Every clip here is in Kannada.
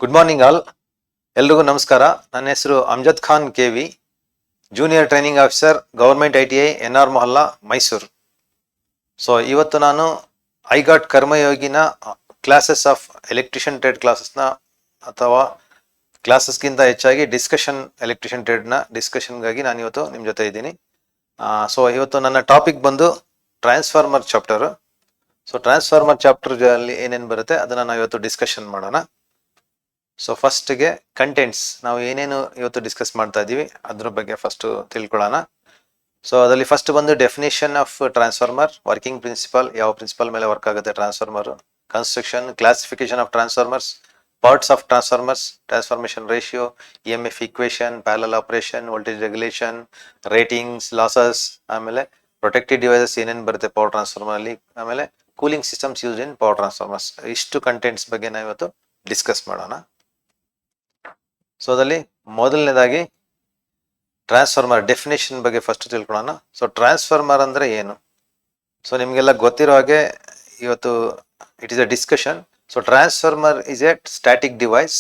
Good morning all. ಎಲ್ರಿಗೂ ನಮಸ್ಕಾರ. ನನ್ನ ಹೆಸರು Amjad Khan KV, junior training officer, government ITI NR Mohalla, Mysuru. So ಇವತ್ತು ನಾನು ಐಗಾಟ್ ಕರ್ಮಯೋಗಿನ ಕ್ಲಾಸಸ್ ಆಫ್ ಎಲೆಕ್ಟ್ರಿಷಿಯನ್ ಟ್ರೇಡ್ ಕ್ಲಾಸಸ್ನ ಅಥವಾ ಕ್ಲಾಸಸ್ಗಿಂತ ಹೆಚ್ಚಾಗಿ ಡಿಸ್ಕಷನ್ ಎಲೆಕ್ಟ್ರಿಷಿಯನ್ ಟ್ರೇಡ್ನ ಡಿಸ್ಕಷನ್ಗಾಗಿ ನಾನು ಇವತ್ತು ನಿಮ್ಮ ಜೊತೆ ಇದ್ದೀನಿ. ಸೊ ಇವತ್ತು ನನ್ನ ಟಾಪಿಕ್ ಬಂದು transformer chapter. So transformer chapter ಅಲ್ಲಿ ಏನೇನು ಬರುತ್ತೆ ಅದನ್ನು ನಾವು ಇವತ್ತು ಡಿಸ್ಕಷನ್ ಮಾಡೋಣ. ಸೊ ಫಸ್ಟ್ಗೆ ಕಂಟೆಂಟ್ಸ್, ನಾವು ಏನೇನು ಇವತ್ತು ಡಿಸ್ಕಸ್ ಮಾಡ್ತಾ ಇದ್ದೀವಿ ಅದ್ರ ಬಗ್ಗೆ ಫಸ್ಟ್ ತಿಳ್ಕೊಳ್ಳೋಣ. ಸೊ ಅದರಲ್ಲಿ ಫಸ್ಟ್ ಬಂದು definition of transformer, working principal, ಯಾವ ಪ್ರಿನ್ಸಿಪಲ್ ಮೇಲೆ ವರ್ಕ್ ಆಗುತ್ತೆ transformer, construction, classification of transformers, parts of transformers, transformation ratio, EMF equation, parallel operation, voltage regulation, ratings, losses, ಆಮೇಲೆ ಪ್ರೊಟೆಕ್ಟಿವ್ ಡಿವೈಸಸ್ ಏನೇನು ಬರುತ್ತೆ ಪವರ್ ಟ್ರಾನ್ಸ್ಫಾರ್ಮರ್ ಅಲ್ಲಿ, ಆಮೇಲೆ cooling systems use in power transformers. ಇಷ್ಟು ಕಂಟೆಂಟ್ಸ್ ಬಗ್ಗೆ ನಾವು ಇವತ್ತು ಡಿಸ್ಕಸ್ ಮಾಡೋಣ. ಸೊ ಅದರಲ್ಲಿ ಮೊದಲನೇದಾಗಿ ಟ್ರಾನ್ಸ್ಫಾರ್ಮರ್ ಡೆಫಿನೇಷನ್ ಬಗ್ಗೆ ಫಸ್ಟ್ ತಿಳ್ಕೊಳ್ಳೋಣ. ಸೊ ಟ್ರಾನ್ಸ್ಫಾರ್ಮರ್ ಅಂದ್ರೆ ಏನು? ಸೊ ನಿಮಗೆಲ್ಲ ಗೊತ್ತಿರೋ ಹಾಗೆ ಇವತ್ತು it is a discussion. So transformer is a static device,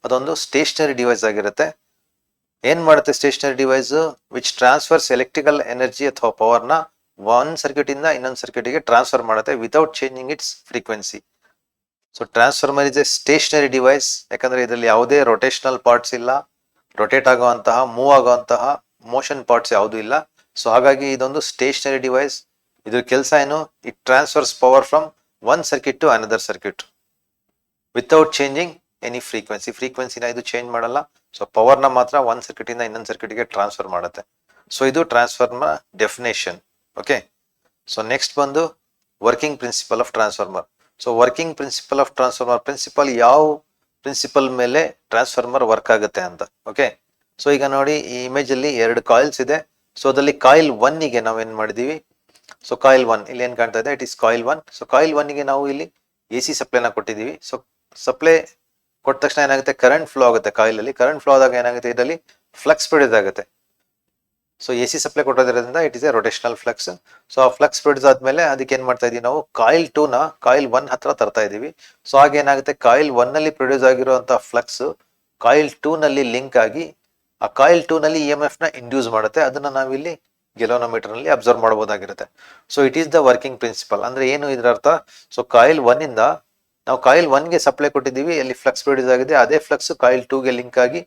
ಅದೊಂದು ಸ್ಟೇಷನರಿ ಡಿವೈಸ್ ಆಗಿರುತ್ತೆ. ಏನ್ ಮಾಡುತ್ತೆ stationary device? Which transfers electrical energy ಅಥವಾ ಪವರ್ನ ಒಂದು ಸರ್ಕ್ಯೂಟ್ ಇಂದ ಇನ್ನೊಂದು ಸರ್ಕ್ಯೂಟ್ಗೆ ಟ್ರಾನ್ಸ್ಫರ್ ಮಾಡುತ್ತೆ without changing its frequency. So transformer is a stationary device, ಯಾಕಂದ್ರೆ ಇದರಲ್ಲಿ ಯಾವುದೇ ರೊಟೇಷನಲ್ ಪಾರ್ಟ್ಸ್ ಇಲ್ಲ, ರೊಟೇಟ್ ಆಗುವಂತಹ ಮೂವ್ ಆಗುವಂತಹ ಮೋಷನ್ ಪಾರ್ಟ್ಸ್ ಯಾವುದೂ ಇಲ್ಲ. ಸೊ ಹಾಗಾಗಿ ಇದೊಂದು ಸ್ಟೇಷನರಿ ಡಿವೈಸ್. ಇದ್ರ ಕೆಲಸ ಏನು? It transfers power from one circuit to another circuit without changing any frequency. ಫ್ರೀಕ್ವೆನ್ಸಿನ ಇದು ಚೇಂಜ್ ಮಾಡಲ್ಲ. ಸೊ ಪವರ್ನ ಮಾತ್ರ ಒಂದು ಸರ್ಕ್ಯೂಟ್ ಇಂದ ಇನ್ನೊಂದು ಸರ್ಕ್ಯೂಟ್ಗೆ ಟ್ರಾನ್ಸ್ಫರ್ ಮಾಡುತ್ತೆ. ಸೊ ಇದು transformer definition. Okay. So next ಬಂದು working principle of transformer. So working principle of transformer, principle ಯಾವ ಪ್ರಿನ್ಸಿಪಲ್ ಮೇಲೆ ಟ್ರಾನ್ಸ್ಫಾರ್ಮರ್ ವರ್ಕ್ ಆಗುತ್ತೆ ಅಂತ. ಓಕೆ. ಸೊ ಈಗ ನೋಡಿ, ಈ ಇಮೇಜ್ ಅಲ್ಲಿ ಎರಡು ಕಾಯಿಲ್ಸ್ ಇದೆ. ಸೊ ಅದರಲ್ಲಿ ಕಾಯಿಲ್ 1ಗೆ ನಾವೇನ್ ಮಾಡಿದೀವಿ? ಸೊ ಕಾಯಿಲ್ 1 ಇಲ್ಲಿ ಏನ್ ಕಾಣ್ತಾ ಇದೆ? It is coil 1. So coil 1ಗೆ ನಾವು ಇಲ್ಲಿ AC ಸಪ್ಲೈನ ಕೊಟ್ಟಿದ್ದೀವಿ. ಸೊ ಸಪ್ಲೈ ಕೊಟ್ಟ ತಕ್ಷಣ ಏನಾಗುತ್ತೆ? ಕರೆಂಟ್ ಫ್ಲೋ ಆಗುತ್ತೆ ಕಾಯಿಲ್ ಅಲ್ಲಿ. ಕರೆಂಟ್ ಫ್ಲೋ ಆದಾಗ ಏನಾಗುತ್ತೆ? ಇದರಲ್ಲಿ ಫ್ಲಕ್ಸ್ ಪ್ರೊಡ್ಯೂಸ್ ಆಗುತ್ತೆ. ಸೊ AC ಸಪ್ಲೈ ಕೊಟ್ಟೋದ್ರಿಂದ it is a rotational flux. So ಆ ಫ್ಲಕ್ಸ್ ಪ್ರೊಡ್ಯೂಸ್ ಆದ್ಮೇಲೆ ಅದಕ್ಕೆ ಏನ್ ಮಾಡ್ತಾ ಇದೀವಿ ನಾವು? ಕಾಯಿಲ್ 2ನ ಕಾಯಿಲ್ 1 ಹತ್ರ ತರ್ತಾ ಇದೀವಿ. ಸೊ ಹಾಗೆ ಏನಾಗುತ್ತೆ? ಕಾಯಿಲ್ 1 ನಲ್ಲಿ ಪ್ರೊಡ್ಯೂಸ್ ಆಗಿರುವಂತಹ ಫ್ಲಕ್ಸ್ ಕಾಯಿಲ್ 2 ನಲ್ಲಿ ಲಿಂಕ್ ಆಗಿ ಆ ಕಾಯಿಲ್ 2 ನಲ್ಲಿ EMF ನ ಇಂಡ್ಯೂಸ್ ಮಾಡುತ್ತೆ. ಅದನ್ನ ನಾವಿಲ್ಲಿ ಗೆಲೋನೋಮೀಟರ್ ನಲ್ಲಿ ಅಬ್ಸರ್ವ್ ಮಾಡಬಹುದಾಗಿರುತ್ತೆ. So it is the working principle. ಅಂದ್ರೆ ಏನು ಇದರ ಅರ್ಥ? ಸೊ ಕಾಯಿಲ್ 1 ಇಂದ ನಾವು ಕಾಯಿಲ್ 1ಗೆ ಸಪ್ಲೈ ಕೊಟ್ಟಿದ್ದೀವಿ, ಅಲ್ಲಿ ಫ್ಲಕ್ಸ್ ಪ್ರೊಡ್ಯೂಸ್ ಆಗಿದೆ. ಅದೇ ಫ್ಲಕ್ಸ್ ಕಾಯಿಲ್ 2ಗೆ ಲಿಂಕ್ ಆಗಿ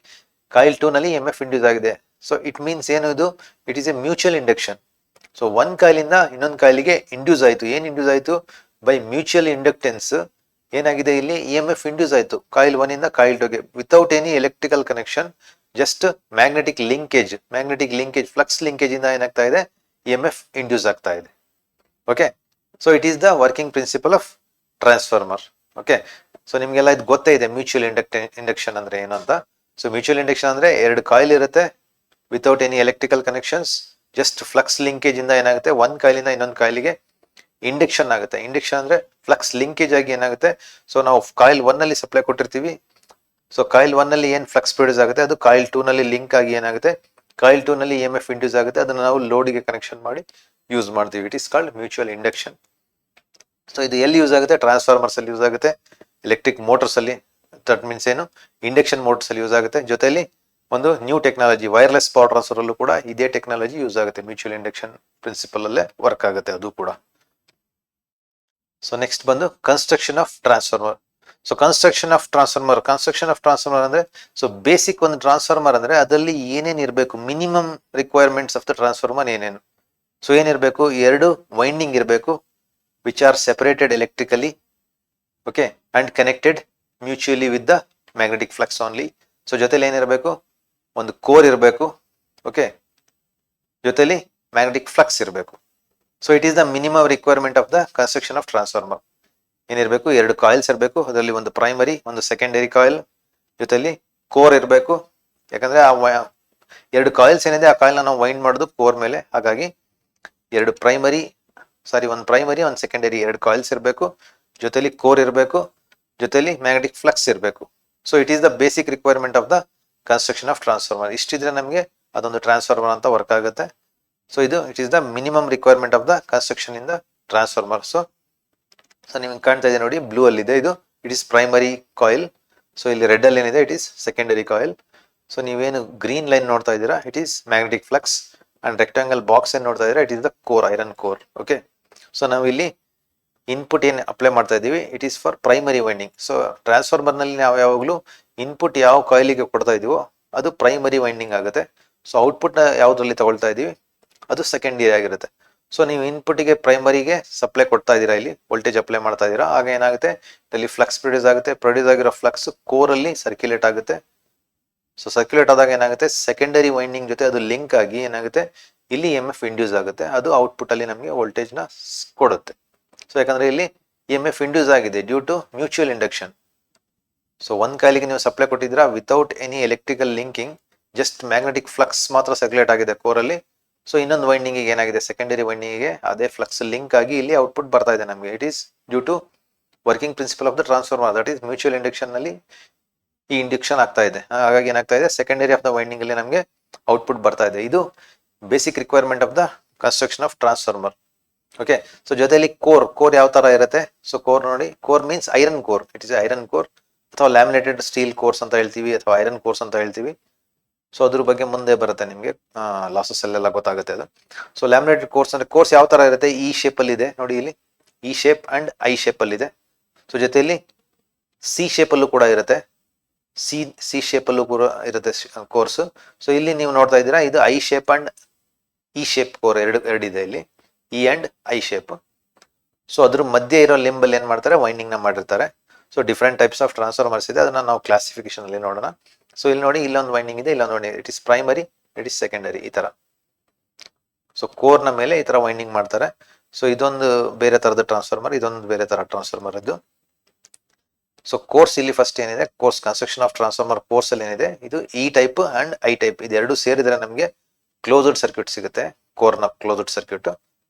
ಕಾಯಿಲ್ 2 ನಲ್ಲಿ EMF ಇಂಡ್ಯೂಸ್ ಆಗಿದೆ. ಸೊ ಇಟ್ ಮೀನ್ಸ್ ಏನು ಇದು? It is A mutual induction. So ಒಂದ್ ಕಾಯಿಲಿಂದ ಇನ್ನೊಂದು ಕಾಯಿಲಿಗೆ ಇಂಡ್ಯೂಸ್ ಆಯ್ತು. ಏನ್ ಇಂಡ್ಯೂಸ್ ಆಯ್ತು? ಬೈ ಮ್ಯೂಚುವಲ್ ಇಂಡಕ್ಟೆನ್ಸ್ ಏನಾಗಿದೆ? ಇಲ್ಲಿ EMF ಇಂಡ್ಯೂಸ್ ಆಯ್ತು ಕಾಯಿಲ್ 1 ಇಂದ ಕಾಯಿಲ್ 2ಗೆ without any electrical connection, just magnetic linkage flux linkage ಇಂದ ಏನಾಗ್ತಾ ಇದೆ? EMF ಇಂಡ್ಯೂಸ್ ಆಗ್ತಾ ಇದೆ. Okay. So it is the working principle of transformer. Okay. So ನಿಮ್ಗೆಲ್ಲ ಇದು ಗೊತ್ತೇ ಇದೆ ಮ್ಯೂಚುವಲ್ ಇಂಡಕ್ಷನ್ ಅಂದ್ರೆ ಏನು ಅಂತ. ಸೊ ಮ್ಯೂಚುವಲ್ ಇಂಡಕ್ಷನ್ ಅಂದ್ರೆ ಎರಡು ಕಾಯಿಲ್ ಇರುತ್ತೆ, without any electrical connections, just flux linkage ಇಂದ ಏನಾಗುತ್ತೆ? ಒಂದ್ ಕಾಯಿಲಿಂದ ಇನ್ನೊಂದು ಕಾಯಿಲಿಗೆ ಇಂಡಕ್ಷನ್ ಆಗುತ್ತೆ. ಇಂಡಕ್ಷನ್ ಅಂದ್ರೆ ಫ್ಲಕ್ಸ್ ಲಿಂಕೇಜ್ ಆಗಿ ಏನಾಗುತ್ತೆ? ಸೊ ನಾವು ಕಾಯಿಲ್ 1 ನಲ್ಲಿ ಸಪ್ಲೈ ಕೊಟ್ಟಿರ್ತೀವಿ. ಸೊ ಕಾಯಿಲ್ 1 ನಲ್ಲಿ ಏನ್ ಫ್ಲಕ್ಸ್ ಪ್ರೊಡ್ಯೂಸ್ ಆಗುತ್ತೆ ಅದು ಕಾಯಿಲ್ 2 ನಲ್ಲಿ ಲಿಂಕ್ ಆಗಿ ಏನಾಗುತ್ತೆ? ಕಾಯಿಲ್ 2 ನಲ್ಲಿ EMF ಇಂಡ್ಯೂಸ್ ಆಗುತ್ತೆ. ಅದನ್ನ ನಾವು ಲೋಡ್ಗೆ ಕನೆಕ್ಷನ್ ಮಾಡಿ ಯೂಸ್ ಮಾಡ್ತೀವಿ. It is called mutual induction. So ಇದು ಎಲ್ಲಿ ಯೂಸ್ ಆಗುತ್ತೆ? ಟ್ರಾನ್ಸ್ಫಾರ್ಮರ್ಸ್ ಅಲ್ಲಿ ಯೂಸ್ ಆಗುತ್ತೆ, ಎಲೆಕ್ಟ್ರಿಕ್ ಮೋಟರ್ಸ್ ಅಲ್ಲಿ, ದಟ್ ಮೀನ್ಸ್ ಏನು? ಇಂಡಕ್ಷನ್ ಮೋಟರ್ಸ್ ಅಲ್ಲಿ ಯೂಸ್ ಆಗುತ್ತೆ. ಜೊತೆಲಿ ಒಂದು new technology wireless power transfer ಅಲ್ಲೂ ಕೂಡ ಇದೇ ಟೆಕ್ನಾಲಜಿ ಯೂಸ್ ಆಗುತ್ತೆ. ಮ್ಯೂಚುವಲ್ ಇಂಡಕ್ಷನ್ ಪ್ರಿನ್ಸಿಪಲ್ ಅಲ್ಲೇ ವರ್ಕ್ ಆಗುತ್ತೆ ಅದು ಕೂಡ. ಸೊ ನೆಕ್ಸ್ಟ್ ಬಂದು construction of transformer. So construction of transformer ಅಂದ್ರೆ, ಸೊ ಬೇಸಿಕ್ ಒಂದು ಟ್ರಾನ್ಸ್ಫಾರ್ಮರ್ ಅಂದ್ರೆ ಅದರಲ್ಲಿ ಏನೇನ್ ಇರಬೇಕು? Minimum requirements of the transformer ಏನೇನು? ಸೊ ಏನಿರಬೇಕು? ಎರಡು ವೈಂಡಿಂಗ್ ಇರಬೇಕು, which are separated electrically, okay, and connected mutually with the magnetic flux only. So ಜೊತೆಲಿ ಏನಿರಬೇಕು? ಒಂದು ಕೋರ್ ಇರಬೇಕು, ಓಕೆ, ಜೊತೆಲಿ ಮ್ಯಾಗ್ನೆಟಿಕ್ ಫ್ಲಕ್ಸ್ ಇರಬೇಕು. So it is the minimum requirement of the construction of transformer. ಏನಿರಬೇಕು? ಎರಡು ಕಾಯಿಲ್ಸ್ ಇರಬೇಕು, ಅದರಲ್ಲಿ ಒಂದು ಪ್ರೈಮರಿ ಒಂದು ಸೆಕೆಂಡರಿ ಕಾಯಿಲ್, ಜೊತೆಲಿ ಕೋರ್ ಇರಬೇಕು. ಯಾಕಂದ್ರೆ ಆ ಎರಡು ಕಾಯಿಲ್ಸ್ ಏನಿದೆ ಆ ಕಾಯಿಲ್ನ ನಾವು ವೈಂಡ್ ಮಾಡೋದು ಕೋರ್ ಮೇಲೆ. ಹಾಗಾಗಿ ಒಂದು ಪ್ರೈಮರಿ ಒಂದು ಸೆಕೆಂಡರಿ ಎರಡು ಕಾಯಿಲ್ಸ್ ಇರಬೇಕು, ಜೊತೆಲಿ ಕೋರ್ ಇರಬೇಕು, ಜೊತೆಲಿ ಮ್ಯಾಗ್ನೆಟಿಕ್ ಫ್ಲಕ್ಸ್ ಇರಬೇಕು. So it is the basic requirement of the construction of transformer. ಇಷ್ಟಿದ್ರೆ ನಮಗೆ ಅದೊಂದು ಟ್ರಾನ್ಸ್ಫಾರ್ಮರ್ ಅಂತ ವರ್ಕ್ ಆಗುತ್ತೆ. ಸೊ ಇದು it is the minimum requirement of the construction in the transformer. So ನಿಮ್ಗೆ ಕಾಣ್ತಾ ಇದೆ ನೋಡಿ, ಬ್ಲೂ ಅಲ್ಲಿ ಇದೆ ಇದು. It is primary coil. So ಇಲ್ಲಿ ರೆಡ್ ಅಲ್ಲಿ ಏನಿದೆ it is secondary coil. So ನೀವೇನು ಗ್ರೀನ್ ಲೈನ್ ನೋಡ್ತಾ ಇದ್ದೀರಾ it is magnetic flux and rectangle box ಏನ್ ನೋಡ್ತಾ ಇದ್ದೀರಾ it is the core, iron core. Okay, so ನಾವು ಇಲ್ಲಿ ಇನ್ಪುಟ್ ಏನು ಅಪ್ಲೈ ಮಾಡ್ತಾ ಇದ್ದೀವಿ it is for primary winding. So transformer ನಲ್ಲಿ ನಾವು ಯಾವಾಗಲೂ ಇನ್ಪುಟ್ ಯಾವ ಕಾಯಿಲಿಗೆ ಕೊಡ್ತಾ ಇದೀವೋ ಅದು ಪ್ರೈಮರಿ ವೈಂಡಿಂಗ್ ಆಗುತ್ತೆ. ಸೊ ಔಟ್ಪುಟ್ ಯಾವ್ದ್ರಲ್ಲಿ ತಗೊಳ್ತಾ ಇದೀವಿ ಅದು ಸೆಕೆಂಡರಿ ಆಗಿರುತ್ತೆ. ಸೊ ನೀವು ಇನ್ಪುಟ್ಗೆ ಪ್ರೈಮರಿಗೆ ಸಪ್ಲೈ ಕೊಡ್ತಾ ಇದ್ದೀರಾ, ಇಲ್ಲಿ ವೋಲ್ಟೇಜ್ ಅಪ್ಲೈ ಮಾಡ್ತಾ ಇದ್ದೀರಾ, ಆಗ ಏನಾಗುತ್ತೆ ಇಲ್ಲಿ ಫ್ಲಕ್ಸ್ ಪ್ರೊಡ್ಯೂಸ್ ಆಗುತ್ತೆ. ಪ್ರೊಡ್ಯೂಸ್ ಆಗಿರೋ ಫ್ಲಕ್ಸ್ ಕೋರ್ ಅಲ್ಲಿ ಸರ್ಕ್ಯುಲೇಟ್ ಆಗುತ್ತೆ. ಸೊ ಸರ್ಕ್ಯುಲೇಟ್ ಆದಾಗ ಏನಾಗುತ್ತೆ ಸೆಕೆಂಡರಿ ವೈಂಡಿಂಗ್ ಜೊತೆ ಅದು ಲಿಂಕ್ ಆಗಿ ಏನಾಗುತ್ತೆ ಇಲ್ಲಿ EMF ಇಂಡ್ಯೂಸ್ ಆಗುತ್ತೆ. ಅದು ಔಟ್ಪುಟ್ ಅಲ್ಲಿ ನಮಗೆ ವೋಲ್ಟೇಜ್ ನ ಕೊಡುತ್ತೆ. ಸೊ ಯಾಕಂದ್ರೆ ಇಲ್ಲಿ EMF ಇಂಡ್ಯೂಸ್ ಆಗಿದೆ due to mutual induction. So ಒಂದ್ ಕಾಯಿಲಿಗೆ ನೀವು ಸಪ್ಲೈ ಕೊಟ್ಟಿದ್ದೀರಾ without any electrical linking, just magnetic flux ಮಾತ್ರ ಸರ್ಕ್ಯುಲೇಟ್ ಆಗಿದೆ ಕೋರ್ ಅಲ್ಲಿ. ಸೊ ಇನ್ನೊಂದು ವೈಂಡಿಂಗ್ ಏನಾಗಿದೆ ಸೆಕೆಂಡರಿ ವೈಂಡಿಂಗ್ ಅದೇ ಫ್ಲಕ್ಸ್ ಲಿಂಕ್ ಆಗಿ ಇಲ್ಲಿ ಔಟ್ಪುಟ್ ಬರ್ತಾ ಇದೆ ನಮಗೆ. It is due to working principle of the transformer, that is mutual induction ನಲ್ಲಿ ಈ ಇಂಡಕ್ಷನ್ ಆಗ್ತಾ ಇದೆ. ಹಾಗಾಗಿ ಏನಾಗ್ತಾ ಇದೆ ಸೆಕೆಂಡರಿ ಆಫ್ ದ ವೈಂಡಿಂಗ್ ಅಲ್ಲಿ ನಮಗೆ ಔಟ್ಪುಟ್ ಬರ್ತಾ ಇದೆ. ಇದು basic requirement of the construction of transformer. Okay, so ಜೊತೆಲಿ ಕೋರ್ ಯಾವ ತರ ಇರುತ್ತೆ. ಸೊ ಕೋರ್ ನೋಡಿ, core means iron core. It is iron core ಅಥವಾ ಲ್ಯಾಮಿನೇಟೆಡ್ ಸ್ಟೀಲ್ ಕೋರ್ಸ್ ಅಂತ ಹೇಳ್ತೀವಿ ಅಥವಾ ಐರನ್ ಕೋರ್ಸ್ ಅಂತ ಹೇಳ್ತೀವಿ. ಸೊ ಅದ್ರ ಬಗ್ಗೆ ಮುಂದೆ ಬರುತ್ತೆ ನಿಮಗೆ ಲಾಸಸ್ ಅಲ್ಲೆಲ್ಲ ಗೊತ್ತಾಗುತ್ತೆ ಅದು. ಸೊ ಲ್ಯಾಮಿನೇಟೆಡ್ ಕೋರ್ಸ್ ಅಂದ್ರೆ ಕೋರ್ಸ್ ಯಾವ ತರ ಇರುತ್ತೆ ಈ ಶೇಪ್ ಅಲ್ಲಿ ಇದೆ ನೋಡಿ, ಇಲ್ಲಿ ಈ ಶೇಪ್ ಅಂಡ್ ಐ ಶೇಪ್ ಅಲ್ಲಿ ಇದೆ. ಸೊ ಜೊತೆಯಲ್ಲಿ ಸಿ ಶೇಪ್ ಅಲ್ಲೂ ಕೂಡ ಇರುತ್ತೆ, ಸಿ ಶೇಪ್ ಅಲ್ಲೂ ಕೂಡ ಇರುತ್ತೆ ಕೋರ್ಸ್. ಸೊ ಇಲ್ಲಿ ನೀವು ನೋಡ್ತಾ ಇದ್ದೀರಾ ಇದು ಐ ಶೇಪ್ ಅಂಡ್ ಈ ಶೇಪ್ ಕೋರ್ ಎರಡಿದೆ ಇಲ್ಲಿ, E and I shape. So ಅದ್ರ ಮಧ್ಯೆ ಇರೋ ಲಿಂಬಲ್ ಏನ್ ಮಾಡ್ತಾರೆ ವೈಂಡಿಂಗ್ ನ ಮಾಡಿರ್ತಾರೆ. So different types of transformers ಇದೆ, ಅದನ್ನ ನಾವು ಕ್ಲಾಸಿಫಿಕೇಶನ್ ಅಲ್ಲಿ ನೋಡೋಣ. ಸೊ ಇಲ್ಲಿ ನೋಡಿ ಇಲ್ಲೊಂದು ವೈಂಡಿಂಗ್ ಇದೆ, ಇಲ್ಲೊಂದು winding, it is primary, it is secondary, ಈ ತರ. ಸೊ ಕೋರ್ ನ ಮೇಲೆ ಈ ತರ ವೈಂಡಿಂಗ್ ಮಾಡ್ತಾರೆ. ಸೊ ಇದೊಂದು ಬೇರೆ ತರದ ಟ್ರಾನ್ಸ್ಫಾರ್ಮರ್, ಇದೊಂದು ಬೇರೆ ತರ ಟ್ರಾನ್ಸ್ಫಾರ್ಮರ್ ಇದು. ಸೊ ಕೋರ್ಸ್ ಇಲ್ಲಿ ಫಸ್ಟ್ ಏನಿದೆ course construction of transformer course ಅಲ್ಲಿ ಏನಿದೆ ಇದು E type and I type, ಇದೆರಡು ಸೇರಿದ್ರೆ ನಮಗೆ ಕ್ಲೋಸ್ಡ್ ಸರ್ಕ್ಯೂಟ್ ಸಿಗುತ್ತೆ, ಕೋರ್ ನ ಕ್ಲೋಸ್ಡ್ ಸರ್ಕ್ಯೂಟ್.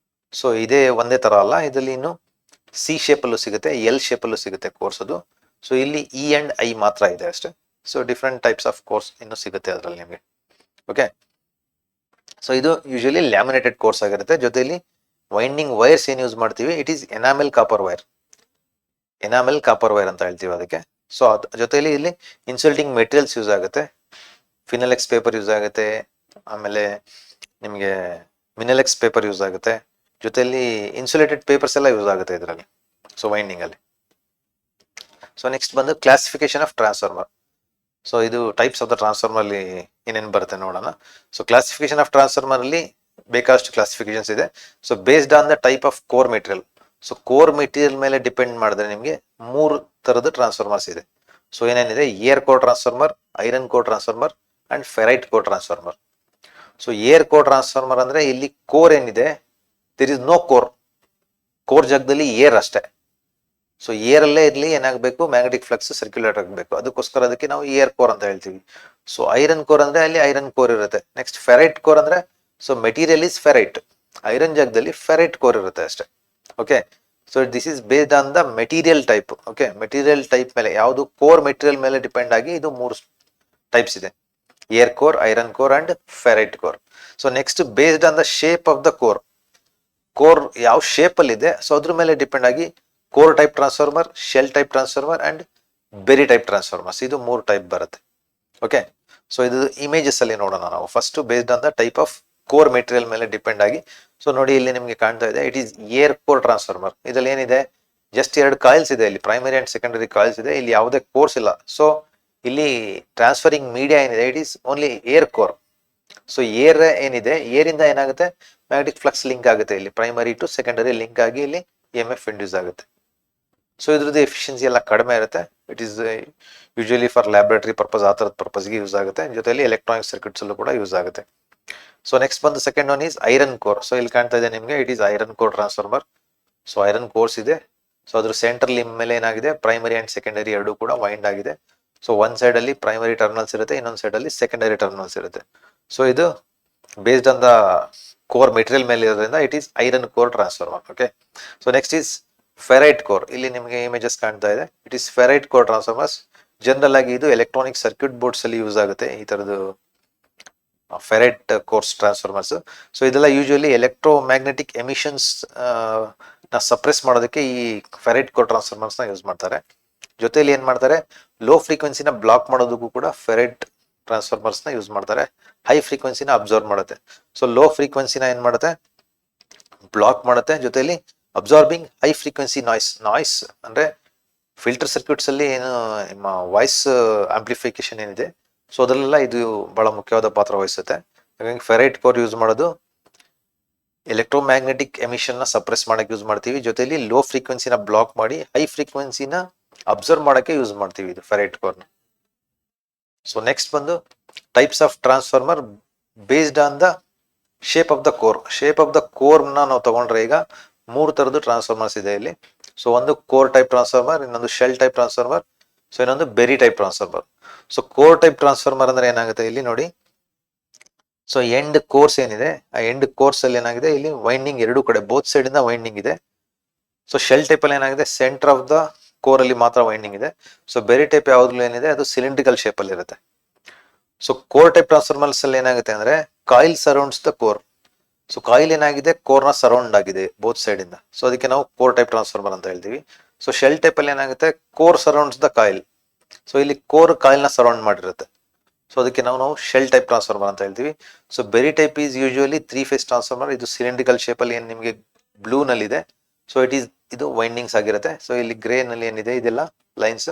ಸೊ ಇದೇ ಒಂದೇ ತರ ಅಲ್ಲ, ಇದರಲ್ಲಿ ಇನ್ನು ಸಿ ಶೇಪ್ ಅಲ್ಲೂ ಸಿಗುತ್ತೆ, ಎಲ್ ಶೇಪ್ ಅಲ್ಲೂ ಸಿಗುತ್ತೆ ಕೋರ್ಸ್ ಅದು. ಸೊ ಇಲ್ಲಿ ಇ ಅಂಡ್ ಐ ಮಾತ್ರ ಇದೆ ಅಷ್ಟೇ. So different types of course ಇನ್ನು ಸಿಗುತ್ತೆ ಅದರಲ್ಲಿ ನಿಮಗೆ. ಓಕೆ, ಸೊ ಇದು ಯೂಶಲಿ ಲ್ಯಾಮಿನೇಟೆಡ್ ಕೋರ್ಸ್ ಆಗಿರುತ್ತೆ. ಜೊತೆಲಿ ವೈಂಡಿಂಗ್ ವೈರ್ಸ್ ಏನ್ ಯೂಸ್ ಮಾಡ್ತೀವಿ it is enamel copper wire, enamel copper wire ಅಂತ ಹೇಳ್ತೀವಿ ಅದಕ್ಕೆ. ಸೊ ಜೊತೆಲಿ ಇಲ್ಲಿ ಇನ್ಸುಲೇಟಿಂಗ್ ಮೆಟೀರಿಯಲ್ಸ್ ಯೂಸ್ ಆಗುತ್ತೆ, ಫಿನಲೆಕ್ಸ್ ಪೇಪರ್ ಯೂಸ್ ಆಗುತ್ತೆ, ಆಮೇಲೆ ನಿಮಗೆ ಮಿನಲೆಕ್ಸ್ ಪೇಪರ್ ಯೂಸ್ ಆಗುತ್ತೆ, ಜೊತೆಲಿ ಇನ್ಸುಲೇಟೆಡ್ ಪೇಪರ್ಸ್ ಎಲ್ಲ ಯೂಸ್ ಆಗುತ್ತೆ ಇದರಲ್ಲಿ. ಸೊ ವೈಂಡಿಂಗ್ ಅಲ್ಲಿ. ಸೊ ನೆಕ್ಸ್ಟ್ ಬಂದು ಕ್ಲಾಸಿಫಿಕೇಶನ್ ಆಫ್ ಟ್ರಾನ್ಸ್ಫಾರ್ಮರ್. ಸೊ ಇದು ಟೈಪ್ಸ್ ಆಫ್ ದ ಟ್ರಾನ್ಸ್ಫಾರ್ಮರ್ ಅಲ್ಲಿ ಏನೇನು ಬರುತ್ತೆ ನೋಡೋಣ. ಸೊ ಕ್ಲಾಸಿಫಿಕೇಶನ್ ಆಫ್ ಟ್ರಾನ್ಸ್ಫಾರ್ಮರ್ ಅಲ್ಲಿ ಬೇಕಾದಷ್ಟು ಕ್ಲಾಸಿಫಿಕೇಶನ್ಸ್ ಇದೆ. So based on the type of core material, so core material ಮೇಲೆ ಡಿಪೆಂಡ್ ಮಾಡಿದ್ರೆ ನಿಮಗೆ 3 ತರದ ಟ್ರಾನ್ಸ್ಫಾರ್ಮರ್ಸ್ ಇದೆ. ಸೊ ಏನೇನಿದೆ air core transformer, iron core transformer and ferrite core transformer. So air core transformer ಅಂದ್ರೆ ಇಲ್ಲಿ ಕೋರ್ ಏನಿದೆ ದೇರ್ ಇಸ್ ನೋ ಕೋರ್ ಜಾಗದಲ್ಲಿ ಏರ್ ಅಷ್ಟೇ. ಸೊ ಏರ್ ಅಲ್ಲೇ ಇರ್ಲಿ ಏನಾಗಬೇಕು ಮ್ಯಾಗ್ನೆಟಿಕ್ ಫ್ಲಕ್ಸ್ ಸರ್ಕ್ಯುಲೇಟ್ ಆಗಬೇಕು, ಅದಕ್ಕೋಸ್ಕರ ಅದಕ್ಕೆ ನಾವು ಏರ್ ಕೋರ್ ಅಂತ ಹೇಳ್ತೀವಿ. ಸೊ ಐರನ್ ಕೋರ್ ಅಂದ್ರೆ ಅಲ್ಲಿ ಐರನ್ ಕೋರ್ ಇರುತ್ತೆ. ನೆಕ್ಸ್ಟ್ ಫೆರೈಟ್ ಕೋರ್ ಅಂದ್ರೆ so material is ferrite, iron ಜಾಗದಲ್ಲಿ ಫೆರೈಟ್ ಕೋರ್ ಇರುತ್ತೆ ಅಷ್ಟೇ. Okay, so this is based on the material type. Okay, material type ಮೇಲೆ ಯಾವುದು ಕೋರ್ ಮೆಟೀರಿಯಲ್ ಮೇಲೆ ಡಿಪೆಂಡ್ ಆಗಿ ಇದು 3 ಟೈಪ್ಸ್ ಇದೆ, air core, iron core and ferrite core. So next based on the shape of the core, core ಯಾವ ಶೇಪ್ ಅಲ್ಲಿ ಇದೆ ಸೊ ಅದ್ರ ಮೇಲೆ ಡಿಪೆಂಡ್ ಆಗಿ core type transformer, shell type transformer and berry type transformers, ಇದು 3 ಟೈಪ್ ಬರುತ್ತೆ. ಓಕೆ, ಸೊ ಇದು ಇಮೇಜಸ್ ಅಲ್ಲಿ ನೋಡೋಣ ನಾವು. First based on the type of core material ಮೇಲೆ ಡಿಪೆಂಡ್ ಆಗಿ. ಸೊ ನೋಡಿ ಇಲ್ಲಿ ನಿಮಗೆ ಕಾಣ್ತಾ ಇದೆ it is air core transformer. ಇದ್ರಲ್ಲಿ ಏನಿದೆ ಜಸ್ಟ್ 2 ಕಾಯಿಲ್ಸ್ ಇದೆ, ಇಲ್ಲಿ ಪ್ರೈಮರಿ ಅಂಡ್ ಸೆಕೆಂಡರಿ ಕಾಯಿಲ್ಸ್ ಇದೆ, ಇಲ್ಲಿ ಯಾವುದೇ ಕೋರ್ಸ್ ಇಲ್ಲ. ಸೊ ಇಲ್ಲಿ ಟ್ರಾನ್ಸ್ಫರಿಂಗ್ ಮೀಡಿಯಾ ಏನಿದೆ it is only air core. So air ಏನಿದೆ ಏರ್ ಇಂದ ಏನಾಗುತ್ತೆ ಮ್ಯಾಗ್ನೆಟಿಕ್ ಫ್ಲಕ್ಸ್ ಲಿಂಕ್ ಆಗುತ್ತೆ, ಇಲ್ಲಿ ಪ್ರೈಮರಿ ಟು ಸೆಕೆಂಡರಿ ಲಿಂಕ್ ಆಗಿ ಇಲ್ಲಿ EMF ಇಂಡ್ಯೂಸ್ ಆಗುತ್ತೆ. ಸೊ ಇದ್ರದ್ದು ಎಫಿಷಿಯನ್ಸಿ ಎಲ್ಲ ಕಡಿಮೆ ಇರುತ್ತೆ. It is usually for laboratory purpose, ಆ ಥರದ ಪರ್ಪಸ್ಗೆ ಯೂಸ್ ಆಗುತ್ತೆ. ಜೊತೆಲಿ ಎಲೆಕ್ಟ್ರಾನಿಕ್ ಸರ್ಕ್ಯೂಟ್ಸ್ ಅಲ್ಲೂ ಕೂಡ ಯೂಸ್ ಆಗುತ್ತೆ. ಸೊ ನೆಕ್ಸ್ಟ್ ಬಂದು second one is iron core. So ಇಲ್ಲಿ ಕಾಣ್ತಾ ಇದೆ ನಿಮಗೆ it is iron core transformer. So iron course ಇದೆ. ಸೊ ಅದ್ರ ಸೆಂಟರ್ ಲಿಂಬ್ ಮೇಲೆ ಏನಾಗಿದೆ ಪ್ರೈಮರಿ ಅಂಡ್ ಸೆಕೆಂಡರಿ ಎರಡೂ ಕೂಡ ವೈಂಡ್ ಆಗಿದೆ. ಸೊ ಒಂದ್ ಸೈಡ್ ಅಲ್ಲಿ ಪ್ರೈಮರಿ ಟರ್ಮಿನಲ್ಸ್ ಇರುತ್ತೆ, ಇನ್ನೊಂದ್ ಸೈಡ್ ಅಲ್ಲಿ ಸೆಕೆಂಡರಿ ಟರ್ಮಿನಲ್ಸ್ ಇರುತ್ತೆ. ಸೊ ಇದು based on the core material ಮೇಲೆ ಇರೋದ್ರಿಂದ it is iron core transformer. Okay, so next is ferrite core. ಇಲ್ಲಿ ನಿಮಗೆ ಇಮೇಜಸ್ ಕಾಣ್ತಾ ಇದೆ, it is ferrite core transformers. General ಆಗಿ ಇದು ಎಲೆಕ್ಟ್ರಾನಿಕ್ ಸರ್ಕ್ಯೂಟ್ ಬೋರ್ಡ್ಸ್ ಅಲ್ಲಿ ಯೂಸ್ ಆಗುತ್ತೆ ಈ ತರದ್ದು ಫೆರೈಟ್ ಕೋರ್ಸ್ ಟ್ರಾನ್ಸ್ಫಾರ್ಮರ್ಸ್. ಸೊ ಇದೆಲ್ಲ ಯೂಶುವಲಿ ಎಲೆಕ್ಟ್ರೋ ಮ್ಯಾಗ್ನೆಟಿಕ್ ಎಮಿಷನ್ಸ್ ನ ಸಪ್ರೆಸ್ ಮಾಡೋದಕ್ಕೆ ಈ ಫೆರೈಟ್ ಕೋರ್ ಟ್ರಾನ್ಸ್ಫಾರ್ಮರ್ಸ್ ನ ಯೂಸ್ ಮಾಡ್ತಾರೆ. ಜೊತೆಲಿ ಏನ್ ಮಾಡ್ತಾರೆ, ಲೋ ಫ್ರೀಕ್ವೆನ್ಸಿನ ಬ್ಲಾಕ್ ಮಾಡೋದಕ್ಕೂ ಕೂಡ ಫೆರೈಟ್ ಟ್ರಾನ್ಸ್ಫಾರ್ಮರ್ಸ್ ನ ಯೂಸ್ ಮಾಡ್ತಾರೆ. ಹೈ ಫ್ರೀಕ್ವೆನ್ಸಿನ ಅಬ್ಸರ್ವ್ ಮಾಡುತ್ತೆ. ಸೊ ಲೋ ಫ್ರೀಕ್ವೆನ್ಸಿನ ಏನ್ ಮಾಡುತ್ತೆ, ಬ್ಲಾಕ್ ಮಾಡುತ್ತೆ. ಜೊತೆಲಿ ಅಬ್ಸಾರ್ಬಿಂಗ್ ಹೈ ಫ್ರೀಕ್ವೆನ್ಸಿ ನಾಯ್ಸ್ ಅಂದ್ರೆ ಫಿಲ್ಟರ್ ಸರ್ಕ್ಯೂಟ್ಸ್ ಅಲ್ಲಿ ಏನು ನಿಮ್ಮ ವಾಯ್ಸ್ ಆಂಪ್ಲಿಫಿಕೇಶನ್ ಏನಿದೆ, ಸೊ ಅದರಲ್ಲೆಲ್ಲ ಇದು ಬಹಳ ಮುಖ್ಯವಾದ ಪಾತ್ರ ವಹಿಸುತ್ತೆ. ಹಾಗಾಗಿ ಫೆರೈಟ್ ಕೋರ್ ಯೂಸ್ ಮಾಡೋದು ಎಲೆಕ್ಟ್ರೋಮ್ಯಾಗ್ನೆಟಿಕ್ ಎಮಿಷನ್ ನ ಸಪ್ರೆಸ್ ಮಾಡಕ್ಕೆ ಯೂಸ್ ಮಾಡ್ತೀವಿ. ಜೊತೆಲಿ ಲೋ ಫ್ರೀಕ್ವೆನ್ಸಿನ ಬ್ಲಾಕ್ ಮಾಡಿ ಹೈ ಫ್ರೀಕ್ವೆನ್ಸಿನ ಅಬ್ಸರ್ವ್ ಮಾಡಕ್ಕೆ ಯೂಸ್ ಮಾಡ್ತೀವಿ ಇದು ಫೆರೈಟ್ ಕೋರ್ನ. ಸೊ ನೆಕ್ಸ್ಟ್ ಬಂದು types of transformer based on the shape of the core. Shape of the core ನಾವು ತಗೊಂಡ್ರೆ ಈಗ 3 ತರದ್ದು ಟ್ರಾನ್ಸ್ಫಾರ್ಮರ್ಸ್ ಇದೆ ಇಲ್ಲಿ. ಸೊ ಒಂದು ಕೋರ್ ಟೈಪ್ ಟ್ರಾನ್ಸ್ಫಾರ್ಮರ್, ಇನ್ನೊಂದು ಶೆಲ್ ಟೈಪ್ ಟ್ರಾನ್ಸ್ಫಾರ್ಮರ್, ಸೊ ಇನ್ನೊಂದು berry type transformer. So core type transformer ಅಂದ್ರೆ ಏನಾಗುತ್ತೆ ಇಲ್ಲಿ ನೋಡಿ, ಸೊ ಎಂಡ್ ಕೋರ್ಸ್ ಏನಿದೆ, ಆ ಎಂಡ್ ಕೋರ್ಸ್ ಅಲ್ಲಿ ಏನಾಗಿದೆ, ಇಲ್ಲಿ ವೈಂಡಿಂಗ್ ಎರಡು ಕಡೆ ಬೋತ್ ಸೈಡ್ ಇಂದ ವೈಂಡಿಂಗ್ ಇದೆ. ಸೊ ಶೆಲ್ ಟೈಪ್ ಅಲ್ಲಿ ಏನಾಗಿದೆ, ಸೆಂಟರ್ ಆಫ್ ದ ಕೋರ್ ಅಲ್ಲಿ ಮಾತ್ರ ವೈಂಡಿಂಗ್ ಇದೆ. ಸೊ ಬೆರಿ ಟೈಪ್ ಯಾವ್ದು ಏನಿದೆ ಅದು ಸಿಲಿಂಡ್ರಿಕಲ್ ಶೇಪ್ ಅಲ್ಲಿ ಇರುತ್ತೆ. ಸೊ ಕೋರ್ ಟೈಪ್ ಟ್ರಾನ್ಸ್ಫಾರ್ಮರ್ಸ್ ಅಲ್ಲಿ ಏನಾಗುತ್ತೆ ಅಂದ್ರೆ coil surrounds the core. So coil ಏನಾಗಿದೆ, ಕೋರ್ ನ ಸರೌಂಡ್ ಆಗಿದೆ ಬೋತ್ ಸೈಡ್ ಇಂದ. ಸೊ ಅದಕ್ಕೆ ನಾವು ಕೋರ್ ಟೈಪ್ ಟ್ರಾನ್ಸ್ಫಾರ್ಮರ್ ಅಂತ ಹೇಳ್ತೀವಿ. ಸೊ ಶೆಲ್ ಟೈಪ್ ಅಲ್ಲಿ ಏನಾಗುತ್ತೆ, core surrounds the coil. So ಇಲ್ಲಿ ಕೋರ್ ಕಾಯಿಲ್ ನ ಸರೌಂಡ್ ಮಾಡಿರುತ್ತೆ. ಸೊ ಅದಕ್ಕೆ ನಾವು ಶೆಲ್ ಟೈಪ್ ಟ್ರಾನ್ಸ್ಫಾರ್ಮರ್ ಅಂತ ಹೇಳ್ತೀವಿ. So berry type is usually 3 phase transformer. ಇದು ಸಿಲಿಂಡ್ರಿಕಲ್ ಶೇಪ್ ಅಲ್ಲಿ ಏನ್ ನಿಮಗೆ ಬ್ಲೂ ನಲ್ಲಿ ಇದೆ. ಸೊ ಇದು ವೈಂಡಿಂಗ್ಸ್ ಆಗಿರುತ್ತೆ. ಸೊ ಇಲ್ಲಿ ಗ್ರೇ ನಲ್ಲಿ ಏನಿದೆ ಇದೆಲ್ಲ ಲೈನ್ಸ್.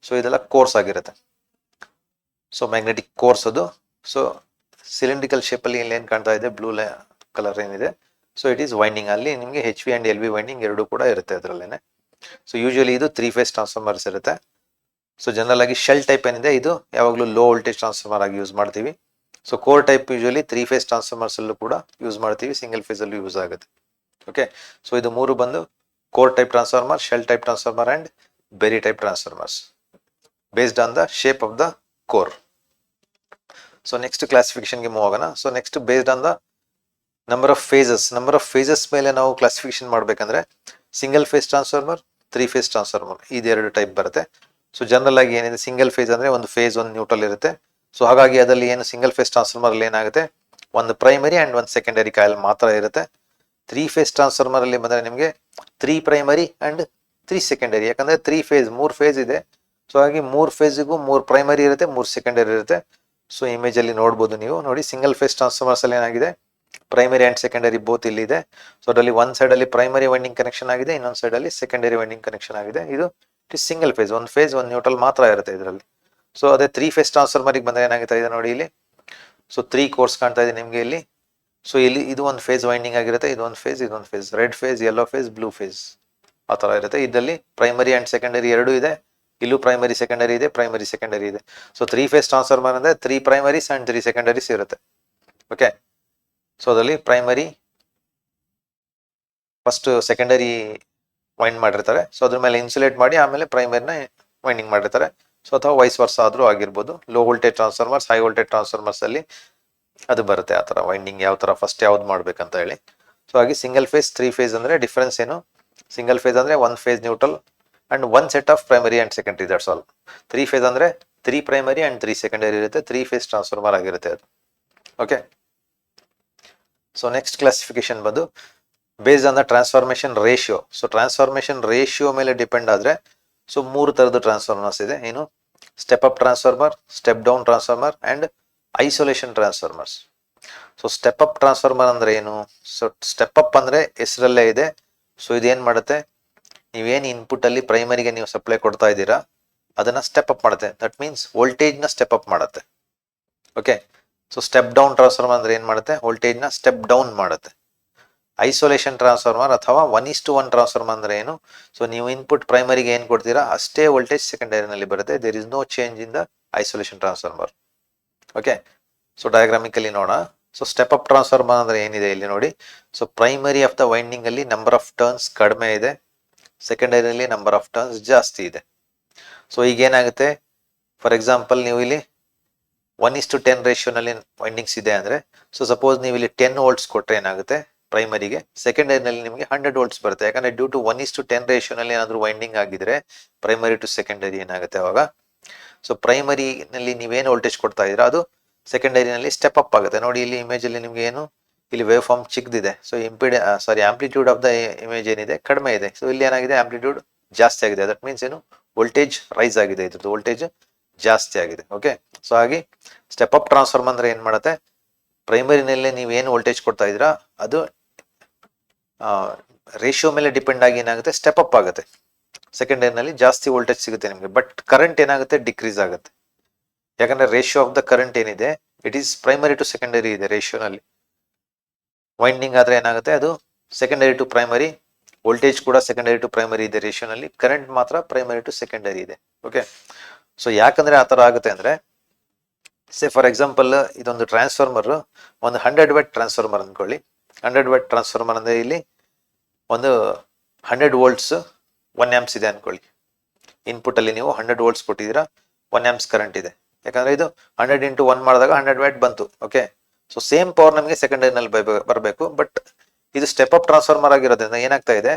ಸೊ ಇದೆಲ್ಲ ಕೋರ್ಸ್ ಆಗಿರುತ್ತೆ. ಸೊ ಮ್ಯಾಗ್ನೆಟಿಕ್ ಕೋರ್ಸ್ ಅದು. ಸೊ ಸಿಲಿಂಡ್ರಿಕಲ್ ಶೇಪ್ ಅಲ್ಲಿ ಇಲ್ಲಿ ಏನ್ ಕಾಣ್ತಾ ಇದೆ ಬ್ಲೂ ಕಲರ್ ಏನಿದೆ, ಸೊ ಇಟ್ ಈಸ್ ವೈಂಡಿಂಗ್. ಅಲ್ಲಿ ನಿಮಗೆ HV ಅಂಡ್ LV ವೈಂಡಿಂಗ್ ಎರಡು ಕೂಡ ಇರುತ್ತೆ ಅದರಲ್ಲೇನೆ. ಸೊ ಯೂಶುವಲಿ ಇದು 3 ಫೇಸ್ ಟ್ರಾನ್ಸ್ಫಾರ್ಮರ್ಸ್ ಇರುತ್ತೆ. ಸೊ ಜನರಲ್ ಆಗಿ ಶೆಲ್ ಟೈಪ್ ಏನಿದೆ ಇದು ಯಾವಾಗಲೂ ಲೋ ವೋಲ್ಟೇಜ್ ಟ್ರಾನ್ಸ್ಫಾರ್ಮರ್ ಆಗಿ ಯೂಸ್ ಮಾಡ್ತೀವಿ. So core type usually 3 phase transformers ಅಲ್ಲೂ ಕೂಡ ಯೂಸ್ ಮಾಡ್ತೀವಿ, ಸಿಂಗಲ್ ಫೇಸ್ ಅಲ್ಲೂ ಯೂಸ್ ಆಗುತ್ತೆ. ಓಕೆ, ಸೊ ಇದು 3 ಬಂದು core type transformer, shell type transformer and berry type transformers based on the shape of the core. So next ಕ್ಲಾಸಿಫಿಕೇಶನ್ಗೆ ಮೂವ್ ಆಗೋಣ. So next based on the number of phases ಮೇಲೆ ನಾವು ಕ್ಲಾಸಿಫಿಕೇಶನ್ ಮಾಡ್ಬೇಕಂದ್ರೆ single phase transformer, 3 phase transformer, ಇದೆರಡು ಟೈಪ್ ಬರುತ್ತೆ. ಸೊ ಜನರಲ್ ಆಗಿ ಏನಿದೆ, ಸಿಂಗಲ್ ಫೇಸ್ ಅಂದ್ರೆ ಒಂದು ಫೇಸ್ ಒಂದು ನ್ಯೂಟ್ರಲ್ ಇರುತ್ತೆ. ಸೊ ಹಾಗಾಗಿ ಅದರಲ್ಲಿ ಏನು ಸಿಂಗಲ್ ಫೇಸ್ ಟ್ರಾನ್ಸ್ಫಾರ್ಮರ್ ಅಲ್ಲಿ ಏನಾಗುತ್ತೆ, ಒಂದು ಪ್ರೈಮರಿ ಅಂಡ್ ಒಂದು ಸೆಕೆಂಡರಿ ಕಾಯಿಲ್ ಮಾತ್ರ ಇರುತ್ತೆ. 3 ಫೇಸ್ ಟ್ರಾನ್ಸ್ಫಾರ್ಮರ್ ಅಲ್ಲಿ ಬಂದ್ರೆ ನಿಮಗೆ 3 ಪ್ರೈಮರಿ ಅಂಡ್ 3 ಸೆಕೆಂಡರಿ. ಯಾಕಂದ್ರೆ 3 ಫೇಸ್ ಇದೆ. ಸೊ ಹಾಗಾಗಿ 3 ಫೇಸ್ಗೂ 3 ಪ್ರೈಮರಿ ಇರುತ್ತೆ, 3 ಸೆಕೆಂಡರಿ ಇರುತ್ತೆ. ಸೊ ಇಮೇಜ್ ಅಲ್ಲಿ ನೋಡ್ಬೋದು ನೀವು ನೋಡಿ, ಸಿಂಗಲ್ ಫೇಸ್ ಟ್ರಾನ್ಸ್ಫಾರ್ಮರ್ಸ್ ಅಲ್ಲಿ ಏನಾಗಿದೆ, ಪ್ರೈಮರಿ ಅಂಡ್ ಸೆಕೆಂಡರಿ ಬೋತ್ ಇಲ್ಲಿ ಇದೆ. ಸೊ ಅದರಲ್ಲಿ ಒಂದ್ ಸೈಡ್ ಅಲ್ಲಿ ಪ್ರೈಮರಿ ವೈಂಡಿಂಗ್ ಕನೆಕ್ಷನ್ ಆಗಿದೆ, ಇನ್ನೊಂದ್ ಸೈಡ್ ಅಲ್ಲಿ ಸೆಕೆಂಡರಿ ವೈಂಡಿಂಗ್ ಕನೆಕ್ಷನ್ ಆಗಿದೆ. ಇದು ಸಿಂಗಲ್ ಫೇಸ್, ಒಂದು ಫೇಸ್ ಒಂದು ನ್ಯೂಟ್ರಲ್ ಮಾತ್ರ ಇರುತ್ತೆ ಇದರಲ್ಲಿ. ಸೊ ಅದೇ 3 ಫೇಸ್ ಟ್ರಾನ್ಸ್ಫಾರ್ಮರ್ ಬಂದ್ರೆ ಏನಾಗ್ತಾ ಇದೆ ನೋಡಿ ಇಲ್ಲಿ. ಸೊ 3 ಕೋರ್ಸ್ ಕಾಣ್ತಾ ಇದೆ ನಿಮ್ಗೆ ಇಲ್ಲಿ. ಸೊ ಇಲ್ಲಿ ಇದು ಒಂದು ಫೇಸ್ ವೈಂಡಿಂಗ್ ಆಗಿರುತ್ತೆ, ಇದೊಂದು phase, red phase, yellow phase, blue phase ಆ ತರ ಇರುತ್ತೆ. ಇದರಲ್ಲಿ ಪ್ರೈಮರಿ ಅಂಡ್ ಸೆಕೆಂಡರಿ ಎರಡೂ ಇದೆ. ಇಲ್ಲೂ ಪ್ರೈಮರಿ ಸೆಕೆಂಡರಿ ಇದೆ. ಸೊ 3 ಫೇಸ್ ಟ್ರಾನ್ಸ್ಫಾರ್ಮರ್ ಅಂದ್ರೆ 3 ಪ್ರೈಮರೀಸ್ ಅಂಡ್ 3 ಸೆಕೆಂಡರೀಸ್ ಇರುತ್ತೆ. ಓಕೆ, ಸೊ ಅದರಲ್ಲಿ ಪ್ರೈಮರಿ ಫಸ್ಟ್ ಸೆಕೆಂಡರಿ ವೈಂಡ್ ಮಾಡಿರ್ತಾರೆ. ಸೊ ಅದ್ರ ಮೇಲೆ ಇನ್ಸುಲೇಟ್ ಮಾಡಿ ಆಮೇಲೆ ಪ್ರೈಮರಿನ ವೈಂಡಿಂಗ್ ಮಾಡಿರ್ತಾರೆ. ಸೊ ಅಥವಾ ವೈಸ್ ವರ್ಸ ಆದ್ರೂ ಆಗಿರ್ಬೋದು. Low voltage transformers, high voltage transformers ಅಲ್ಲಿ ಅದು ಬರುತ್ತೆ ಆ ತರ ವೈಂಡಿಂಗ್ ಯಾವ ತರ ಫಸ್ಟ್ ಯಾವ್ದು ಮಾಡ್ಬೇಕಂತ ಹೇಳಿ. ಸೊ ಹಾಗೆ ಸಿಂಗಲ್ ಫೇಸ್ 3 ಫೇಸ್ ಅಂದ್ರೆ ಡಿಫರೆನ್ಸ್ ಏನು, ಸಿಂಗಲ್ ಫೇಸ್ ಅಂದ್ರೆ 1 phase neutral and 1 set of primary and secondary, that's all. 3 phase ಅಂದ್ರೆ 3 ಪ್ರೈಮರಿ ಅಂಡ್ 3 ಸೆಕೆಂಡರಿ ಇರುತ್ತೆ. 3 ಫೇಸ್ ಟ್ರಾನ್ಸ್ಫಾರ್ಮರ್ ಆಗಿರುತ್ತೆ ಅದು. ಓಕೆ, ಸೊ ನೆಕ್ಸ್ಟ್ ಕ್ಲಾಸಿಫಿಕೇಶನ್ ಬಂದು based on the transformation ratio. So transformation ratio ಮೇಲೆ ಡಿಪೆಂಡ್ ಆದ್ರೆ ಸೊ 3 ತರದ ಟ್ರಾನ್ಸ್ಫಾರ್ಮರ್ಸ್ ಇದೆ. ಏನು, step up transformer, step down transformer and isolation transformers. So step up transformer ಅಂದ್ರೆ ಏನು, ಸೊ ಸ್ಟೆಪ್ ಅಪ್ ಅಂದ್ರೆ ಹೆಸರಲ್ಲೇ ಇದೆ. ಸೊ ಇದೇನ್ ಮಾಡುತ್ತೆ, ನೀವೇನು ಇನ್ಪುಟ್ ಅಲ್ಲಿ ಪ್ರೈಮರಿಗೆ ನೀವು ಸಪ್ಲೈ ಕೊಡ್ತಾ ಇದ್ದೀರಾ ಅದನ್ನ ಸ್ಟೆಪ್ ಅಪ್ ಮಾಡುತ್ತೆ. ದಟ್ ಮೀನ್ಸ್ ವೋಲ್ಟೇಜ್ ನ ಸ್ಟೆಪ್ ಅಪ್ ಮಾಡುತ್ತೆ. Okay, so step down transformer ಅಂದ್ರೆ ಏನ್ ಮಾಡುತ್ತೆ, ವೋಲ್ಟೇಜ್ ನ ಸ್ಟೆಪ್ ಡೌನ್ ಮಾಡುತ್ತೆ. ಐಸೋಲೇಷನ್ ಟ್ರಾನ್ಸ್ಫಾರ್ಮರ್ ಅಥವಾ 1:1 ಟ್ರಾನ್ಸ್ಫಾರ್ಮರ್ ಅಂದ್ರೆ ಏನು, ಸೊ ನೀವು ಇನ್ಪುಟ್ ಪ್ರೈಮರಿಗೆ ಏನ್ ಕೊಡ್ತೀರಾ ಅಷ್ಟೇ ವೋಲ್ಟೇಜ್ ಸೆಕೆಂಡರಿನಲ್ಲಿ ಬರುತ್ತೆ. There is no change in the isolation transformer. Okay, so diagrammatically ನೋಡೋಣ. ಸೊ ಸ್ಟೆಪ್ ಅಪ್ ಟ್ರಾನ್ಸ್ಫಾರ್ಮರ್ ಅಂದ್ರೆ ಏನಿದೆ ಇಲ್ಲಿ ನೋಡಿ. So primary of the winding ಅಲ್ಲಿ ನಂಬರ್ ಆಫ್ ಟರ್ನ್ಸ್ ಕಡಿಮೆ ಇದೆ, ಸೆಕೆಂಡರಿಯಲ್ಲಿ ನಂಬರ್ ಆಫ್ ಟರ್ನ್ಸ್ ಜಾಸ್ತಿ ಇದೆ. ಸೊ ಈಗ ಏನಾಗುತ್ತೆ, ಫಾರ್ ಎಕ್ಸಾಂಪಲ್ ನೀವು ಇಲ್ಲಿ 1:10 ರೇಷಿಯೋನಲ್ಲಿ ವೈಂಡಿಂಗ್ಸ್ ಇದೆ ಅಂದ್ರೆ, ಸೊ ಸಪೋಸ್ ನೀವು ಇಲ್ಲಿ 10 ವೋಲ್ಟ್ಸ್ ಕೊಟ್ರೆ ಏನಾಗುತ್ತೆ ಪ್ರೈಮರಿಗೆ, ಸೆಕೆಂಡರಿನಲ್ಲಿ ನಿಮಗೆ 100 ವೋಲ್ಟ್ಸ್ ಬರುತ್ತೆ. ಯಾಕಂದ್ರೆ ಡ್ಯೂ ಟು 1:10 ರೇಷಿಯೋನಲ್ಲಿ ಏನಾದ್ರು ವೈಂಡಿಂಗ್ ಆಗಿದ್ರೆ ಪ್ರೈಮರಿ ಟು ಸೆಕೆಂಡರಿ ಏನಾಗುತ್ತೆ ಅವಾಗ, ಸೊ ಪ್ರೈಮರಿನಲ್ಲಿ ನೀವೇನು ವೋಲ್ಟೇಜ್ ಕೊಡ್ತಾ ಇದ್ದೀರಾ ಅದು ಸೆಕೆಂಡರಿನಲ್ಲಿ ಸ್ಟೆಪ್ ಅಪ್ ಆಗುತ್ತೆ. ನೋಡಿ ಇಲ್ಲಿ ಇಮೇಜ್ ಅಲ್ಲಿ ನಿಮ್ಗೆ ಏನು, ಇಲ್ಲಿ ವೇವ್ ಫಾರ್ಮ್ ಚಿಕ್ಕದಿದೆ. So amplitude of the image ಏನಿದೆ ಕಡಿಮೆ ಇದೆ. ಸೊ ಇಲ್ಲಿ ಏನಾಗಿದೆ, ಆಂಪ್ಲಿಟ್ಯೂಡ್ ಜಾಸ್ತಿ ಆಗಿದೆ. ದಟ್ ಮೀನ್ಸ್ ಏನು, ವೋಲ್ಟೇಜ್ ರೈಸ್ ಆಗಿದೆ, ಇದ್ರದ್ದು ವೋಲ್ಟೇಜ್ ಜಾಸ್ತಿ ಆಗಿದೆ. ಓಕೆ, ಸೊ ಹಾಗೆ ಸ್ಟೆಪ್ ಅಪ್ ಟ್ರಾನ್ಸ್ಫಾರ್ಮರ್ ಅಂದ್ರೆ ಏನ್ ಮಾಡುತ್ತೆ, ಪ್ರೈಮರಿನಲ್ಲಿ ನೀವು ಏನು ವೋಲ್ಟೇಜ್ ಕೊಡ್ತಾ ಇದ್ದೀರಾ ಅದು ರೇಷಿಯೋ ಮೇಲೆ ಡಿಪೆಂಡ್ ಆಗಿ ಏನಾಗುತ್ತೆ, ಸ್ಟೆಪ್ ಅಪ್ ಆಗುತ್ತೆ. ಸೆಕೆಂಡರಿನಲ್ಲಿ ಜಾಸ್ತಿ ವೋಲ್ಟೇಜ್ ಸಿಗುತ್ತೆ ನಿಮಗೆ, ಬಟ್ ಕರೆಂಟ್ ಏನಾಗುತ್ತೆ, ಡಿಕ್ರೀಸ್ ಆಗುತ್ತೆ. ಯಾಕಂದ್ರೆ ರೇಷಿಯೋ ಆಫ್ ದ ಕರೆಂಟ್ ಏನಿದೆ it is primary to secondary ಇದೆ ರೇಷಿಯೋನಲ್ಲಿ. ವೈಂಡಿಂಗ್ ಆದ್ರೆ ಏನಾಗುತ್ತೆ, ಅದು ಸೆಕೆಂಡರಿ ಟು ಪ್ರೈಮರಿ, ವೋಲ್ಟೇಜ್ ಕೂಡ ಸೆಕೆಂಡರಿ ಟು ಪ್ರೈಮರಿ ಇದೆ ರೇಷಿಯೋನಲ್ಲಿ, ಕರೆಂಟ್ ಮಾತ್ರ ಪ್ರೈಮರಿ ಟು ಸೆಕೆಂಡರಿ ಇದೆ. ಓಕೆ, ಸೊ ಯಾಕಂದ್ರೆ ಆ ತರ ಆಗುತ್ತೆ ಅಂದ್ರೆ, ಸೇ ಫಾರ್ ಎಕ್ಸಾಂಪಲ್ ಇದೊಂದು ಟ್ರಾನ್ಸ್ಫಾರ್ಮರ್, ಒಂದು 100 ವ್ಯಾಟ್ ಟ್ರಾನ್ಸ್ಫಾರ್ಮರ್ ಅನ್ಕೊಳ್ಳಿ. 100 ವ್ಯಾಟ್ ಟ್ರಾನ್ಸ್ಫಾರ್ಮರ್ ಅಂದ್ರೆ ಇಲ್ಲಿ ಒಂದು 100 ವೋಲ್ಟ್ಸ್ 1 ಆಂಪ್ಸ್ ಇದೆ ಅನ್ಕೊಳ್ಳಿ. ಇನ್ಪುಟ್ ಅಲ್ಲಿ ನೀವು 100 ವೋಲ್ಟ್ಸ್ ಕೊಟ್ಟಿದ್ದೀರಾ, 1 ಆಂಪ್ಸ್ ಕರೆಂಟ್ ಇದೆ. ಯಾಕಂದ್ರೆ ಇದು 100 ಇಂಟು 1 ಮಾಡಿದಾಗ 100 ವ್ಯಾಟ್ ಬಂತು. ಓಕೆ, ಸೊ ಸೇಮ್ ಪವರ್ ನಮಗೆ ಸೆಕೆಂಡರಿನಲ್ಲಿ ಬರಬೇಕು. ಬಟ್ ಇದು ಸ್ಟೆಪ್ ಅಪ್ ಟ್ರಾನ್ಸ್ಫಾರ್ಮರ್ ಆಗಿರೋದ್ರಿಂದ ಏನಾಗ್ತಾ ಇದೆ,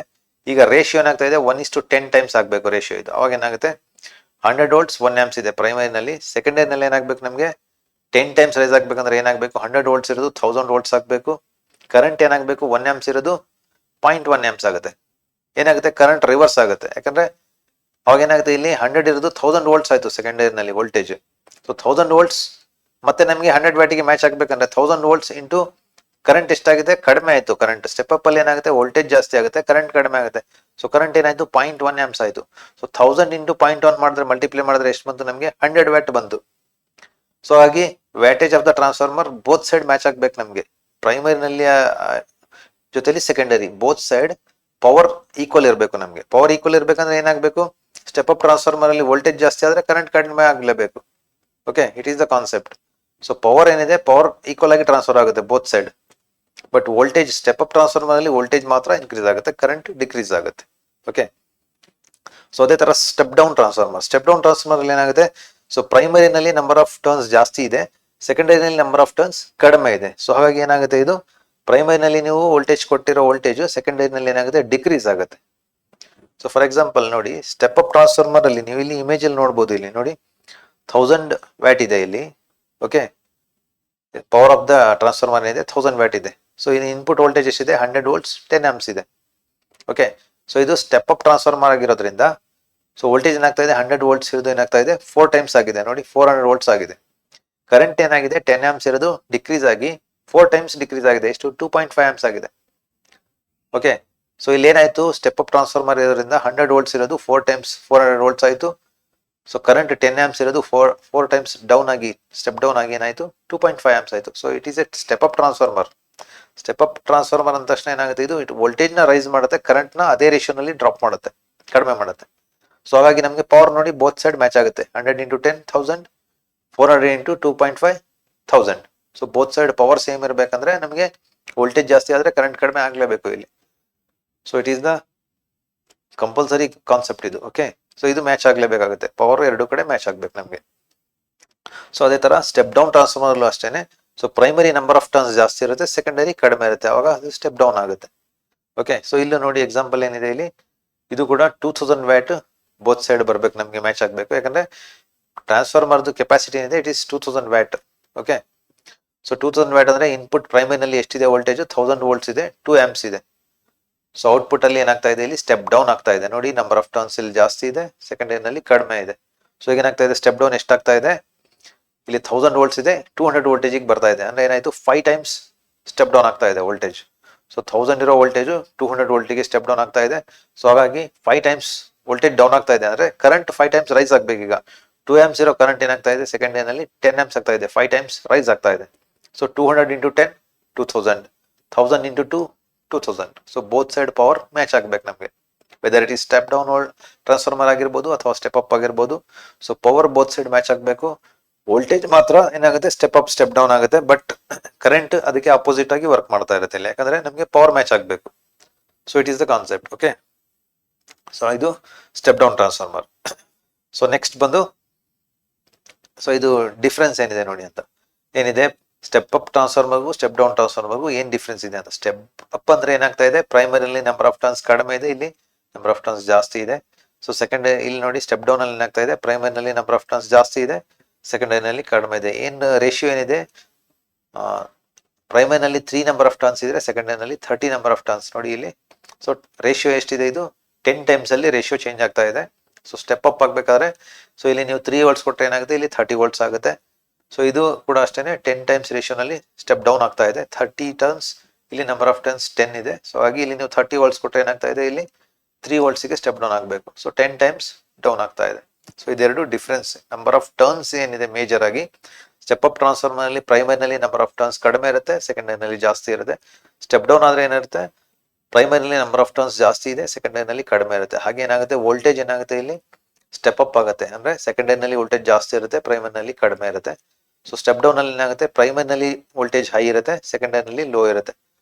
ಈಗ ರೇಷಿಯೋ ಏನಾಗ್ತಾ ಇದೆ, 1:10 ಟೈಮ್ಸ್ ಆಗಬೇಕು ರೇಷಿಯೋ ಇದು. ಅವಾಗ ಏನಾಗುತ್ತೆ, 100 ವೋಲ್ಟ್ಸ್ 1 ಆಂಪ್ಸ್ ಇದೆ ಪ್ರೈಮರಿನಲ್ಲಿ, ಸೆಕೆಂಡರಿನಲ್ಲಿ ಏನಾಗಬೇಕು ನಮಗೆ 10 ಟೈಮ್ಸ್ ರೈಸ್ ಆಗ್ಬೇಕಂದ್ರೆ ಏನಾಗಬೇಕು, 100 ವೋಲ್ಟ್ಸ್ ಇರೋದು 1000 ವೋಲ್ಟ್ಸ್ ಆಗಬೇಕು. ಕರೆಂಟ್ ಏನಾಗಬೇಕು, 1 ಆಂಪ್ಸ್ ಇರೋದು 0.1 ಆಂಪ್ಸ್ ಆಗುತ್ತೆ. ಏನಾಗುತ್ತೆ, ಕರೆಂಟ್ ರಿವರ್ಸ್ ಆಗುತ್ತೆ. ಯಾಕಂದ್ರೆ ಅವಾಗ ಏನಾಗುತ್ತೆ, ಇಲ್ಲಿ 100 ಇರೋದು 1000 ವೋಲ್ಟ್ಸ್ ಆಯ್ತು ಸೆಕೆಂಡರಿನಲ್ಲಿ ವೋಲ್ಟೇಜ್. ಸೊ 1000 ವೋಲ್ಟ್ಸ್ ಮತ್ತೆ ನಮಗೆ 100 ವ್ಯಾಟಿಗೆ ಮ್ಯಾಚ್ ಆಗ್ಬೇಕಂದ್ರೆ 1000 ವೋಲ್ಟ್ಸ್ ಇಂಟು ಕರೆಂಟ್ ಎಷ್ಟಾಗಿದೆ, ಕಡಿಮೆ ಆಯ್ತು. ಕರೆಂಟ್ ಸ್ಟೆಪ್ ಅಪ್ ಅಲ್ಲಿ ಏನಾಗುತ್ತೆ, ವೋಲ್ಟೇಜ್ ಜಾಸ್ತಿ ಆಗುತ್ತೆ, ಕರೆಂಟ್ ಕಡಿಮೆ ಆಗುತ್ತೆ. ಸೊ ಕರೆಂಟ್ ಏನಾಯ್ತು, 0.1 ಆಂಪ್ಸ್ ಆಯ್ತು. ಸೊ 1000 ಇಂಟು 0.1 ಮಾಡಿದ್ರೆ, ಮಲ್ಟಿಪ್ಲೈ ಮಾಡಿದ್ರೆ ಎಷ್ಟು ಬಂತು ನಮಗೆ, 100 ವ್ಯಾಟ್ ಬಂತು. ಸೊ ಹಾಗೆ wattage of the transformer both side match ಆಗ್ಬೇಕು ನಮಗೆ. ಪ್ರೈಮರಿನಲ್ಲಿ ಜೊತೆಲಿ secondary both side power equal ಇರಬೇಕು ನಮಗೆ. ಪವರ್ ಈಕ್ವಲ್ ಇರ್ಬೇಕಂದ್ರೆ ಏನಾಗಬೇಕು, ಸ್ಟೆಪ್ ಅಪ್ ಟ್ರಾನ್ಸ್ಫಾರ್ಮರ್ ಅಲ್ಲಿ ವೋಲ್ಟೇಜ್ ಜಾಸ್ತಿ ಆದ್ರೆ ಕರೆಂಟ್ ಕಡಿಮೆ ಆಗ್ಲೇಬೇಕು. Okay, it is the concept. So power ಏನಿದೆ, ಪವರ್ ಈಕ್ವಲ್ ಆಗಿ ಟ್ರಾನ್ಸ್ಫರ್ ಆಗುತ್ತೆ both side. But voltage step up transformer ಅಲ್ಲಿ ವೋಲ್ಟೇಜ್ ಮಾತ್ರ ಇನ್ಕ್ರೀಸ್ ಆಗುತ್ತೆ, ಕರೆಂಟ್ ಡಿಕ್ರೀಸ್ ಆಗುತ್ತೆ. ಓಕೆ, ಸೊ ಅದೇ ತರ ಸ್ಟೆಪ್ ಡೌನ್ ಟ್ರಾನ್ಸ್ಫಾರ್ಮರ್ ಅಲ್ಲಿ ಏನಾಗುತ್ತೆ, ಸೊ ಪ್ರೈಮರಿನಲ್ಲಿ ನಂಬರ್ ಆಫ್ ಟರ್ನ್ಸ್ ಜಾಸ್ತಿ ಇದೆ, ಸೆಕೆಂಡರಿನಲ್ಲಿ ನಂಬರ್ ಆಫ್ ಟರ್ನ್ಸ್ ಕಡಿಮೆ ಇದೆ. ಸೊ ಹಾಗಾಗಿ ಏನಾಗುತ್ತೆ, ಇದು ಪ್ರೈಮರಿನಲ್ಲಿ ನೀವು ವೋಲ್ಟೇಜ್ ಕೊಟ್ಟಿರೋ ವೋಲ್ಟೇಜ್ ಸೆಕೆಂಡರಿನಲ್ಲಿ ಏನಾಗುತ್ತೆ, ಡಿಕ್ರೀಸ್ ಆಗುತ್ತೆ. ಸೊ ಫಾರ್ ಎಕ್ಸಾಂಪಲ್ ನೋಡಿ, ಸ್ಟೆಪ್ ಅಪ್ ಟ್ರಾನ್ಸ್ಫಾರ್ಮರ್ ಅಲ್ಲಿ ನೀವು ಇಲ್ಲಿ ಇಮೇಜ್ ಅಲ್ಲಿ ನೋಡಬಹುದು, ಇಲ್ಲಿ ನೋಡಿ 1000 ವ್ಯಾಟ್ ಇದೆ ಇಲ್ಲಿ. Okay, power of the transformer ಇದೆ 1000 ವ್ಯಾಟ್ ಇದೆ. ಸೊ ಇಲ್ಲಿ ಇನ್ಪುಟ್ ವೋಲ್ಟೇಜ್ ಎಷ್ಟಿದೆ, 100 ವೋಲ್ಟ್ಸ್ 10 ಆಂಪ್ಸ್ ಇದೆ. ಓಕೆ, ಸೊ ಇದು ಸ್ಟೆಪ್ ಅಪ್ ಟ್ರಾನ್ಸ್ಫಾರ್ಮರ್ ಆಗಿರೋದ್ರಿಂದ ಸೊ ವೋಲ್ಟೇಜ್ ಏನಾಗ್ತಾ ಇದೆ, 100 ವೋಲ್ಟ್ಸ್ ಇರೋದು ಏನಾಗ್ತಾ ಇದೆ, 4 ಟೈಮ್ಸ್ ಆಗಿದೆ. ನೋಡಿ 400 ವೋಲ್ಟ್ಸ್ ಆಗಿದೆ. ಕರೆಂಟ್ ಏನಾಗಿದೆ, 10 ಆಂಪ್ಸ್ ಇರೋದು ಡಿಕ್ರೀಸ್ ಆಗಿ 4 ಟೈಮ್ಸ್ ಡಿಕ್ರೀಸ್ ಆಗಿದೆ. ಎಷ್ಟು, 2.5 ಆಂಪ್ಸ್ ಆಗಿದೆ. ಓಕೆ, ಸೊ ಇಲ್ಲಿ ಏನಾಯ್ತು, ಸ್ಟೆಪ್ ಅಪ್ ಟ್ರಾನ್ಸ್ಫಾರ್ಮರ್ ಇರೋದ್ರಿಂದ 100 ವೋಲ್ಟ್ಸ್ ಇರೋದು 4 ಟೈಮ್ಸ್ 400 ವೋಲ್ಟ್ಸ್ ಆಯ್ತು. ಸೊ ಕರೆಂಟ್ 10 ಆಂಪ್ಸ್ ಇರೋದು 4 ಟೈಮ್ಸ್ ಡೌನ್ ಆಗಿ, ಸ್ಟೆಪ್ ಡೌನ್ ಆಗಿ ಏನಾಯ್ತು, 2.5 ಆಂಪ್ಸ್ ಆಯ್ತು. So it is a step up transformer. Step up transformer ಅಂದ ತಕ್ಷಣ ಏನಾಗುತ್ತೆ, ಇದು ವೋಲ್ಟೇಜ್ ನ ರೈಸ್ ಮಾಡುತ್ತೆ, ಕರೆಂಟ್ ನ ಅದೇ ರೇಷಿಯೋನಲ್ಲಿ ಡ್ರಾಪ್ ಮಾಡುತ್ತೆ, ಕಡಿಮೆ ಮಾಡುತ್ತೆ. ಸೊ ಹಾಗಾಗಿ ನಮಗೆ ಪವರ್ ನೋಡಿ ಬೋತ್ ಸೈಡ್ ಮ್ಯಾಚ್ ಆಗುತ್ತೆ. 100 into 10 1000, 400 into 2.5 1000. So both side power same ಇರಬೇಕಂದ್ರೆ ನಮಗೆ ವೋಲ್ಟೇಜ್ ಜಾಸ್ತಿ ಆದ್ರೆ ಕರೆಂಟ್ ಕಡಿಮೆ ಆಗ್ಲೇಬೇಕು ಇಲ್ಲಿ. So it is the compulsory concept ಇದು. ಓಕೆ, ಸೊ ಇದು ಮ್ಯಾಚ್ ಆಗ್ಲೇಬೇಕಾಗುತ್ತೆ, ಪವರ್ ಎರಡು ಕಡೆ ಮ್ಯಾಚ್ ಆಗ್ಬೇಕು ನಮಗೆ. ಸೊ ಅದೇ ತರ ಸ್ಟೆಪ್ ಡೌನ್ ಟ್ರಾನ್ಸ್ಫಾರ್ಮರ್ ಅಷ್ಟೇನೆ. So primary number of turns ಜಾಸ್ತಿ ಇರುತ್ತೆ, ಸೆಕೆಂಡರಿ ಕಡಿಮೆ ಇರುತ್ತೆ, ಅವಾಗ ಅದು ಸ್ಟೆಪ್ ಡೌನ್ ಆಗುತ್ತೆ. ಓಕೆ, ಸೊ ಇಲ್ಲಿ ನೋಡಿ ಎಕ್ಸಾಂಪಲ್ ಏನಿದೆ ಇಲ್ಲಿ, ಇದು ಕೂಡ 2000 ವ್ಯಾಟ್ ಬೋತ್ ಸೈಡ್ ಬರ್ಬೇಕು ನಮಗೆ, ಮ್ಯಾಚ್ ಆಗ್ಬೇಕು. ಯಾಕಂದ್ರೆ ಟ್ರಾನ್ಸ್ಫಾರ್ಮರ್ದು ಕೆಪಾಸಿಟಿ ಏನಿದೆ it is 2000 watt. Okay, so 2000 watt ಅಂದ್ರೆ ಇನ್ಪುಟ್ ಪ್ರೈಮರಿನಲ್ಲಿ ಎಷ್ಟಿದೆ ವೋಲ್ಟೇಜ್, 1000 ವೋಲ್ಟ್ಸ್ ಇದೆ, 2 ಆಂಪ್ಸ್ ಇದೆ. ಸೊ ಔಟ್ಪುಟ್ ಅಲ್ಲಿ ಏನಾಗ್ತಾ ಇದೆ, ಇಲ್ಲಿ ಸ್ಟೆಪ್ ಡೌನ್ ಆಗ್ತಾ ಇದೆ. ನೋಡಿ ನಂಬರ್ ಆಫ್ ಟರ್ನ್ಸ್ ಇಲ್ಲಿ ಜಾಸ್ತಿ ಇದೆ, ಸೆಕೆಂಡರಿನಲ್ಲಿ ಕಡಿಮೆ ಇದೆ. ಸೊ ಈಗ ಏನಾಗ್ತಾ ಇದೆ, ಸ್ಟೆಪ್ ಡೌನ್ ಎಷ್ಟಾಗ್ತಾ ಇದೆ, ಇಲ್ಲಿ 1000 ವೋಲ್ಟ್ಸ್ ಇದೆ, 200 ವೋಲ್ಟೇಜಿಗೆ ಬರ್ತಾ ಇದೆ. ಅಂದ್ರೆ ಏನಾಯ್ತು, 5 ಟೈಮ್ಸ್ ಸ್ಟೆಪ್ ಡೌನ್ ಆಗ್ತಾ ಇದೆ ವೋಲ್ಟೇಜ್. ಸೊ 1000 ಇರೋ ವೋಲ್ಟೇಜ್ 200 ವೋಲ್ಟಿಗೆ ಸ್ಟೆಪ್ ಡೌನ್ ಆಗ್ತಾ ಇದೆ. ಸೊ ಹಾಗಾಗಿ 5 ಟೈಮ್ಸ್ ವೋಲ್ಟೇಜ್ ಡೌನ್ ಆಗ್ತಾ ಇದೆ, ಅಂದ್ರೆ ಕರೆಂಟ್ 5 ಟೈಮ್ಸ್ ರೈಸ್ ಆಗ್ಬೇಕು. ಈಗ 2 ಆಂಪ್ಸ್ ಇರೋ ಕರೆಂಟ್ ಏನಾಗ್ತಾ ಇದೆ, ಸೆಕೆಂಡರಿನಲ್ಲಿ 10 ಆಂಪ್ಸ್ ಆಗ್ತಾ ಇದೆ, 5 ಟೈಮ್ಸ್ ರೈಸ್ ಆಗ್ತಾ ಇದೆ. So 200 into 10 2000, 1000 into 2 2000. So both side power match ಆಗ್ಬೇಕು ನಮಗೆ, whether it is step down transformer ಆಗಿರ್ಬೋದು ಅಥವಾ ಸ್ಟೆಪ್ ಅಪ್ ಆಗಿರ್ಬೋದು. So power both side match ಆಗಬೇಕು. ವೋಲ್ಟೇಜ್ ಮಾತ್ರ ಏನಾಗುತ್ತೆ, ಸ್ಟೆಪ್ ಅಪ್ ಸ್ಟೆಪ್ ಡೌನ್ ಆಗುತ್ತೆ, ಬಟ್ ಕರೆಂಟ್ ಅದಕ್ಕೆ ಅಪೋಸಿಟ್ ಆಗಿ ವರ್ಕ್ ಮಾಡ್ತಾ ಇರುತ್ತೆ ಇಲ್ಲಿ, ಯಾಕಂದ್ರೆ ನಮಗೆ ಪವರ್ ಮ್ಯಾಚ್ ಆಗಬೇಕು. So it is the concept. Okay, so ಇದು step down transformer. So next ಬಂದು, ಸೊ ಇದು ಡಿಫ್ರೆನ್ಸ್ ಏನಿದೆ ನೋಡಿ ಅಂತ, ಏನಿದೆ ಸ್ಟೆಪ್ ಅಪ್ ಟ್ರಾನ್ಸ್ಫಾರ್ಮರ್ಗೂ ಸ್ಟೆಪ್ ಡೌನ್ ಟ್ರಾನ್ಸ್ಫಾರ್ಮರ್ಗೂ ಏನ್ ಡಿಫ್ರೆನ್ಸ್ ಇದೆ ಅಂತ. ಸ್ಟೆಪ್ ಅಪ್ ಅಂದ್ರೆ ಏನಾಗ್ತಾ ಇದೆ, ಪ್ರೈಮರಿಲಿ ನಂಬರ್ ಆಫ್ ಟರ್ನ್ಸ್ ಕಡಿಮೆ ಇದೆ, ಇಲ್ಲಿ ನಂಬರ್ ಆಫ್ ಟರ್ನ್ಸ್ ಜಾಸ್ತಿ ಇದೆ. ಸೊ ಸೆಕೆಂಡ್ ಇಲ್ಲಿ ನೋಡಿ ಸ್ಟೆಪ್ ಡೌನ್ ಅಲ್ಲಿ ಏನಾಗ್ತಾ ಇದೆ, ಪ್ರೈಮರಿನಲ್ಲಿ ನಂಬರ್ ಆಫ್ ಟರ್ನ್ಸ್ ಜಾಸ್ತಿ ಇದೆ, ಸೆಕೆಂಡರಿನಲ್ಲಿ ಕಡಿಮೆ ಇದೆ. ಏನ್ ರೇಷಿಯೋ ಏನಿದೆ, ಪ್ರೈಮರಿನಲ್ಲಿ 3 ನಂಬರ್ ಆಫ್ ಟರ್ನ್ಸ್ ಇದ್ರೆ ಸೆಕೆಂಡರಿನಲ್ಲಿ 30 ನಂಬರ್ ಆಫ್ ಟರ್ನ್ಸ್. ನೋಡಿ ಇಲ್ಲಿ, ಸೊ ರೇಷಿಯೋ ಎಷ್ಟಿದೆ, ಇದು 10 ಟೈಮ್ಸ್ ಅಲ್ಲಿ ರೇಷಿಯೋ ಚೇಂಜ್ ಆಗ್ತಾ ಇದೆ. ಸೊ ಸ್ಟೆಪ್ ಅಪ್ ಆಗಬೇಕಾದ್ರೆ ಸೊ ಇಲ್ಲಿ ನೀವು 3 ವೋಲ್ಟ್ಸ್ ಕೊಟ್ಟರೆ ಏನಾಗುತ್ತೆ, ಇಲ್ಲಿ 30 ವೋಲ್ಟ್ಸ್ ಆಗುತ್ತೆ. ಸೊ ಇದು ಕೂಡ ಅಷ್ಟೇ 10 ಟೈಮ್ಸ್ ರೇಷಿಯೋನಲ್ಲಿ ಸ್ಟೆಪ್ ಡೌನ್ ಆಗ್ತಾ ಇದೆ. 30 ಟರ್ನ್ಸ್, ಇಲ್ಲಿ ನಂಬರ್ ಆಫ್ ಟರ್ನ್ಸ್ 10 ಇದೆ. ಸೊ ಹಾಗೆ ಇಲ್ಲಿ ನೀವು 30 ವೋಲ್ಟ್ಸ್ ಕೊಟ್ಟರೆ ಏನಾಗ್ತಾ ಇದೆ, ಇಲ್ಲಿ 3 ವೋಲ್ಟ್ಸ್ಗೆ ಸ್ಟೆಪ್ ಡೌನ್ ಆಗಬೇಕು. ಸೊ 10 ಟೈಮ್ಸ್ ಡೌನ್ ಆಗ್ತಾ ಇದೆ. ಸೊ ಇದೆರಡು ಡಿಫ್ರೆನ್ಸ್. ನಂಬರ್ ಆಫ್ ಟರ್ನ್ಸ್ ಏನಿದೆ ಮೇಜರ್ ಆಗಿ ಸ್ಟೆಪ್ ಅಪ್ ಟ್ರಾನ್ಸ್ಫಾರ್ಮರ್ನಲ್ಲಿ ಪ್ರೈಮರಿನಲ್ಲಿ ನಂಬರ್ ಆಫ್ ಟರ್ನ್ಸ್ ಕಡಿಮೆ ಇರುತ್ತೆ, ಸೆಕೆಂಡರಿನಲ್ಲಿ ಜಾಸ್ತಿ ಇರುತ್ತೆ. ಸ್ಟೆಪ್ ಡೌನ್ ಆದ್ರೆ ಏನಿರುತ್ತೆ, ಪ್ರೈಮರಿನಲ್ಲಿ ನಂಬರ್ ಆಫ್ ಟರ್ನ್ಸ್ ಜಾಸ್ತಿ ಇದೆ, ಸೆಕೆಂಡರಿನಲ್ಲಿ ಕಡಿಮೆ ಇರುತ್ತೆ. ಹಾಗೆ ಏನಾಗುತ್ತೆ, ವೋಲ್ಟೇಜ್ ಏನಾಗುತ್ತೆ, ಇಲ್ಲಿ ಸ್ಟೆಪ್ ಅಪ್ ಆಗುತ್ತೆ. ಅಂದ್ರೆ ಸೆಕೆಂಡರಿನಲ್ಲಿ ವೋಲ್ಟೇಜ್ ಜಾಸ್ತಿ ಇರುತ್ತೆ, ಪ್ರೈಮರಿನಲ್ಲಿ ಕಡಿಮೆ ಇರುತ್ತೆ. ಸೊ ಸ್ಟೆಪ್ ಡೌನ್ ಅಲ್ಲಿ ಏನಾಗುತ್ತೆ, ಪ್ರೈಮರಿನಲ್ಲಿ ವೋಲ್ಟೇಜ್ ಹೈ ಇರುತ್ತೆ, ಸೆಕೆಂಡರಿನಲ್ಲಿ ಲೋ ಇರುತ್ತೆ.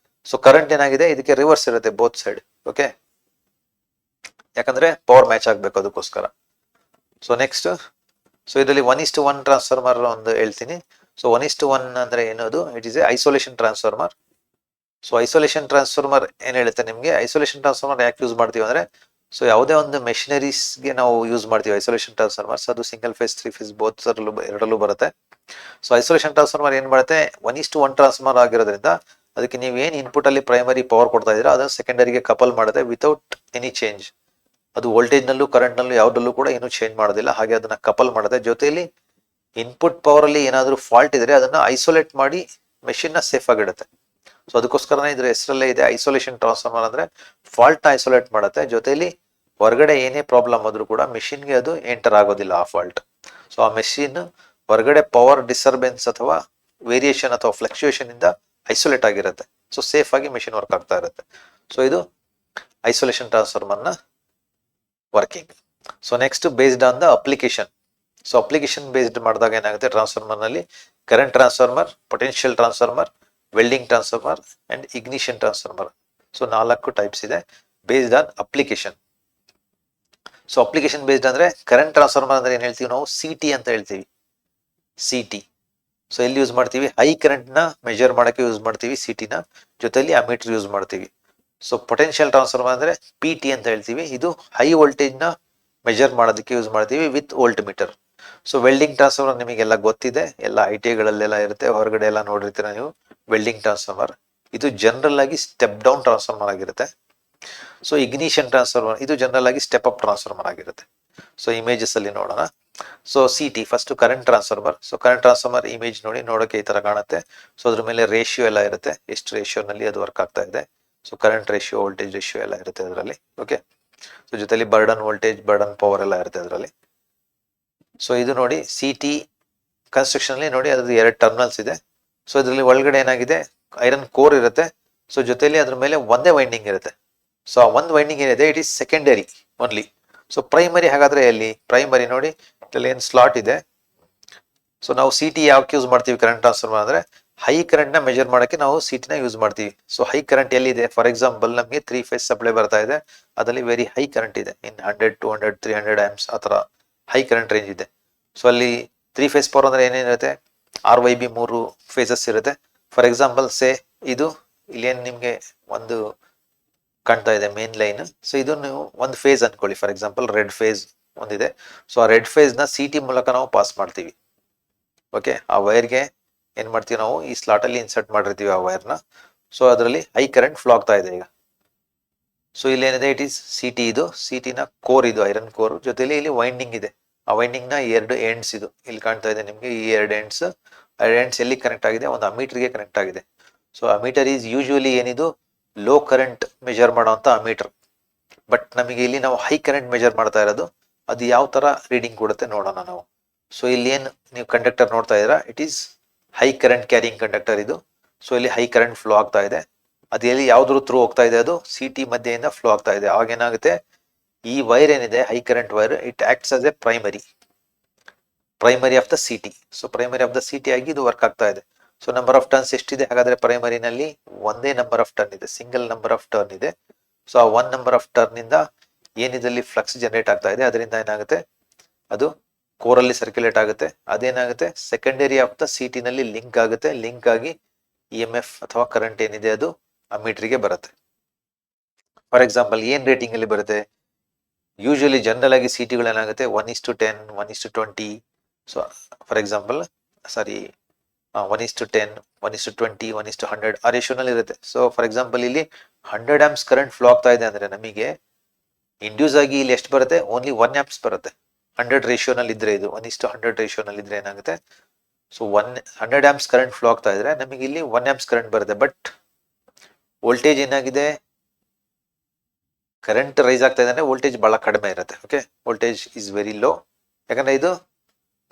ಸೊ ಕರೆಂಟ್ ಏನಾಗಿದೆ, ಇದಕ್ಕೆ ರಿವರ್ಸ್ ಇರುತ್ತೆ ಬೋತ್ ಸೈಡ್. ಓಕೆ, ಯಾಕಂದ್ರೆ ಪವರ್ ಮ್ಯಾಚ್ ಆಗ್ಬೇಕು ಅದಕ್ಕೋಸ್ಕರ. ಸೊ ನೆಕ್ಸ್ಟ್, ಸೊ ಇದರಲ್ಲಿ 1:1 ಟ್ರಾನ್ಸ್ಫಾರ್ಮರ್ ಒಂದು ಹೇಳ್ತೀನಿ. ಸೊ 1:1 ಅಂದ್ರೆ ಏನದು, it is A isolation transformer. So isolation transformer ಏನ್ ಹೇಳುತ್ತೆ ನಿಮ್ಗೆ, ಐಸೋಲೇಷನ್ ಟ್ರಾನ್ಸ್ಫಾರ್ಮರ್ ಯಾಕೆ ಯೂಸ್ ಮಾಡ್ತೀವಿ ಅಂದ್ರೆ, ಸೊ ಯಾವುದೇ ಒಂದು ಮೆಷಿನರೀಸ್ಗೆ ನಾವು ಯೂಸ್ ಮಾಡ್ತೀವಿ ಐಸೋಲೇಷನ್ ಟ್ರಾನ್ಸ್ಫಾರ್ಮರ್ಸ್. ಅದು ಸಿಂಗಲ್ ಫೇಸ್, 3 ಫೇಸ್ ಬೋತ್ ಎರಡಲ್ಲೂ ಬರುತ್ತೆ. ಸೊ ಐಸೋಲೇಷನ್ ಟ್ರಾನ್ಸ್ಫಾರ್ಮರ್ ಏನ್ ಮಾಡುತ್ತೆ, 1:1 ಟ್ರಾನ್ಸ್ಫಾರ್ಮರ್ ಆಗಿರೋದ್ರಿಂದ ಅದಕ್ಕೆ ನೀವು ಏನ್ ಇನ್ಪುಟ್ ಅಲ್ಲಿ ಪ್ರೈಮರಿ ಪವರ್ ಕೊಡ್ತಾ ಇದೀರಾ ಅದನ್ನು ಸೆಕೆಂಡರಿಗೆ ಕಪಲ್ ಮಾಡುತ್ತೆ ವಿತೌಟ್ ಎನಿ ಚೇಂಜ್. ಅದು ವೋಲ್ಟೇಜ್ ನಲ್ಲೂ ಕರೆಂಟ್ ನಲ್ಲೂ ಯಾವ್ದಲ್ಲೂ ಕೂಡ ಏನು ಚೇಂಜ್ ಮಾಡೋದಿಲ್ಲ, ಹಾಗೆ ಅದನ್ನ ಕಪಲ್ ಮಾಡುತ್ತೆ. ಜೊತೆಯಲ್ಲಿ ಇನ್ಪುಟ್ ಪವರ್ ಅಲ್ಲಿ ಏನಾದರೂ ಫಾಲ್ಟ್ ಇದ್ರೆ ಅದನ್ನ ಐಸೋಲೇಟ್ ಮಾಡಿ ಮೆಷಿನ್ ನ ಸೇಫ್ ಆಗಿಡುತ್ತೆ. ಸೊ ಅದಕ್ಕೋಸ್ಕರನೇ ಇದ್ರ ಹೆಸರಲ್ಲೇ ಇದೆ ಐಸೋಲೇಷನ್ ಟ್ರಾನ್ಸ್ಫಾರ್ಮರ್. ಅಂದ್ರೆ ಫಾಲ್ಟ್ ನ ಐಸೋಲೇಟ್ ಮಾಡುತ್ತೆ, ಜೊತೆಲಿ ಹೊರಗಡೆ ಏನೇ ಪ್ರಾಬ್ಲಮ್ ಆದ್ರೂ ಕೂಡ ಮೆಷಿನ್ಗೆ ಅದು ಎಂಟರ್ ಆಗೋದಿಲ್ಲ ಆ ಫಾಲ್ಟ್. ಸೊ ಆ ಮೆಷಿನ್ ಹೊರಗಡೆ ಪವರ್ ಡಿಸ್ಟರ್ಬೆನ್ಸ್ ಅಥವಾ ವೇರಿಯೇಷನ್ ಅಥವಾ ಫ್ಲಕ್ಚುಯೇಷನ್ ಇಂದ ಐಸೋಲೇಟ್ ಆಗಿರುತ್ತೆ. ಸೊ ಸೇಫ್ ಆಗಿ ಮೆಷಿನ್ ವರ್ಕ್ ಆಗ್ತಾ ಇರುತ್ತೆ. ಸೊ ಇದು ಐಸೋಲೇಷನ್ ಟ್ರಾನ್ಸ್ಫಾರ್ಮರ್ ನ working. So next, based on the application. So application based ಮಾಡಿದಾಗ ಏನಾಗುತ್ತೆ, ಟ್ರಾನ್ಸ್ಫಾರ್ಮರ್ ನಲ್ಲಿ current transformer, potential transformer, welding transformer and ignition transformer. So 4 types ಇದೆ based on application. So application based ಅಂದ್ರೆ ಕರೆಂಟ್ ಟ್ರಾನ್ಸ್ಫಾರ್ಮರ್ ಅಂದ್ರೆ ಏನ್ ಹೇಳ್ತೀವಿ ನಾವು, CT ಅಂತ ಹೇಳ್ತೀವಿ, CT. ಸೊ ಎಲ್ಲಿ ಯೂಸ್ ಮಾಡ್ತೀವಿ, ಹೈ ಕರೆಂಟ್ ನ ಮೆಜರ್ ಮಾಡಕ್ಕೆ ಯೂಸ್ ಮಾಡ್ತೀವಿ CT ನ, ಜೊತೆಲಿ ಅಮೀಟರ್ ಯೂಸ್ ಮಾಡ್ತೀವಿ. ಸೊ ಪೊಟೆನ್ಷಿಯಲ್ ಟ್ರಾನ್ಸ್ಫಾರ್ಮರ್ ಅಂದ್ರೆ PT ಅಂತ ಹೇಳ್ತೀವಿ, ಇದು ಹೈ ವೋಲ್ಟೇಜ್ ನ ಮೆಜರ್ ಮಾಡೋದಕ್ಕೆ ಯೂಸ್ ಮಾಡ್ತೀವಿ with volt meter. So welding transformer ನಿಮಗೆಲ್ಲ ಗೊತ್ತಿದೆ, ಎಲ್ಲ ITI ಗಳಲ್ಲೆಲ್ಲ ಇರುತ್ತೆ, ಹೊರಗಡೆ ಎಲ್ಲ ನೋಡಿರ್ತೀರ ನೀವು ವೆಲ್ಡಿಂಗ್ ಟ್ರಾನ್ಸ್ಫಾರ್ಮರ್. ಇದು ಜನರಲ್ ಆಗಿ ಸ್ಟೆಪ್ ಡೌನ್ ಟ್ರಾನ್ಸ್ಫಾರ್ಮರ್ ಆಗಿರುತ್ತೆ. ಸೊ ಇಗ್ನಿಷನ್ ಟ್ರಾನ್ಸ್ಫಾರ್ಮರ್ ಇದು ಜನರಲ್ ಆಗಿ ಸ್ಟೆಪ್ ಅಪ್ ಟ್ರಾನ್ಸ್ಫಾರ್ಮರ್ ಆಗಿರುತ್ತೆ. ಸೊ ಇಮೇಜಸ್ ಅಲ್ಲಿ ನೋಡೋಣ. So CT first current transformer. So current transformer image ನೋಡೋಕೆ ಈ ತರ ಕಾಣುತ್ತೆ. ಸೊ ಅದ್ರ ಮೇಲೆ ರೇಷಿಯೋ ಎಲ್ಲ ಇರುತ್ತೆ, ಎಷ್ಟು ರೇಷಿಯೋನಲ್ಲಿ ಅದು ವರ್ಕ್ ಆಗ್ತಾ ಇದೆ. So current ratio, voltage ratio ಎಲ್ಲ ಇರುತ್ತೆ ಅದರಲ್ಲಿ. ಓಕೆ, ಸೊ ಜೊತೆಲಿ ಬರ್ಡನ್ ವೋಲ್ಟೇಜ್, ಬರ್ಡನ್ ಪವರ್ ಎಲ್ಲ ಇರುತ್ತೆ ಅದರಲ್ಲಿ. ಸೊ ಇದು ನೋಡಿ CT ಕನ್ಸ್ಟ್ರಕ್ಷನ್ ಅಲ್ಲಿ ನೋಡಿ, ಅದ್ರದ್ದು 2 ಟರ್ಮಿನಲ್ಸ್ ಇದೆ. ಸೊ ಇದರಲ್ಲಿ ಒಳಗಡೆ ಏನಾಗಿದೆ, ಐರನ್ ಕೋರ್ ಇರುತ್ತೆ. ಸೊ ಜೊತೆಲಿ ಅದ್ರ ಮೇಲೆ ಒಂದೇ ವೈಂಡಿಂಗ್ ಇರುತ್ತೆ. ಸೊ ಆ ಒಂದು ವೈಂಡಿಂಗ್ ಏನಿದೆ, it is secondary only. So primary ಹಾಗಾದ್ರೆ ಎಲ್ಲಿ, ಪ್ರೈಮರಿ ನೋಡಿ ಇಲ್ಲಿ ಏನು ಸ್ಲಾಟ್ ಇದೆ. ಸೊ ನಾವು CT ಯಾಕೆ ಯೂಸ್ ಮಾಡ್ತೀವಿ ಕರೆಂಟ್ ಟ್ರಾನ್ಸ್ಫಾರ್ಮರ್ ಅಂದ್ರೆ, ಹೈ ಕರೆಂಟ್ ನ ಮೆಜರ್ ಮಾಡಕ್ಕೆ ನಾವು CT ನ ಯೂಸ್ ಮಾಡ್ತೀವಿ. ಸೊ ಹೈ ಕರೆಂಟ್ ಎಲ್ಲಿದೆ, ಫಾರ್ ಎಕ್ಸಾಂಪಲ್ ನಮಗೆ 3 ಫೇಸ್ ಸಪ್ಲೈ ಬರ್ತಾ ಇದೆ, ಅದರಲ್ಲಿ ವೆರಿ ಹೈ ಕರೆಂಟ್ ಇದೆ, ಇನ್ 100, 200, 300 ಆಂಪ್ಸ್ ಆ ತರ ಹೈ ಕರೆಂಟ್ ರೇಂಜ್ ಇದೆ. ಸೊ ಅಲ್ಲಿ 3 ಫೇಸ್ ಪವರ್ ಅಂದ್ರೆ ಏನೇನಿರುತ್ತೆ, RYB 3 ಫೇಸಸ್ ಇರುತ್ತೆ. ಫಾರ್ ಎಕ್ಸಾಂಪಲ್ ಸೇ ಇದು ಇಲ್ಲಿ ಏನ್ ನಿಮ್ಗೆ ಒಂದು ಕಾಣ್ತಾ ಇದೆ ಮೇನ್ ಲೈನ್. ಸೊ ಇದು ನೀವು ಒಂದು ಫೇಸ್ ಅನ್ಕೊಳ್ಳಿ, ಫಾರ್ ಎಕ್ಸಾಂಪಲ್ ರೆಡ್ ಫೇಸ್ ಒಂದಿದೆ. ಸೊ ಆ ರೆಡ್ ಫೇಸ್ ನ CT ಮೂಲಕ ನಾವು ಪಾಸ್ ಮಾಡ್ತೀವಿ. ಓಕೆ, ಆ ವೈರ್ಗೆ ಏನ್ ಮಾಡ್ತೀವಿ ನಾವು, ಈ ಸ್ಲಾಟ್ ಅಲ್ಲಿ ಇನ್ಸರ್ಟ್ ಮಾಡಿರ್ತೀವಿ ಆ ವೈರ್ನ. ಸೊ ಅದರಲ್ಲಿ ಹೈ ಕರೆಂಟ್ ಫ್ಲೋ ಆಗ್ತಾ ಇದೆ ಈಗ. ಸೊ ಇಲ್ಲಿ ಏನಿದೆ, ಇಟ್ ಈಸ್ CT. ಇದು CT ನ ಕೋರ್, ಇದು ಐರನ್ ಕೋರ್, ಜೊತೆಲಿ ಇಲ್ಲಿ ವೈಂಡಿಂಗ್ ಇದೆ. ಆ ವೈಂಡಿಂಗ್ ನ 2 ಎಂಡ್ಸ್ ಇದು ಇಲ್ಲಿ ಕಾಣ್ತಾ ಇದೆ ನಿಮ್ಗೆ, ಈ 2 ಎಂಡ್ಸ್. ಆ ಎಂಡ್ಸ್ ಎಲ್ಲಿ ಕನೆಕ್ಟ್ ಆಗಿದೆ, ಒಂದು ಅಮೀಟರ್ಗೆ ಕನೆಕ್ಟ್ ಆಗಿದೆ. ಸೊ ಅಮೀಟರ್ ಈಸ್ ಯೂಶುವಲಿ ಏನಿದು ಲೋ ಕರೆಂಟ್ ಮೆಜರ್ ಮಾಡುವಂತ ಅಮೀಟರ್. ಬಟ್ ನಮಗೆ ಇಲ್ಲಿ ನಾವು ಹೈ ಕರೆಂಟ್ ಮೆಜರ್ ಮಾಡ್ತಾ ಇರೋದು, ಅದು ಯಾವ ತರ ರೀಡಿಂಗ್ ಕೊಡುತ್ತೆ ನೋಡೋಣ ನಾವು. ಸೊ ಇಲ್ಲಿ ಏನ್ ನೀವು ಕಂಡಕ್ಟರ್ ನೋಡ್ತಾ ಇದ್ದೀರಾ, it is high current carrying conductor ಇದು. ಸೊ ಇಲ್ಲಿ ಹೈ ಕರೆಂಟ್ ಫ್ಲೋ ಆಗ್ತಾ ಇದೆ. ಅದು ಎಲ್ಲಿ ಯಾವ್ದ್ರ ಥ್ರೂ ಹೋಗ್ತಾ ಇದೆ, ಅದು CT ಮಧ್ಯೆಯಿಂದ ಫ್ಲೋ ಆಗ್ತಾ ಇದೆ. ಆಗ ಏನಾಗುತ್ತೆ, ಈ ವೈರ್ ಏನಿದೆ high current wire, it acts as A primary of the CT. So primary of the CT ಆಗಿ ಇದು ವರ್ಕ್ ಆಗ್ತಾ ಇದೆ. ಸೊ ನಂಬರ್ ಆಫ್ ಟರ್ನ್ಸ್ ಎಷ್ಟಿದೆ ಹಾಗಾದ್ರೆ, ಪ್ರೈಮರಿನಲ್ಲಿ ಒಂದೇ ನಂಬರ್ ಆಫ್ ಟರ್ನ್ ಇದೆ, ಸಿಂಗಲ್ ನಂಬರ್ ಆಫ್ ಟರ್ನ್ ಇದೆ. ಸೊ ಆ 1 ನಂಬರ್ ಆಫ್ ಟರ್ನ್ ಇಂದ ಏನಿದಲ್ಲಿ ಫ್ಲಕ್ಸ್ ಜನರೇಟ್ ಆಗ್ತಾ ಇದೆ, ಅದರಿಂದ ಏನಾಗುತ್ತೆ, ಅದು ಕೋರಲ್ಲಿ ಸರ್ಕ್ಯುಲೇಟ್ ಆಗುತ್ತೆ. ಅದೇನಾಗುತ್ತೆ, ಸೆಕೆಂಡರಿ ಆಫ್ ದ CT ನಲ್ಲಿ ಲಿಂಕ್ ಆಗುತ್ತೆ. ಲಿಂಕ್ ಆಗಿ EMF ಅಥವಾ ಕರೆಂಟ್ ಏನಿದೆ ಅದು ಅಮೀಟರ್ಗೆ ಬರುತ್ತೆ. ಫಾರ್ ಎಕ್ಸಾಂಪಲ್ ಏನ್ ರೇಟಿಂಗ್ ಅಲ್ಲಿ ಬರುತ್ತೆ, ಯೂಶುವಲಿ ಜನರಲ್ ಆಗಿ CTಗಳು ಏನಾಗುತ್ತೆ 1:10, 1:20. ಸೊ ಫಾರ್ ಎಕ್ಸಾಂಪಲ್ 1:10, 1:20, 1:100 ಆ ರೇಷಿಯೋನಲ್ಲಿ ಇರುತ್ತೆ. ಸೊ ಫಾರ್ ಎಕ್ಸಾಂಪಲ್ ಇಲ್ಲಿ 100 ಆಂಪ್ಸ್ ಕರೆಂಟ್ ಫ್ಲೋ ಆಗ್ತಾ ಇದೆ ಅಂದ್ರೆ ನಮಗೆ ಇಂಡ್ಯೂಸ್ ಆಗಿ ಇಲ್ಲಿ ಎಷ್ಟು ಬರುತ್ತೆ, ಓನ್ಲಿ 1 ಆಂಪ್ಸ್ ಬರುತ್ತೆ. 100 ರೇಷಿಯೋನಲ್ಲಿ ಇದ್ರೆ, ಇದು 1:100 ರೇಷಿಯೋನಲ್ಲಿ ಇದ್ರೆ ಏನಾಗುತ್ತೆ, ಸೊ 100 ಆಂಪ್ಸ್ ಕರೆಂಟ್ ಫ್ಲೋ ಆಗ್ತಾ ಇದ್ರೆ ನಮಗೆ ಇಲ್ಲಿ 1 ಆಂಪ್ಸ್ ಕರೆಂಟ್ ಬರುತ್ತೆ. ಬಟ್ ವೋಲ್ಟೇಜ್ ಏನಾಗಿದೆ, ಕರೆಂಟ್ ರೈಸ್ ಆಗ್ತಾ ಇದೆ ಅಂದ್ರೆ ವೋಲ್ಟೇಜ್ ಬಹಳ ಕಡಿಮೆ ಇರುತ್ತೆ. Okay, voltage is very low. ಯಾಕಂದ್ರೆ ಇದು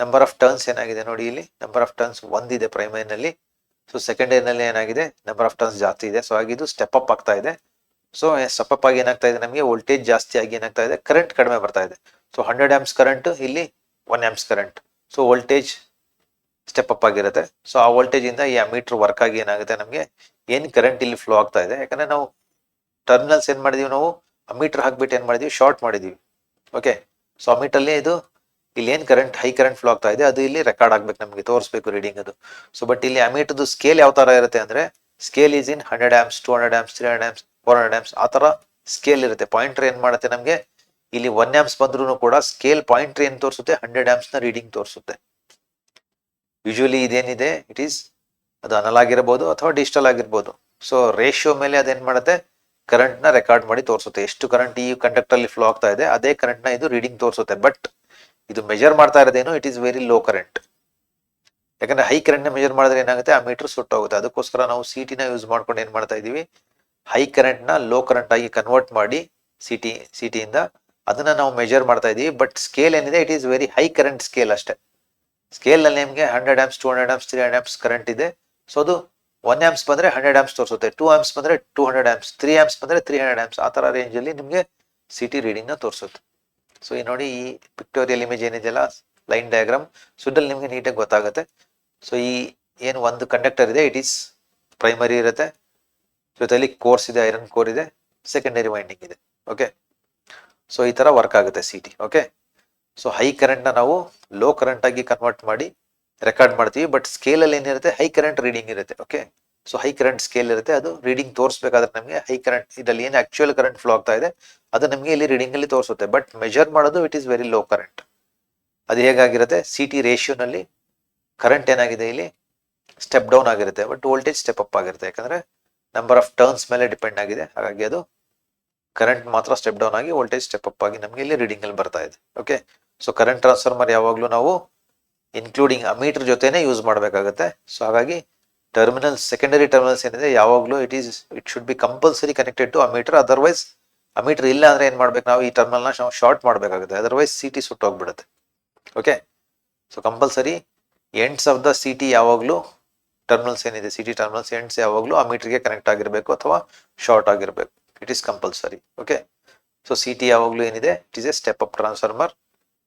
ನಂಬರ್ ಆಫ್ ಟರ್ನ್ಸ್ ಏನಾಗಿದೆ ನೋಡಿ, ಇಲ್ಲಿ ನಂಬರ್ ಆಫ್ ಟರ್ನ್ಸ್ 1 ಇದೆ ಪ್ರೈಮರಿನಲ್ಲಿ. ಸೊ ಸೆಕೆಂಡರಿನಲ್ಲಿ ಏನಾಗಿದೆ, ನಂಬರ್ ಆಫ್ ಟರ್ನ್ಸ್ ಜಾಸ್ತಿ ಇದೆ. ಸೊ ಹಾಗೆ ಇದು ಸ್ಟೆಪ್ ಅಪ್ ಆಗ್ತಾ ಇದೆ. ಸೊ ಸ್ಟೆಪ್ ಅಪ್ ಆಗಿ ಏನಾಗ್ತಾ ಇದೆ, ನಮಗೆ ವೋಲ್ಟೇಜ್ ಜಾಸ್ತಿ ಆಗಿ ಏನಾಗ್ತಾ ಇದೆ, ಕರೆಂಟ್ ಕಡಿಮೆ ಬರ್ತಾ ಇದೆ. ಸೊ 100 ಆಂಪ್ಸ್ ಕರೆಂಟ್, ಇಲ್ಲಿ 1 amps current. So voltage step up ಆಗಿರುತ್ತೆ. ಸೊ ಆ ವೋಲ್ಟೇಜ್ ಇಂದ ಈ ಅಮೀಟರ್ ವರ್ಕ್ ಆಗಿ ಏನಾಗುತ್ತೆ, ನಮಗೆ ಏನ್ ಕರೆಂಟ್ ಇಲ್ಲಿ ಫ್ಲೋ ಆಗ್ತಾ ಇದೆ, ಯಾಕಂದ್ರೆ ನಾವು ಟರ್ಮಿನಲ್ಸ್ ಏನ್ ಮಾಡಿದೀವಿ, ನಾವು ಅಮೀಟರ್ ಹಾಕ್ಬಿಟ್ಟು ಏನ್ ಮಾಡಿದೀವಿ, ಶಾರ್ಟ್ ಮಾಡಿದೀವಿ. ಓಕೆ, ಸೊ ಅಮೀಟರ್ಲಿ ಇದು ಇಲ್ಲಿ ಏನ್ ಕರೆಂಟ್, ಹೈ ಕರೆಂಟ್ ಫ್ಲೋ ಆಗ್ತಾ ಇದೆ, ಅದು ಇಲ್ಲಿ ರೆಕಾರ್ಡ್ ಆಗ್ಬೇಕು, ನಮಗೆ ತೋರಿಸ್ಬೇಕು ರೀಡಿಂಗ್ ಅದು. ಸೊ ಬಟ್ ಇಲ್ಲಿ ಅಮೀಟರ್ದು ಸ್ಕೇಲ್ ಯಾವ ತರ ಇರುತ್ತೆ ಅಂದ್ರೆ, scale is in 100 amps, 200 amps, 300 amps, 400 amps, ಆ ತರ ಸ್ಕೇಲ್ ಇರುತ್ತೆ. ಪಾಯಿಂಟರ್ ಏನ್ ಮಾಡುತ್ತೆ, ನಮಗೆ ಇಲ್ಲಿ 1 ಆಂಪ್ಸ್ ಬಂದ್ರೂ ಕೂಡ ಸ್ಕೇಲ್ ಪಾಯಿಂಟರ್ ಏನ್ ತೋರಿಸುತ್ತೆ, 100 ಆಂಪ್ಸ್ ನ ರೀಡಿಂಗ್ ತೋರಿಸುತ್ತೆ. ಯೂಶುವಲಿ ಇದೇನಿದೆ, ಇಟ್ ಈಸ್ ಅದು ಅನಲಾಗ್ ಆಗಿರ್ಬೋದು ಅಥವಾ ಡಿಜಿಟಲ್ ಆಗಿರ್ಬೋದು. ಸೊ ರೇಷಿಯೋ ಮೇಲೆ ಅದೇನ್ ಮಾಡುತ್ತೆ, ಕರೆಂಟ್ ನ ರೆಕಾರ್ಡ್ ಮಾಡಿ ತೋರಿಸುತ್ತೆ. ಎಷ್ಟು ಕರೆಂಟ್ ಈ ಕಂಡಕ್ಟರ್ ಅಲ್ಲಿ ಫ್ಲೋ ಆಗ್ತಾ ಇದೆ, ಅದೇ ಕರೆಂಟ್ ನ ಇದು ರೀಡಿಂಗ್ ತೋರಿಸುತ್ತೆ. ಬಟ್ ಇದು ಮೆಜರ್ ಮಾಡ್ತಾ ಇರೋದೇನು, it is very low current. ಯಾಕಂದ್ರೆ ಹೈ ಕರೆಂಟ್ ನ ಮೆಜರ್ ಮಾಡಿದ್ರೆ ಏನಾಗುತ್ತೆ, ಆ ಮೀಟರ್ ಸುಟ್ಟೋಗುತ್ತೆ. ಅದಕ್ಕೋಸ್ಕರ ನಾವು ಸಿಟಿ ನ ಯೂಸ್ ಮಾಡ್ಕೊಂಡು ಏನ್ ಮಾಡ್ತಾ ಇದೀವಿ, ಹೈ ಕರೆಂಟ್ ನ ಲೋ ಕರೆಂಟ್ ಆಗಿ ಕನ್ವರ್ಟ್ ಮಾಡಿ ಸಿಟಿಯಿಂದ ಅದನ್ನ ನಾವು ಮೆಜರ್ ಮಾಡ್ತಾ ಇದೀವಿ. ಬಟ್ ಸ್ಕೇಲ್ ಏನಿದೆ, it is very high current scale ಅಷ್ಟೇ. ಸ್ಕೇಲ್ ನಲ್ಲಿ ನಿಮಗೆ 100 ಆಂಪ್ಸ್, 200 ಆಂಪ್ಸ್, 300 ಆಂಪ್ಸ್ ಕರೆಂಟ್ ಇದೆ. ಸೊ ಅದು 1 ಆಂಪ್ಸ್ ಬಂದ್ರೆ 100 ಆಂಪ್ಸ್ ತೋರಿಸುತ್ತೆ, 2 ಆಂಪ್ಸ್ ಬಂದ್ರೆ 200 ಆಂಪ್ಸ್, 3 ಆಂಪ್ಸ್ ಬಂದ್ರೆ 300 ಆಂಪ್ಸ್. ಆ ತರ ರೇಂಜ್ ಅಲ್ಲಿ ನಿಮಗೆ ಸಿಟಿ ರೀಡಿಂಗ್ ನ ತೋರಿಸುತ್ತೆ. ಸೊ ಈ ನೋಡಿ, ಈ ಪಿಕ್ಟೋರಿಯಲ್ ಇಮೇಜ್ ಏನಿದೆಯಲ್ಲ, ಲೈನ್ ಡಯಾಗ್ರಾಮ್, ಸೊ ಇದ್ರಲ್ಲಿ ನಿಮಗೆ ನೀಟಾಗಿ ಗೊತ್ತಾಗುತ್ತೆ. ಸೊ ಈ ಏನು ಒಂದು ಕಂಡಕ್ಟರ್ ಇದೆ, ಇಟ್ ಈಸ್ ಪ್ರೈಮರಿ ಇರುತ್ತೆ, ಜೊತೆಲಿ ಕೋರ್ಸ್ ಇದೆ, ಐರನ್ ಕೋರ್ ಇದೆ, ಸೆಕೆಂಡರಿ ವೈಂಡಿಂಗ್ ಇದೆ. ಓಕೆ, ಸೊ ಈ ತರ ವರ್ಕ್ ಆಗುತ್ತೆ city. Okay, so high current ನ ನಾವು ಲೋ ಕರೆಂಟ್ ಆಗಿ ಕನ್ವರ್ಟ್ ಮಾಡಿ ರೆಕಾರ್ಡ್ ಮಾಡ್ತೀವಿ. ಬಟ್ ಸ್ಕೇಲ್ ಅಲ್ಲಿ ಏನಿರುತ್ತೆ, ಹೈ ಕರೆಂಟ್ ರೀಡಿಂಗ್ ಇರುತ್ತೆ. Okay, so high current scale ಇರುತ್ತೆ, ಅದು ರೀಡಿಂಗ್ ತೋರಿಸಬೇಕಾದ್ರೆ ನಮಗೆ ಹೈ ಕರೆಂಟ್, ಇದರಲ್ಲಿ ಏನು ಆಕ್ಚುಯಲ್ ಕರೆಂಟ್ ಫ್ಲೋ ಆಗ್ತಾ ಇದೆ ಅದು ನಮಗೆ ಇಲ್ಲಿ ರೀಡಿಂಗ್ ಅಲ್ಲಿ ತೋರಿಸುತ್ತೆ. ಬಟ್ ಮೆಜರ್ ಮಾಡೋದು it is very low current. ಅದು ಹೇಗಾಗಿರುತ್ತೆ, ಸಿಟಿ ರೇಷಿಯೋನಲ್ಲಿ ಕರೆಂಟ್ ಏನಾಗಿದೆ, ಇಲ್ಲಿ ಸ್ಟೆಪ್ ಡೌನ್ ಆಗಿರುತ್ತೆ, ಬಟ್ ವೋಲ್ಟೇಜ್ ಸ್ಟೆಪ್ ಅಪ್ ಆಗಿರುತ್ತೆ. ಯಾಕಂದ್ರೆ ನಂಬರ್ ಆಫ್ ಟರ್ನ್ಸ್ ಮೇಲೆ ಡಿಪೆಂಡ್ ಆಗಿದೆ. ಹಾಗಾಗಿ ಅದು ಕರೆಂಟ್ ಮಾತ್ರ ಸ್ಟೆಪ್ ಡೌನ್ ಆಗಿ ವೋಲ್ಟೇಜ್ ಸ್ಟೆಪ್ ಅಪ್ ಆಗಿ ನಮಗೆ ಇಲ್ಲಿ ರೀಡಿಂಗ್ ಅಲ್ಲಿ ಬರ್ತಾ ಇದೆ. ಓಕೆ, ಸೊ ಕರೆಂಟ್ ಟ್ರಾನ್ಸ್ಫಾರ್ಮರ್ ಯಾವಾಗಲೂ ನಾವು ಇನ್ಕ್ಲೂಡಿಂಗ್ ಅಮೀಟರ್ ಜೊತೆನೆ ಯೂಸ್ ಮಾಡಬೇಕಾಗುತ್ತೆ. ಸೊ ಹಾಗಾಗಿ ಟರ್ಮಿನಲ್ಸ್, ಸೆಕೆಂಡರಿ ಟರ್ಮಿನಲ್ಸ್ ಏನಿದೆ, ಯಾವಾಗಲೂ it should be compulsory connected to ammeter. Otherwise ammeter ಇಲ್ಲ ಅಂದ್ರೆ ಏನ್ ಮಾಡ್ಬೇಕು, ನಾವು ಈ ಟರ್ಮಿನಲ್ ನ ಶಾರ್ಟ್ ಮಾಡಬೇಕಾಗುತ್ತೆ. ಅದರ್ವೈಸ್ ಸಿಟಿ ಸುಟ್ಟೋಗ್ಬಿಡುತ್ತೆ. Okay, so compulsory ends of the CT ಯಾವಾಗಲೂ ಟರ್ಮಿನಲ್ಸ್ ಏನಿದೆ, ಸಿಟಿ ಟರ್ಮಿನಲ್ಸ್ ಎಂಡ್ಸ್ ಯಾವಾಗಲೂ ಅಮೀಟರ್ಗೆ ಕನೆಕ್ಟ್ ಆಗಿರಬೇಕು ಅಥವಾ ಶಾರ್ಟ್ ಆಗಿರಬೇಕು. It is compulsory. Okay, so CT ಯಾವಾಗಲೂ ಏನಿದೆ, it is a step up transformer.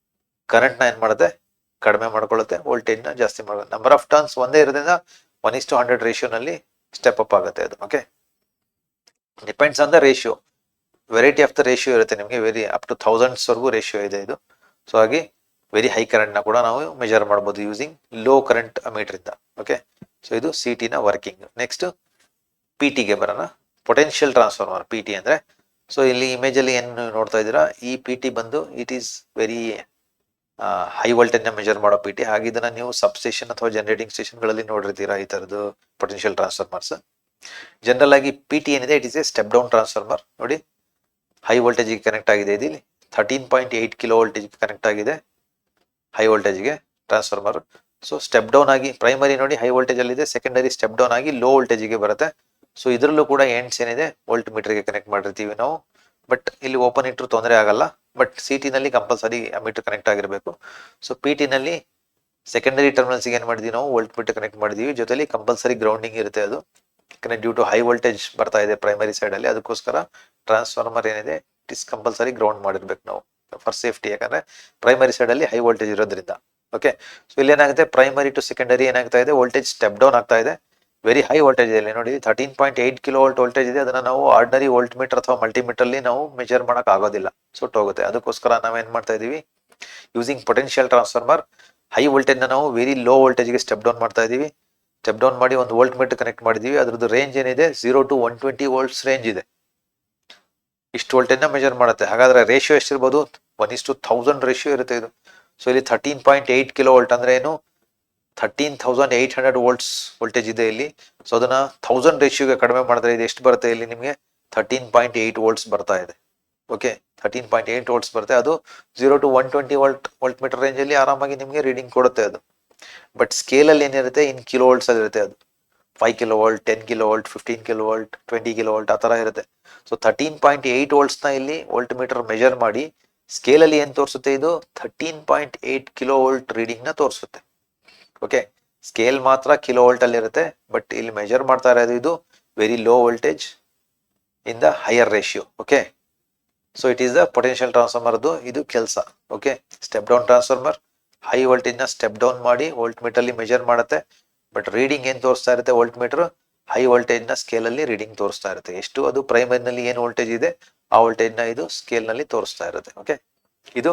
Current ನ ಏನ್ ಮಾಡುತ್ತೆ, ಕಡಿಮೆ ಮಾಡ್ಕೊಳ್ಳುತ್ತೆ, ವೋಲ್ಟೇಜ್ ನ ಜಾಸ್ತಿ ಮಾಡುತ್ತೆ. ನಂಬರ್ ಆಫ್ ಟರ್ನ್ಸ್ ಒಂದೇ ಇರೋದ್ರಿಂದ 1:100 ರೇಷಿಯೋನಲ್ಲಿ ಸ್ಟೆಪ್ ಅಪ್ ಆಗುತ್ತೆ ಅದು. Okay, depends on the ratio, variety of the ratio ಇರುತ್ತೆ ನಿಮಗೆ, ವೆರಿ ಅಪ್ ಟು ಥೌಸಂಡ್ಸ್ ವರೆಗೂ ರೇಷಿಯೋ ಇದೆ ಇದು. ಸೊ ಹಾಗೆ ವೆರಿ ಹೈ ಕರೆಂಟ್ ನ ಕೂಡ ನಾವು ಮೆಜರ್ ಮಾಡಬಹುದು ಯೂಸಿಂಗ್ ಲೋ ಕರೆಂಟ್ ಅಮೀಟರ್ ಇಂದ. ಓಕೆ, ಸೊ ಇದು ಸಿಟಿ ನ ವರ್ಕಿಂಗ್. ನೆಕ್ಸ್ಟ್ ಪಿಟಿಗೆ ಬರೋಣ. ಪೊಟೆನ್ಷಿಯಲ್ ಟ್ರಾನ್ಸ್ಫಾರ್ಮರ್, ಪಿಟಿ ಅಂದ್ರೆ, ಸೊ ಇಲ್ಲಿ ಇಮೇಜ್ ಅಲ್ಲಿ ಏನು ನೋಡ್ತಾ ಇದ್ದೀರಾ, ಈ ಪಿಟಿ ಬಂದು it is very high voltage ನ ಮೆಜರ್ ಮಾಡೋ ಪಿಟಿ. ಹಾಗೆ ಇದನ್ನ ನೀವು ಸಬ್ ಸ್ಟೇಷನ್ ಅಥವಾ ಜನರೇಟಿಂಗ್ ಸ್ಟೇಷನ್ ಗಳಲ್ಲಿ ನೋಡಿರ್ತೀರಾ ಈ ತರದ್ದು ಪೊಟೆನ್ಷಿಯಲ್ ಟ್ರಾನ್ಸ್ಫಾರ್ಮರ್ಸ್. ಜನರಲ್ ಆಗಿ ಪಿಟಿ ಏನಿದೆ, it is A step down transformer. ನೋಡಿ, ಹೈ ವೋಲ್ಟೇಜ್ ಗೆ ಕನೆಕ್ಟ್ ಆಗಿದೆ, ಇಲ್ಲಿ 13.8 ಕಿಲೋ ವೋಲ್ಟೇಜ್ ಕನೆಕ್ಟ್ ಆಗಿದೆ, ಹೈ ವೋಲ್ಟೇಜ್ ಗೆ ಟ್ರಾನ್ಸ್ಫಾರ್ಮರ್. ಸೊ ಸ್ಟೆಪ್ ಡೌನ್ ಆಗಿ ಪ್ರೈಮರಿ ನೋಡಿ ಹೈ ವೋಲ್ಟೇಜ್ ಅಲ್ಲಿ ಇದೆ, ಸೆಕೆಂಡರಿ ಸ್ಟೆಪ್ ಡೌನ್ ಆಗಿ ಲೋ ವೋಲ್ಟೇಜ್ ಗೆ ಬರುತ್ತೆ. ಸೊ ಇದರಲ್ಲೂ ಕೂಡ ಎಂಡ್ಸ್ ಏನಿದೆ ವೋಲ್ಟ್ ಮೀಟರ್ ಗೆ ಕನೆಕ್ಟ್ ಮಾಡಿರ್ತೀವಿ ನಾವು. ಬಟ್ ಇಲ್ಲಿ ಓಪನ್ ಇಟ್ಟರು ತೊಂದರೆ ಆಗಲ್ಲ. ಬಟ್ ಸಿಟಿ ನಲ್ಲಿ ಕಂಪಲ್ಸರಿ ಮೀಟರ್ ಕನೆಕ್ಟ್ ಆಗಿರಬೇಕು. ಸೊ ಪಿಟಿ ನಲ್ಲಿ ಸೆಕೆಂಡರಿ ಟರ್ಮಿನಲ್ಸ್ ಏನ್ ಮಾಡಿದೀವಿ, ನಾವು ವೋಲ್ಟ್ ಮೀಟರ್ ಕನೆಕ್ಟ್ ಮಾಡಿದೀವಿ, ಜೊತೆಲಿ ಕಂಪಲ್ಸರಿ ಗ್ರೌಂಡಿಂಗ್ ಇರುತ್ತೆ ಅದು. ಯಾಕಂದ್ರೆ ಡ್ಯೂ ಟು ಹೈ ವೋಲ್ಟೇಜ್ ಬರ್ತಾ ಇದೆ ಪ್ರೈಮರಿ ಸೈಡ್ ಅಲ್ಲಿ, ಅದಕ್ಕೋಸ್ಕರ ಟ್ರಾನ್ಸ್ಫಾರ್ಮರ್ ಏನಿದೆ ಇಟ್ ಇಸ್ ಕಂಪಲ್ಸರಿ ಗ್ರೌಂಡ್ ಮಾಡಿರ್ಬೇಕು ನಾವು ಫಾರ್ ಸೇಫ್ಟಿ. ಯಾಕಂದ್ರೆ ಪ್ರೈಮರಿ ಸೈಡ್ ಅಲ್ಲಿ ಹೈ ವೋಲ್ಟೇಜ್ ಇರೋದ್ರಿಂದ. ಓಕೆ, ಸೊ ಇಲ್ಲಿ ಏನಾಗುತ್ತೆ, ಪ್ರೈಮರಿ ಟು ಸೆಕೆಂಡರಿ ಏನಾಗ್ತಾ ಇದೆ, ವೋಲ್ಟೇಜ್ ಸ್ಟೆಪ್ ಡೌನ್ ಆಗ್ತಾ ಇದೆ. ವೆರಿ ಹೈ ವೋಲ್ಟೇಜ್ ಇದೆ ನೋಡಿ, 13.8 ಕಿಲೋ ವೋಲ್ಟ್ ವೋಲ್ಟೇಜ್ ಇದೆ. ಅದನ್ನ ನಾವು ಆರ್ಡಿನರಿ ವೋಲ್ಟ್ ಮೀಟರ್ ಅಥವಾ ಮಲ್ಟಿಮೀಟರ್ ಅಲ್ಲಿ ನಾವು ಮೆಜರ್ ಮಾಡಕ್ ಆಗೋದಿಲ್ಲ, ಸುಟ್ಟೋಗುತ್ತೆ. ಅದಕ್ಕೋಸ್ಕರ ನಾವ್ ಏನ್ ಮಾಡ್ತಾ ಇದೀವಿ, using potential transformer, high voltage ನ ನಾವು ವೆರಿ ಲೋ ವೋಲ್ಟೇಜ್ ಗೆ ಸ್ಟೆಪ್ ಡೌನ್ ಮಾಡ್ತಾ ಇದೀವಿ. ಸ್ಟೆಪ್ ಡೌನ್ ಮಾಡಿ ಒಂದು ವೋಲ್ಟ್ ಮೀಟರ್ ಕನೆಕ್ಟ್ ಮಾಡಿದೀವಿ. ಅದ್ರದ್ದು ರೇಂಜ್ ಏನಿದೆ 0 to 120 ವೋಲ್ಟ್ಸ್ ರೇಂಜ್ ಇದೆ. ಇಷ್ಟು ವೋಲ್ಟೇಜ್ ನ ಮೆಜರ್ ಮಾಡುತ್ತೆ. ಹಾಗಾದ್ರೆ ರೇಷಿಯೋ ಎಷ್ಟಿರ್ಬೋದು, 1:1000 ರೇಷಿಯೋ ಇರುತ್ತೆ ಇದು. ಸೊ ಇಲ್ಲಿ 13.8 ಕಿಲೋ ವೋಲ್ಟ್ ಅಂದ್ರೆ ಏನು, 13,800 ವೋಲ್ಟ್ಸ್ ವೋಲ್ಟೇಜ್ ಇದೆ ಇಲ್ಲಿ. ಸೊ ಅದನ್ನ 1000 ರೇಷಿಯೋಗೆ ಕಡಿಮೆ ಮಾಡಿದ್ರೆ ಇದು ಎಷ್ಟು ಬರುತ್ತೆ, ಇಲ್ಲಿ ನಿಮಗೆ 13.8 ವೋಲ್ಟ್ಸ್ ಬರ್ತಾ ಇದೆ. ಓಕೆ 13.8 ವೋಲ್ಟ್ಸ್ ಬರುತ್ತೆ. ಅದು 0 to 120 ವೋಲ್ಟ್ ಮೀಟರ್ ರೇಂಜಲ್ಲಿ ಆರಾಮಾಗಿ ನಿಮಗೆ ರೀಡಿಂಗ್ ಕೊಡುತ್ತೆ ಅದು. ಬಟ್ ಸ್ಕೇಲಲ್ಲಿ ಏನಿರುತ್ತೆ ಇನ್ ಕಿಲೋ ವೋಲ್ಟ್ಸ್ ಅಲ್ಲಿ ಇರುತ್ತೆ. ಅದು 5 kilo volt, 10 kilo volt, 15 kilo volt, 20 kilo volt ಆ ಥರ ಇರುತ್ತೆ. ಸೊ 13.8 ವೋಲ್ಟ್ಸ್ನ ಇಲ್ಲಿ ವೋಲ್ಟ್ ಮೀಟರ್ ಮೆಜರ್ ಮಾಡಿ ಸ್ಕೇಲಲ್ಲಿ ಏನು ತೋರಿಸುತ್ತೆ, ಇದು 13.8 ಕಿಲೋ ವೋಲ್ಟ್ ರೀಡಿಂಗ್ನ ತೋರಿಸುತ್ತೆ. ಓಕೆ, ಸ್ಕೇಲ್ ಮಾತ್ರ ಕಿಲೋ ವೋಲ್ಟ್ ಅಲ್ಲಿ ಇರುತ್ತೆ, ಬಟ್ ಇಲ್ಲಿ ಮೆಜರ್ ಮಾಡ್ತಾ ಇರೋದು ಇದು very low voltage in the higher ratio. Okay, so it is the potential ಟ್ರಾನ್ಸ್ಫಾರ್ಮರ್ದು ಇದು ಕೆಲಸ. Okay, step down transformer high ವೋಲ್ಟೇಜ್ನ ಸ್ಟೆಪ್ ಡೌನ್ ಮಾಡಿ ವೋಲ್ಟ್ ಮೀಟರ್ಲಿ ಮೆಜರ್ ಮಾಡುತ್ತೆ. ಬಟ್ ರೀಡಿಂಗ್ ಏನು ತೋರಿಸ್ತಾ ಇರುತ್ತೆ ವೋಲ್ಟ್ ಮೀಟರ್, ಹೈ ವೋಲ್ಟೇಜ್ನ ಸ್ಕೇಲಲ್ಲಿ ರೀಡಿಂಗ್ ತೋರಿಸ್ತಾ ಇರುತ್ತೆ. ಎಷ್ಟು ಅದು ಪ್ರೈಮರಿನಲ್ಲಿ ಏನು ವೋಲ್ಟೇಜ್ ಇದೆ ಆ ವೋಲ್ಟೇಜ್ನ ಇದು ಸ್ಕೇಲ್ನಲ್ಲಿ ತೋರಿಸ್ತಾ ಇರುತ್ತೆ. ಓಕೆ, ಇದು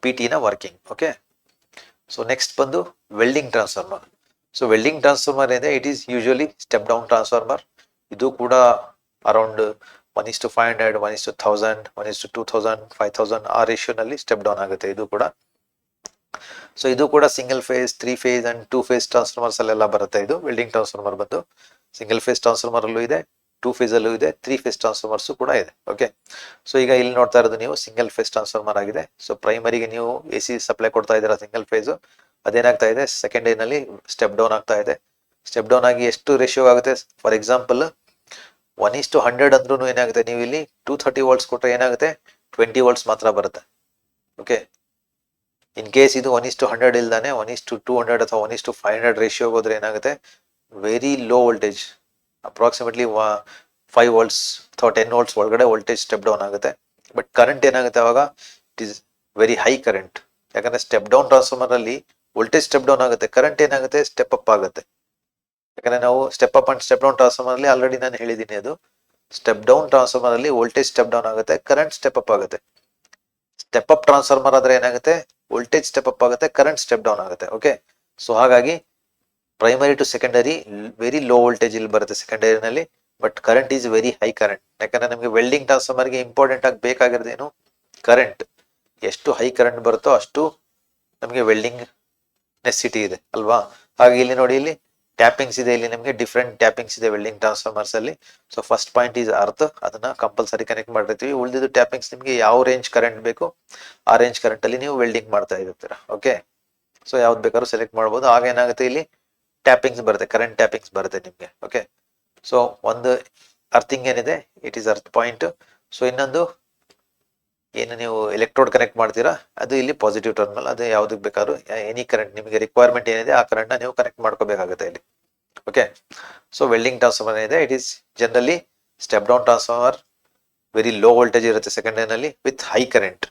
ಪಿ ಟಿನ ವರ್ಕಿಂಗ್. ಓಕೆ, ಸೊ ನೆಕ್ಸ್ಟ್ ಬಂದು welding transformer. So welding transformer ಇದೆ, it is usually step down transformer. ಇದು ಕೂಡ ಅರೌಂಡ್ 1:500, 1:1000, 1:2000, 5000 ಆ ರೇಷಿಯೋನಲ್ಲಿ ಸ್ಟೆಪ್ ಡೌನ್ ಆಗುತ್ತೆ ಇದು ಕೂಡ. ಸೊ ಇದು ಕೂಡ single phase, 3 phase and 2 phase transformers ಅಲ್ಲೆಲ್ಲ ಬರುತ್ತೆ. ಇದು ವೆಲ್ಡಿಂಗ್ ಟ್ರಾನ್ಸ್ಫಾರ್ಮರ್ ಬಂದು ಸಿಂಗಲ್ ಫೇಸ್ ಟ್ರಾನ್ಸ್ಫಾರ್ಮರ್ ಅಲ್ಲೂ ಇದೆ, 2 ಫೇಸ್ ಅಲ್ಲೂ ಇದೆ, 3 ಫೇಸ್ ಟ್ರಾನ್ಸ್ಫಾರ್ಮರ್ಸ್ ಕೂಡ ಇದೆ. ಓಕೆ, ಸೊ ಈಗ ಇಲ್ಲಿ ನೋಡ್ತಾ ಇರೋದು ನೀವು ಸಿಂಗಲ್ ಫೇಸ್ ಟ್ರಾನ್ಸ್ಫಾರ್ಮರ್ ಆಗಿದೆ. ಸೊ ಪ್ರೈಮರಿಗೆ ನೀವು AC ಸಪ್ಲೈ ಕೊಡ್ತಾ ಇದ್ದೀರಾ ಸಿಂಗಲ್ ಫೇಸ್, ಅದೇನಾಗ್ತಾ ಇದೆ ಸೆಕೆಂಡರಿನಲ್ಲಿ ಸ್ಟೆಪ್ ಡೌನ್ ಆಗ್ತಾ ಇದೆ. ಸ್ಟೆಪ್ ಡೌನ್ ಆಗಿ ಎಷ್ಟು ರೇಷಿಯೋ ಆಗುತ್ತೆ, ಫಾರ್ ಎಕ್ಸಾಂಪಲ್ 1:100 ಅಂದ್ರೂ ಏನಾಗುತ್ತೆ, ನೀವು ಇಲ್ಲಿ 230 ವೋಲ್ಟ್ಸ್ ಕೊಟ್ಟರೆ ಏನಾಗುತ್ತೆ 20 ವೋಲ್ಟ್ಸ್ ಮಾತ್ರ ಬರುತ್ತೆ. ಓಕೆ, ಇನ್ ಕೇಸ್ ಇದು 1:100 ಇಲ್ದಾನೆ 1:200 ಅಥವಾ 1:500 ರೇಷಿಯೋ ಹೋದ್ರೆ ಏನಾಗುತ್ತೆ very low voltage, approximately 5 volts ಅಥವಾ 10 ವೋಲ್ಟ್ಸ್ ಒಳಗಡೆ ವೋಲ್ಟೇಜ್ ಸ್ಟೆಪ್ ಡೌನ್ ಆಗುತ್ತೆ. ಬಟ್ ಕರೆಂಟ್ ಏನಾಗುತ್ತೆ ಅವಾಗ it is very high current. ಯಾಕಂದ್ರೆ ಸ್ಟೆಪ್ ಡೌನ್ ಟ್ರಾನ್ಸ್ಫಾರ್ಮರ್ ಅಲ್ಲಿ ವೋಲ್ಟೇಜ್ ಸ್ಟೆಪ್ ಡೌನ್ ಆಗುತ್ತೆ, ಕರೆಂಟ್ ಏನಾಗುತ್ತೆ ಸ್ಟೆಪ್ ಅಪ್ ಆಗುತ್ತೆ. ಯಾಕಂದ್ರೆ ನಾವು step up and step down transformer ಅಲ್ಲಿ ಆಲ್ರೆಡಿ ನಾನು ಹೇಳಿದ್ದೀನಿ, ಅದು ಸ್ಟೆಪ್ ಡೌನ್ ಟ್ರಾನ್ಸ್ಫಾರ್ಮರ್ ಅಲ್ಲಿ ವೋಲ್ಟೇಜ್ ಸ್ಟೆಪ್ ಡೌನ್ ಆಗುತ್ತೆ, ಕರೆಂಟ್ ಸ್ಟೆಪ್ ಅಪ್ ಆಗುತ್ತೆ. ಸ್ಟೆಪ್ ಅಪ್ ಟ್ರಾನ್ಸ್ಫಾರ್ಮರ್ ಆದ್ರೆ ಏನಾಗುತ್ತೆ ವೋಲ್ಟೇಜ್ ಸ್ಟೆಪ್ ಅಪ್ ಆಗುತ್ತೆ, ಕರೆಂಟ್ ಸ್ಟೆಪ್ ಡೌನ್ ಆಗುತ್ತೆ. ಓಕೆ, ಸೊ ಹಾಗಾಗಿ primary to secondary very low voltage ಇಲ್ಲಿ ಬರುತ್ತೆ ಸೆಕೆಂಡರಿನಲ್ಲಿ, but current is very high current. ಯಾಕಂದ್ರೆ ನಮಗೆ ವೆಲ್ಡಿಂಗ್ ಟ್ರಾನ್ಸ್ಫಾರ್ಮರ್ಗೆ ಇಂಪಾರ್ಟೆಂಟ್ ಆಗಿ ಬೇಕಾಗಿರೋದೇನು ಕರೆಂಟ್. ಎಷ್ಟು ಹೈ ಕರೆಂಟ್ ಬರುತ್ತೋ ಅಷ್ಟು ನಮಗೆ ವೆಲ್ಡಿಂಗ್ ನೆಸಿಟಿ ಇದೆ ಅಲ್ವಾ. ಹಾಗೆ ಇಲ್ಲಿ ನೋಡಿ, ಇಲ್ಲಿ ಟ್ಯಾಪಿಂಗ್ಸ್ ಇದೆ, ಇಲ್ಲಿ ನಿಮಗೆ ಡಿಫ್ರೆಂಟ್ ಟ್ಯಾಪಿಂಗ್ಸ್ ಇದೆ ವೆಲ್ಡಿಂಗ್ ಟ್ರಾನ್ಸ್ಫಾರ್ಮರ್ಸ್ ಅಲ್ಲಿ. So first point is earth, ಅದನ್ನ ಕಂಪಲ್ಸರಿ ಕನೆಕ್ಟ್ ಮಾಡಿರ್ತೀವಿ. ಉಳಿದಿದ್ದು ಟ್ಯಾಪಿಂಗ್ಸ್ ನಿಮಗೆ ಯಾವ ರೇಂಜ್ ಕರೆಂಟ್ ಬೇಕು ಆ ರೇಂಜ್ ಕರೆಂಟ್ ಅಲ್ಲಿ ನೀವು ವೆಲ್ಡಿಂಗ್ ಮಾಡ್ತಾ ಇರ್ತೀರಾ. ಓಕೆ, ಸೊ ಯಾವ್ದು ಬೇಕಾದ್ರೂ ಸೆಲೆಕ್ಟ್ ಮಾಡ್ಬೋದು. ಆಗ ಏನಾಗುತ್ತೆ ಇಲ್ಲಿ ಟ್ಯಾಪಿಂಗ್ಸ್ ಬರುತ್ತೆ, ಕರೆಂಟ್ ಟ್ಯಾಪಿಂಗ್ಸ್ ಬರುತ್ತೆ ನಿಮಗೆ. ಓಕೆ, ಸೊ ಒಂದು ಅರ್ಥಿಂಗ್ ಏನಿದೆ it is earth point. So ಇನ್ನೊಂದು ಏನು ನೀವು ಎಲೆಕ್ಟ್ರೋಡ್ ಕನೆಕ್ಟ್ ಮಾಡ್ತೀರಾ ಅದು ಇಲ್ಲಿ ಪಾಸಿಟಿವ್ ಟರ್ಮಿನಲ್. ಅದು ಯಾವ್ದಕ್ಕೆ ಬೇಕಾದ್ರೂ ಎನಿ ಕರೆಂಟ್ ನಿಮಗೆ ರಿಕ್ವೈರ್ಮೆಂಟ್ ಏನಿದೆ ಆ ಕರೆಂಟ್ನ ನೀವು ಕನೆಕ್ಟ್ ಮಾಡ್ಕೋಬೇಕಾಗುತ್ತೆ ಇಲ್ಲಿ. ಓಕೆ, ಸೊ ವೆಲ್ಡಿಂಗ್ ಟ್ರಾನ್ಸ್ಫಾರ್ಮರ್ ಏನಿದೆ it is generally step down transformer, very low voltage ಇರುತ್ತೆ ಸೆಕೆಂಡರಿನಲ್ಲಿ with high current,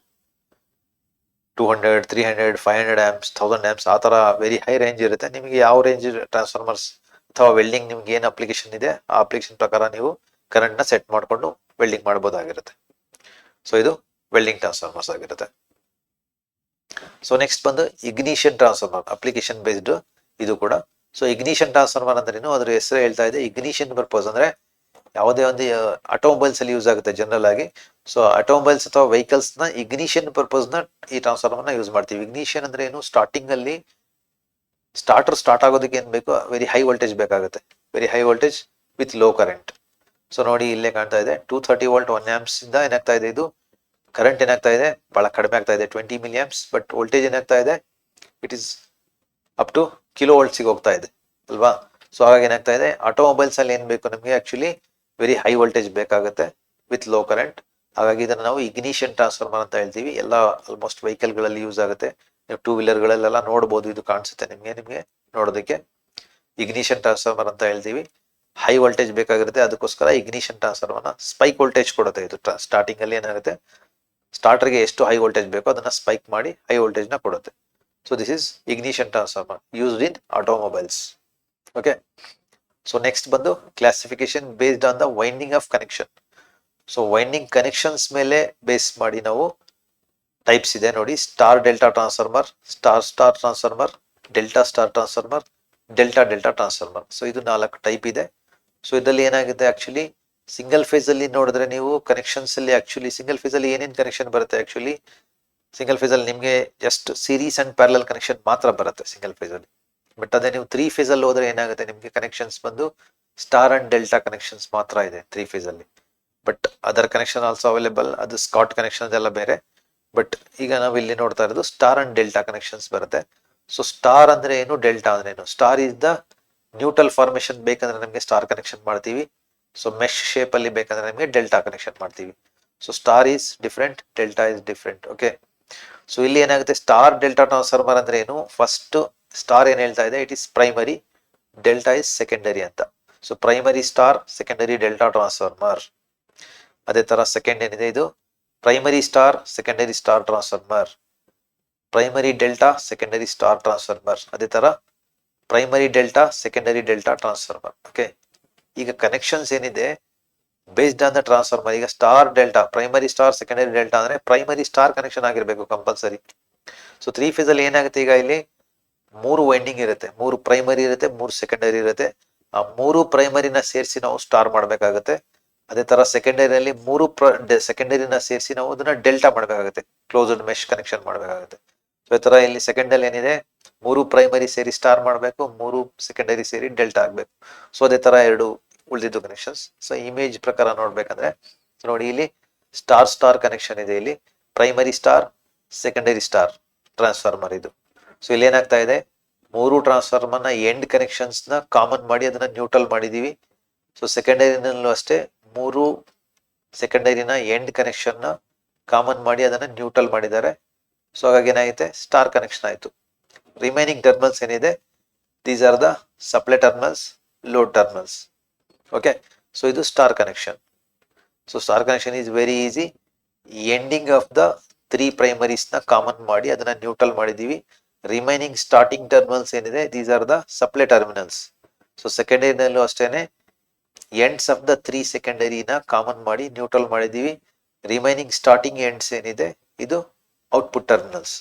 200, 300, 500 amps, 1000 amps ಆ ಥರ ವೆರಿ ಹೈ ರೇಂಜ್ ಇರುತ್ತೆ. ನಿಮಗೆ ಯಾವ ರೇಂಜ್ ಟ್ರಾನ್ಸ್ಫಾರ್ಮರ್ಸ್ ಅಥವಾ ವೆಲ್ಡಿಂಗ್ ನಿಮ್ಗೆ ಏನು ಅಪ್ಲಿಕೇಶನ್ ಇದೆ ಆ ಅಪ್ಲಿಕೇಶನ್ ಪ್ರಕಾರ ನೀವು ಕರೆಂಟ್ನ ಸೆಟ್ ಮಾಡಿಕೊಂಡು ವೆಲ್ಡಿಂಗ್ ಮಾಡ್ಬೋದಾಗಿರುತ್ತೆ. ಸೊ ಇದು ವೆಲ್ಡಿಂಗ್ ಟ್ರಾನ್ಸ್ಫಾರ್ಮರ್ಸ್ ಆಗಿರುತ್ತೆ. ಸೊ ನೆಕ್ಸ್ಟ್ ಬಂದು ಇಗ್ನಿಷನ್ ಟ್ರಾನ್ಸ್ಫಾರ್ಮರ್, ಅಪ್ಲಿಕೇಶನ್ ಬೇಸ್ಡ್ ಇದು ಕೂಡ. ಸೊ ಇಗ್ನಿಷನ್ ಟ್ರಾನ್ಸ್ಫಾರ್ಮರ್ ಅಂದ್ರೇನು, ಅದ್ರ ಹೆಸರು ಹೇಳ್ತಾ ಇದೆ ಇಗ್ನಿಷನ್ ಪರ್ಪಸ್. ಅಂದ್ರೆ ಯಾವುದೇ ಒಂದು ಆಟೋಮೊಬೈಲ್ಸ್ ಅಲ್ಲಿ ಯೂಸ್ ಆಗುತ್ತೆ ಜನರಲ್ ಆಗಿ. ಸೊ ಆಟೋಮೊಬೈಲ್ಸ್ ಅಥವಾ ವೆಹಿಕಲ್ಸ್ ನ ಇಗ್ನಿಷನ್ ಪರ್ಪಸ್ ನ ಈ ಟ್ರಾನ್ಸ್ಫಾರ್ಮರ್ ನ ಯೂಸ್ ಮಾಡ್ತೀವಿ. ಇಗ್ನಿಷನ್ ಅಂದ್ರೆ ಏನು, ಸ್ಟಾರ್ಟಿಂಗ್ ಅಲ್ಲಿ ಸ್ಟಾರ್ಟರ್ ಸ್ಟಾರ್ಟ್ ಆಗೋದಕ್ಕೆ ಏನ್ ಬೇಕು ವೆರಿ ಹೈ ವೋಲ್ಟೇಜ್ ಬೇಕಾಗುತ್ತೆ, very high voltage with low current. So ನೋಡಿ ಇಲ್ಲೇ ಕಾಣ್ತಾ ಇದೆ 230 ವೋಲ್ಟ್ 1 ಆಂಪ್ಸ್ ಇಂದ ಏನಾಗ್ತಾ ಇದೆ, ಇದು ಕರೆಂಟ್ ಏನಾಗ್ತಾ ಇದೆ ಬಹಳ ಕಡಿಮೆ ಆಗ್ತಾ ಇದೆ 20 ಮಿಲಿ ಆಂಪ್ಸ್. ಬಟ್ ವೋಲ್ಟೇಜ್ ಏನಾಗ್ತಾ ಇದೆ it is up to kilo ವೋಲ್ಟ್ಸ್ಗೆ ಹೋಗ್ತಾ ಇದೆ ಅಲ್ವಾ. ಸೊ ಹಾಗಾಗಿ ಏನಾಗ್ತಾ ಇದೆ ಆಟೋಮೊಬೈಲ್ಸ್ ಅಲ್ಲಿ ಏನ್ ಬೇಕು ನಮಗೆ ಆಕ್ಚುಲಿ ವೆರಿ ಹೈ ವೋಲ್ಟೇಜ್ ಬೇಕಾಗುತ್ತೆ ವಿತ್ ಲೋ ಕರೆಂಟ್. ಹಾಗಾಗಿ ಇದನ್ನ ನಾವು ಇಗ್ನಿಷನ್ ಟ್ರಾನ್ಸ್ಫಾರ್ಮರ್ ಅಂತ ಹೇಳ್ತೀವಿ. ಎಲ್ಲ ಆಲ್ಮೋಸ್ಟ್ ವೆಹಿಕಲ್ ಗಳಲ್ಲಿ ಯೂಸ್ ಆಗುತ್ತೆ. ನೀವು 2 ವೀಲರ್ಗಳಲ್ಲೆಲ್ಲ ನೋಡ್ಬೋದು, ಇದು ಕಾಣಿಸುತ್ತೆ ನಿಮ್ಗೆ ನೋಡೋದಕ್ಕೆ. ಇಗ್ನಿಷನ್ ಟ್ರಾನ್ಸ್ಫಾರ್ಮರ್ ಅಂತ ಹೇಳ್ತೀವಿ. ಹೈ ವೋಲ್ಟೇಜ್ ಬೇಕಾಗಿರುತ್ತೆ, ಅದಕ್ಕೋಸ್ಕರ ಇಗ್ನಿಷನ್ ಟ್ರಾನ್ಸ್ಫಾರ್ಮರ್ ಸ್ಪೈಕ್ ವೋಲ್ಟೇಜ್ ಕೊಡುತ್ತೆ. ಇದು ಸ್ಟಾರ್ಟಿಂಗ್ ಅಲ್ಲಿ ಏನಾಗುತ್ತೆ ಸ್ಟಾರ್ಟರ್ಗೆ ಎಷ್ಟು ಹೈ ವೋಲ್ಟೇಜ್ ಬೇಕೋ ಅದನ್ನ ಸ್ಪೈಕ್ ಮಾಡಿ ಹೈ ವೋಲ್ಟೇಜ್ ನ ಕೊಡುತ್ತೆ. So this is ignition transformer used in automobiles. Okay, so next ಬಂದು classification based on the winding of connection. So winding connections ಮೇಲೆ ಬೇಸ್ ಮಾಡಿ ನಾವು ಟೈಪ್ಸ್ ಇದೆ ನೋಡಿ. Star delta transformer, star star transformer, delta star transformer, delta delta transformer. So ಇದು 4 ಟೈಪ್ ಇದೆ. ಸೊ ಇದರಲ್ಲಿ ಏನಾಗಿದೆ ಆಕ್ಚುಲಿ ಸಿಂಗಲ್ ಫೇಸ್ ಅಲ್ಲಿ ನೋಡಿದ್ರೆ ನೀವು ಕನೆಕ್ಷನ್ಸ್ ಅಲ್ಲಿ ಆಕ್ಚುಲಿ ಸಿಂಗಲ್ ಫೇಸ್ ಅಲ್ಲಿ ಏನೇನು ಕನೆಕ್ಷನ್ ಬರುತ್ತೆ, ಆಕ್ಚುಲಿ ಸಿಂಗಲ್ ಫೇಸ್ ಅಲ್ಲಿ ನಿಮಗೆ just series and parallel connection ಮಾತ್ರ ಬರುತ್ತೆ ಸಿಂಗಲ್ ಫೇಸ್ ಅಲ್ಲಿ. ಬಟ್ ಅದೇ ನೀವು 3 ಫೇಸ್ ಅಲ್ಲಿ ಹೋದ್ರೆ ಏನಾಗುತ್ತೆ ನಿಮಗೆ ಕನೆಕ್ಷನ್ಸ್ ಬಂದು ಸ್ಟಾರ್ ಅಂಡ್ ಡೆಲ್ಟಾ ಕನೆಕ್ಷನ್ಸ್ ಮಾತ್ರ ಇದೆ 3 ಫೇಸ್ ಅಲ್ಲಿ. But other connection also available, ಅದು ಸ್ಕಾಟ್ ಕನೆಕ್ಷನ್ ಅದೆಲ್ಲ ಬೇರೆ. ಬಟ್ ಈಗ ನಾವು ಇಲ್ಲಿ ನೋಡ್ತಾ ಇರೋದು ಸ್ಟಾರ್ ಅಂಡ್ ಡೆಲ್ಟಾ ಕನೆಕ್ಷನ್ಸ್ ಬರುತ್ತೆ. ಸೊ ಸ್ಟಾರ್ ಅಂದ್ರೆ ಏನು, ಡೆಲ್ಟಾ ಅಂದ್ರೆ ಏನು? Star is the neutral formation ಬೇಕಂದ್ರೆ ನಮಗೆ ಸ್ಟಾರ್ ಕನೆಕ್ಷನ್ ಮಾಡ್ತೀವಿ. ಸೊ ಮೆಶ್ ಶೇಪ್ ಅಲ್ಲಿ ಬೇಕಂದ್ರೆ ನಮಗೆ ಡೆಲ್ಟಾ ಕನೆಕ್ಷನ್ ಮಾಡ್ತೀವಿ. So star is different, delta is different. Okay, so ಇಲ್ಲಿ ಏನಾಗುತ್ತೆ, ಸ್ಟಾರ್ ಡೆಲ್ಟಾ ಟ್ರಾನ್ಸ್ಫಾರ್ಮರ್ ಅಂದ್ರೆ ಏನು? ಫಸ್ಟ್ ಸ್ಟಾರ್ ಏನ್ ಹೇಳ್ತಾ ಇದೆ, it is primary, delta is secondary ಅಂತ. So primary star, secondary delta transformer. ಅದೇ ತರ ಸೆಕೆಂಡ್ ಏನಿದೆ, ಇದು primary star, secondary star transformer. Primary delta, secondary star transformer. ಅದೇ ತರ primary delta, secondary delta transformer. Okay, ಈಗ ಕನೆಕ್ಷನ್ಸ್ ಏನಿದೆ ಬೇಸ್ಡ್ ಆನ್ ದ ಟ್ರಾನ್ಸ್ಫಾರ್ಮರ್. ಈಗ star delta, primary star, secondary delta ಅಂದ್ರೆ ಪ್ರೈಮರಿ ಸ್ಟಾರ್ ಕನೆಕ್ಷನ್ ಆಗಿರ್ಬೇಕು ಕಂಪಲ್ಸರಿ. ಸೊ 3 ಫೇಸ್ ಅಲ್ಲಿ ಏನಾಗುತ್ತೆ, ಈಗ ಇಲ್ಲಿ 3 ವೈಂಡಿಂಗ್ ಇರುತ್ತೆ, 3 ಪ್ರೈಮರಿ ಇರುತ್ತೆ, 3 ಸೆಕೆಂಡರಿ ಇರುತ್ತೆ. ಆ 3 ಪ್ರೈಮರಿನ ಸೇರಿಸಿ ನಾವು ಸ್ಟಾರ್ ಮಾಡಬೇಕಾಗುತ್ತೆ. ಅದೇ ತರ ಸೆಕೆಂಡರಿಯಲ್ಲಿ 3 ಸೆಕೆಂಡರಿನ ಸೇರಿಸಿ ನಾವು ಅದನ್ನ ಡೆಲ್ಟಾ ಮಾಡಬೇಕಾಗುತ್ತೆ, ಕ್ಲೋಸ್ಡ್ ಮೆಶ್ ಕನೆಕ್ಷನ್ ಮಾಡಬೇಕಾಗುತ್ತೆ. ಸೊ ಈ ತರ ಇಲ್ಲಿ ಸೆಕೆಂಡಲ್ಲಿ ಏನಿದೆ, 3 ಪ್ರೈಮರಿ ಸೇರಿ ಸ್ಟಾರ್ ಮಾಡಬೇಕು, 3 ಸೆಕೆಂಡರಿ ಸೇರಿ ಡೆಲ್ಟಾ ಆಗ್ಬೇಕು. ಸೊ ಅದೇ ತರ ಎರಡು ಉಳಿದಿದ್ದು ಕನೆಕ್ಷನ್ಸ್. ಸೊ ಇಮೇಜ್ ಪ್ರಕಾರ ನೋಡ್ಬೇಕಂದ್ರೆ ನೋಡಿ, ಇಲ್ಲಿ ಸ್ಟಾರ್ ಸ್ಟಾರ್ ಕನೆಕ್ಷನ್ ಇದೆ, ಇಲ್ಲಿ primary star, secondary star transformer ಇದು. ಸೊ ಇಲ್ಲಿ ಏನಾಗ್ತಾ ಇದೆ, 3 ಟ್ರಾನ್ಸ್ಫಾರ್ಮರ್ ನ ಎಂಡ್ ಕನೆಕ್ಷನ್ಸ್ ನ ಕಾಮನ್ ಮಾಡಿ ಅದನ್ನ ನ್ಯೂಟ್ರಲ್ ಮಾಡಿದೀವಿ. ಸೊ ಸೆಕೆಂಡರಿನಲ್ಲೂ ಅಷ್ಟೇ 3 ಸೆಕೆಂಡರಿನ ಎಂಡ್ ಕನೆಕ್ಷನ್ ನ ಕಾಮನ್ ಮಾಡಿ ಅದನ್ನ ನ್ಯೂಟ್ರಲ್ ಮಾಡಿದ್ದಾರೆ. ಸೊ ಹಾಗಾಗಿ ಏನಾಗುತ್ತೆ, ಸ್ಟಾರ್ ಕನೆಕ್ಷನ್ ಆಯ್ತು. ರಿಮೈನಿಂಗ್ ಟರ್ಮಿನಲ್ಸ್ ಏನಿದೆ, these are the supply terminals, load terminals. Okay, so ಇದು star connection. So star connection is very easy. Ending of the 3 primaries ನ ಕಾಮನ್ ಮಾಡಿ ಅದನ್ನ ನ್ಯೂಟ್ರಲ್ ಮಾಡಿದೀವಿ. ರಿಮೈನಿಂಗ್ ಸ್ಟಾರ್ಟಿಂಗ್ ಟರ್ಮಿನಲ್ಸ್ ಏನಿದೆ, these are the supply terminals. So ಸೆಕೆಂಡರಿನಲ್ಲೂ ಅಷ್ಟೇನೆ ಎಂಡ್ಸ್ ಆಫ್ ದ 3 ಸೆಕೆಂಡರಿನ ಕಾಮನ್ ಮಾಡಿ ನ್ಯೂಟ್ರಲ್ ಮಾಡಿದೀವಿ. ರಿಮೈನಿಂಗ್ ಸ್ಟಾರ್ಟಿಂಗ್ ಎಂಡ್ಸ್ ಏನಿದೆ, ಇದು output terminals,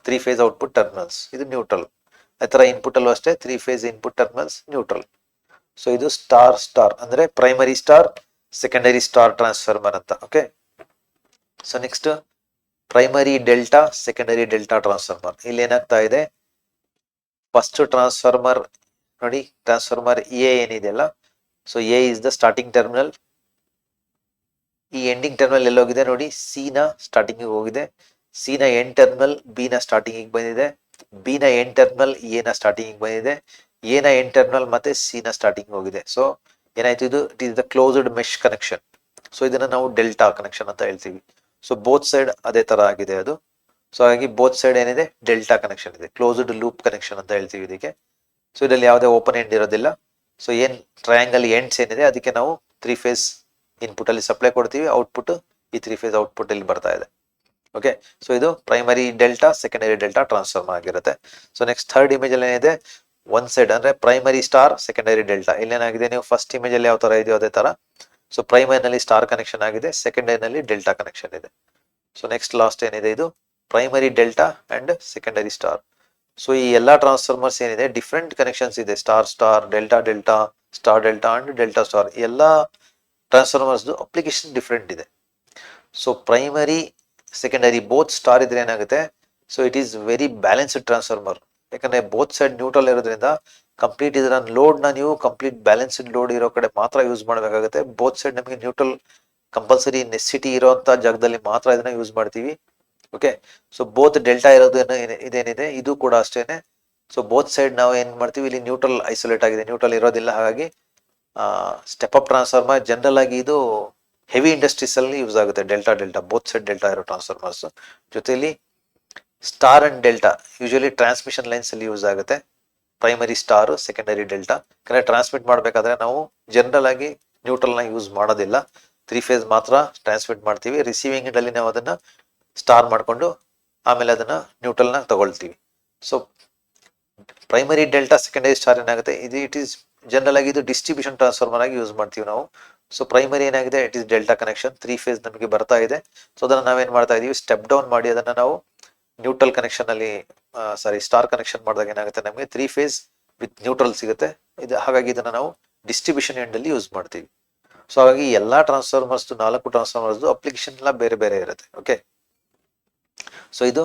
3 phase output terminals, ಇದು ನ್ಯೂಟ್ರಲ್. ಆ ತರ ಇನ್ಪುಟ್ ಅಲ್ಲೂ ಅಷ್ಟೇ 3 phase input terminals, neutral. So ಇದು ಸ್ಟಾರ್ ಸ್ಟಾರ್ ಅಂದ್ರೆ primary star, secondary star transformer ಅಂತ. Okay, so next primary delta, secondary delta transformer. ಇಲ್ಲಿ ಏನಾಗ್ತಾ ಇದೆ, ಫಸ್ಟ್ ಟ್ರಾನ್ಸ್ಫಾರ್ಮರ್ ನೋಡಿ, ಟ್ರಾನ್ಸ್ಫಾರ್ಮರ್ ಎ ಏನಿದೆಯಲ್ಲ, so A is the starting terminal. ಈ ಎಂಡಿಂಗ್ ಟರ್ಮಿನಲ್ ಎಲ್ಲೋಗಿದೆ ನೋಡಿ, ಸಿ ನ ಸ್ಟಾರ್ಟಿಂಗ್ ಹೋಗಿದೆ. ಸಿ ನ ಎಂಡ್ ಟರ್ಮಿನಲ್ ಬಿ ನ ಸ್ಟಾರ್ಟಿಂಗ್ ಬಂದಿದೆ. ಬಿ ನ ಎಂಡ್ ಟರ್ಮಿನಲ್ ಎ ನ ಸ್ಟಾರ್ಟಿಂಗ್ ಬಂದಿದೆ. ಎ ನ ಎಂಡ್ ಟರ್ಮಿನಲ್ ಮತ್ತೆ ಸಿ ನ ಸ್ಟಾರ್ಟಿಂಗ್ ಹೋಗಿದೆ. ಸೊ ಏನಾಯ್ತು, ಇದು it is the closed mesh connection. So ಇದನ್ನ ನಾವು ಡೆಲ್ಟಾ ಕನೆಕ್ಷನ್ ಅಂತ ಹೇಳ್ತೀವಿ. ಸೊ ಬೋತ್ ಸೈಡ್ ಅದೇ ತರ ಆಗಿದೆ ಅದು. ಸೊ ಹಾಗಾಗಿ ಬೋತ್ ಸೈಡ್ ಏನಿದೆ, ಡೆಲ್ಟಾ ಕನೆಕ್ಷನ್ ಇದೆ, ಕ್ಲೋಸ್ಡ್ ಲೂಪ್ ಕನೆಕ್ಷನ್ ಅಂತ ಹೇಳ್ತೀವಿ ಇದಕ್ಕೆ. ಸೊ ಇದರಲ್ಲಿ ಯಾವುದೇ ಓಪನ್ ಎಂಡ್ ಇರೋದಿಲ್ಲ. ಸೊ ಏನ್ ಟ್ರಯಾಂಗಲ್ ಎಂಡ್ಸ್ ಏನಿದೆ ಅದಕ್ಕೆ ನಾವು 3 ಫೇಸ್ ಇನ್ಪುಟ್ ಅಲ್ಲಿ ಸಪ್ಲೈ ಕೊಡ್ತೀವಿ, ಔಟ್ಪುಟ್ ಈ 3 ಫೇಸ್ ಔಟ್ಪುಟ್ ಇಲ್ಲಿ ಬರ್ತಾ ಇದೆ. ಓಕೆ, ಸೊ ಇದು primary delta, secondary delta transform ಆಗಿರುತ್ತೆ. ಸೊ ನೆಕ್ಸ್ಟ್ ಥರ್ಡ್ ಇಮೇಜ್ ಅಲ್ಲಿ ಏನಿದೆ, ಒನ್ ಸೈಡ್ ಅಂದ್ರೆ ಪ್ರೈಮರಿ ಸ್ಟಾರ್, ಸೆಕೆಂಡರಿ ಡೆಲ್ಟಾ. ಇಲ್ಲೇನಾಗಿದೆ, ನೀವು ಫಸ್ಟ್ ಇಮೇಜ್ ಅಲ್ಲಿ ಯಾವ ತರ ಇದೆಯೋ ಅದೇ ತರ. ಸೊ ಪ್ರೈಮರಿನಲ್ಲಿ ಸ್ಟಾರ್ ಕನೆಕ್ಷನ್ ಆಗಿದೆ, ಸೆಕೆಂಡರಿನಲ್ಲಿ ಡೆಲ್ಟಾ ಕನೆಕ್ಷನ್ ಇದೆ. ಸೊ ನೆಕ್ಸ್ಟ್ ಲಾಸ್ಟ್ ಏನಿದೆ, ಇದು primary delta and secondary star. So ಈ ಎಲ್ಲಾ ಟ್ರಾನ್ಸ್ಫಾರ್ಮರ್ಸ್ ಏನಿದೆ ಡಿಫ್ರೆಂಟ್ ಕನೆಕ್ಷನ್ಸ್ ಇದೆ, star star, delta delta, star delta and delta star. ಎಲ್ಲಾ ಟ್ರಾನ್ಸ್ಫಾರ್ಮರ್ಸ್ ಅಪ್ಲಿಕೇಶನ್ ಡಿಫ್ರೆಂಟ್ ಇದೆ. So primary, secondary both star ಇದ್ರೆ ಏನಾಗುತ್ತೆ, so it is very balanced transformer. ಯಾಕಂದ್ರೆ ಬೋತ್ ಸೈಡ್ ನ್ಯೂಟ್ರಲ್ ಇರೋದ್ರಿಂದ ಕಂಪ್ಲೀಟ್ ಇದರ ಲೋಡ್ ನ ನೀವು ಕಂಪ್ಲೀಟ್ ಬ್ಯಾಲೆನ್ಸ್ಡ್ ಲೋಡ್ ಇರೋ ಕಡೆ ಮಾತ್ರ ಯೂಸ್ ಮಾಡಬೇಕಾಗುತ್ತೆ. ಬೋತ್ ಸೈಡ್ ನಮಗೆ ನ್ಯೂಟ್ರಲ್ ಕಂಪಲ್ಸರಿ ನೆಸಿಟಿ ಇರೋಂತ ಜಾಗದಲ್ಲಿ ಮಾತ್ರ ಇದನ್ನ ಯೂಸ್ ಮಾಡ್ತೀವಿ. ಓಕೆ, ಸೊ ಬೋತ್ ಡೆಲ್ಟಾ ಇರೋದು ಇದೇನಿದೆ, ಇದು ಕೂಡ ಅಷ್ಟೇನೆ. ಸೊ ಬೋತ್ ಸೈಡ್ ನಾವು ಏನ್ ಮಾಡ್ತೀವಿ, ಇಲ್ಲಿ ನ್ಯೂಟ್ರಲ್ ಐಸೋಲೇಟ್ ಆಗಿದೆ, ನ್ಯೂಟ್ರಲ್ ಇರೋದಿಲ್ಲ. ಹಾಗಾಗಿ ಸ್ಟೆಪ್ ಅಪ್ ಟ್ರಾನ್ಸ್ಫಾರ್ಮರ್ ಜನರಲ್ ಆಗಿ ಇದು ಹೆವಿ ಇಂಡಸ್ಟ್ರೀಸ್ ಅಲ್ಲಿ ಯೂಸ್ ಆಗುತ್ತೆ, delta delta both side delta ಇರೋ ಟ್ರಾನ್ಸ್ಫಾರ್ಮರ್ಸ್. ಜೊತೆಲಿ star and delta usually transmission lines ಅಲ್ಲಿ ಯೂಸ್ ಆಗುತ್ತೆ. Primary star, secondary delta. ಯಾಕಂದ್ರೆ ಟ್ರಾನ್ಸ್ಮಿಟ್ ಮಾಡ್ಬೇಕಾದ್ರೆ ನಾವು ಜನರಲ್ ಆಗಿ ನ್ಯೂಟ್ರಲ್ ನ ಯೂಸ್ ಮಾಡೋದಿಲ್ಲ, 3 ಫೇಸ್ ಮಾತ್ರ ಟ್ರಾನ್ಸ್ಮಿಟ್ ಮಾಡ್ತೀವಿ. ರಿಸೀವಿಂಗ್ ಎಂಡ್ ಅಲ್ಲಿ ನಾವು ಅದನ್ನ ಸ್ಟಾರ್ ಮಾಡ್ಕೊಂಡು ಆಮೇಲೆ ಅದನ್ನ ನ್ಯೂಟ್ರಲ್ ನ ತಗೊಳ್ತೀವಿ. So primary delta, secondary star ಏನಾಗುತ್ತೆ, ಇದು ಇಟ್ ಈಸ್ ಜನರಲ್ ಆಗಿ ಇದು ಡಿಸ್ಟ್ರಿಬ್ಯೂಷನ್ ಟ್ರಾನ್ಸ್ಫಾರ್ಮರ್ ಆಗಿ ಯೂಸ್ ಮಾಡ್ತೀವಿ ನಾವು. ಸೊ ಪ್ರೈಮರಿ ಏನಾಗಿದೆ, it is delta connection, 3 phase ನಮಗೆ ಬರ್ತಾ ಇದೆ. ಸೊ ಅದನ್ನ ನಾವೇನ್ ಮಾಡ್ತಾ ಇದೀವಿ, ಸ್ಟೆಪ್ ಡೌನ್ ಮಾಡಿ ಅದನ್ನ ನಾವು ನ್ಯೂಟ್ರಲ್ ಕನೆಕ್ಷನ್ ಅಲ್ಲಿ ಸ್ಟಾರ್ ಕನೆಕ್ಷನ್ ಮಾಡಿದಾಗ ಏನಾಗುತ್ತೆ, ನಮಗೆ 3 ಫೇಸ್ ವಿತ್ ನ್ಯೂಟ್ರಲ್ ಸಿಗುತ್ತೆ. ಇದು ಹಾಗಾಗಿ ಇದನ್ನ ನಾವು ಡಿಸ್ಟ್ರಿಬ್ಯೂಷನ್ ಎಂಡ್ ಅಲ್ಲಿ ಯೂಸ್ ಮಾಡ್ತೀವಿ. ಸೊ ಹಾಗಾಗಿ ಎಲ್ಲಾ ಟ್ರಾನ್ಸ್ಫಾರ್ಮರ್ಸ್ 4 ಟ್ರಾನ್ಸ್ಫಾರ್ಮರ್ಸ್ ಅಪ್ಲಿಕೇಶನ್ ಎಲ್ಲ ಬೇರೆ ಬೇರೆ ಇರುತ್ತೆ. ಓಕೆ, ಸೊ ಇದು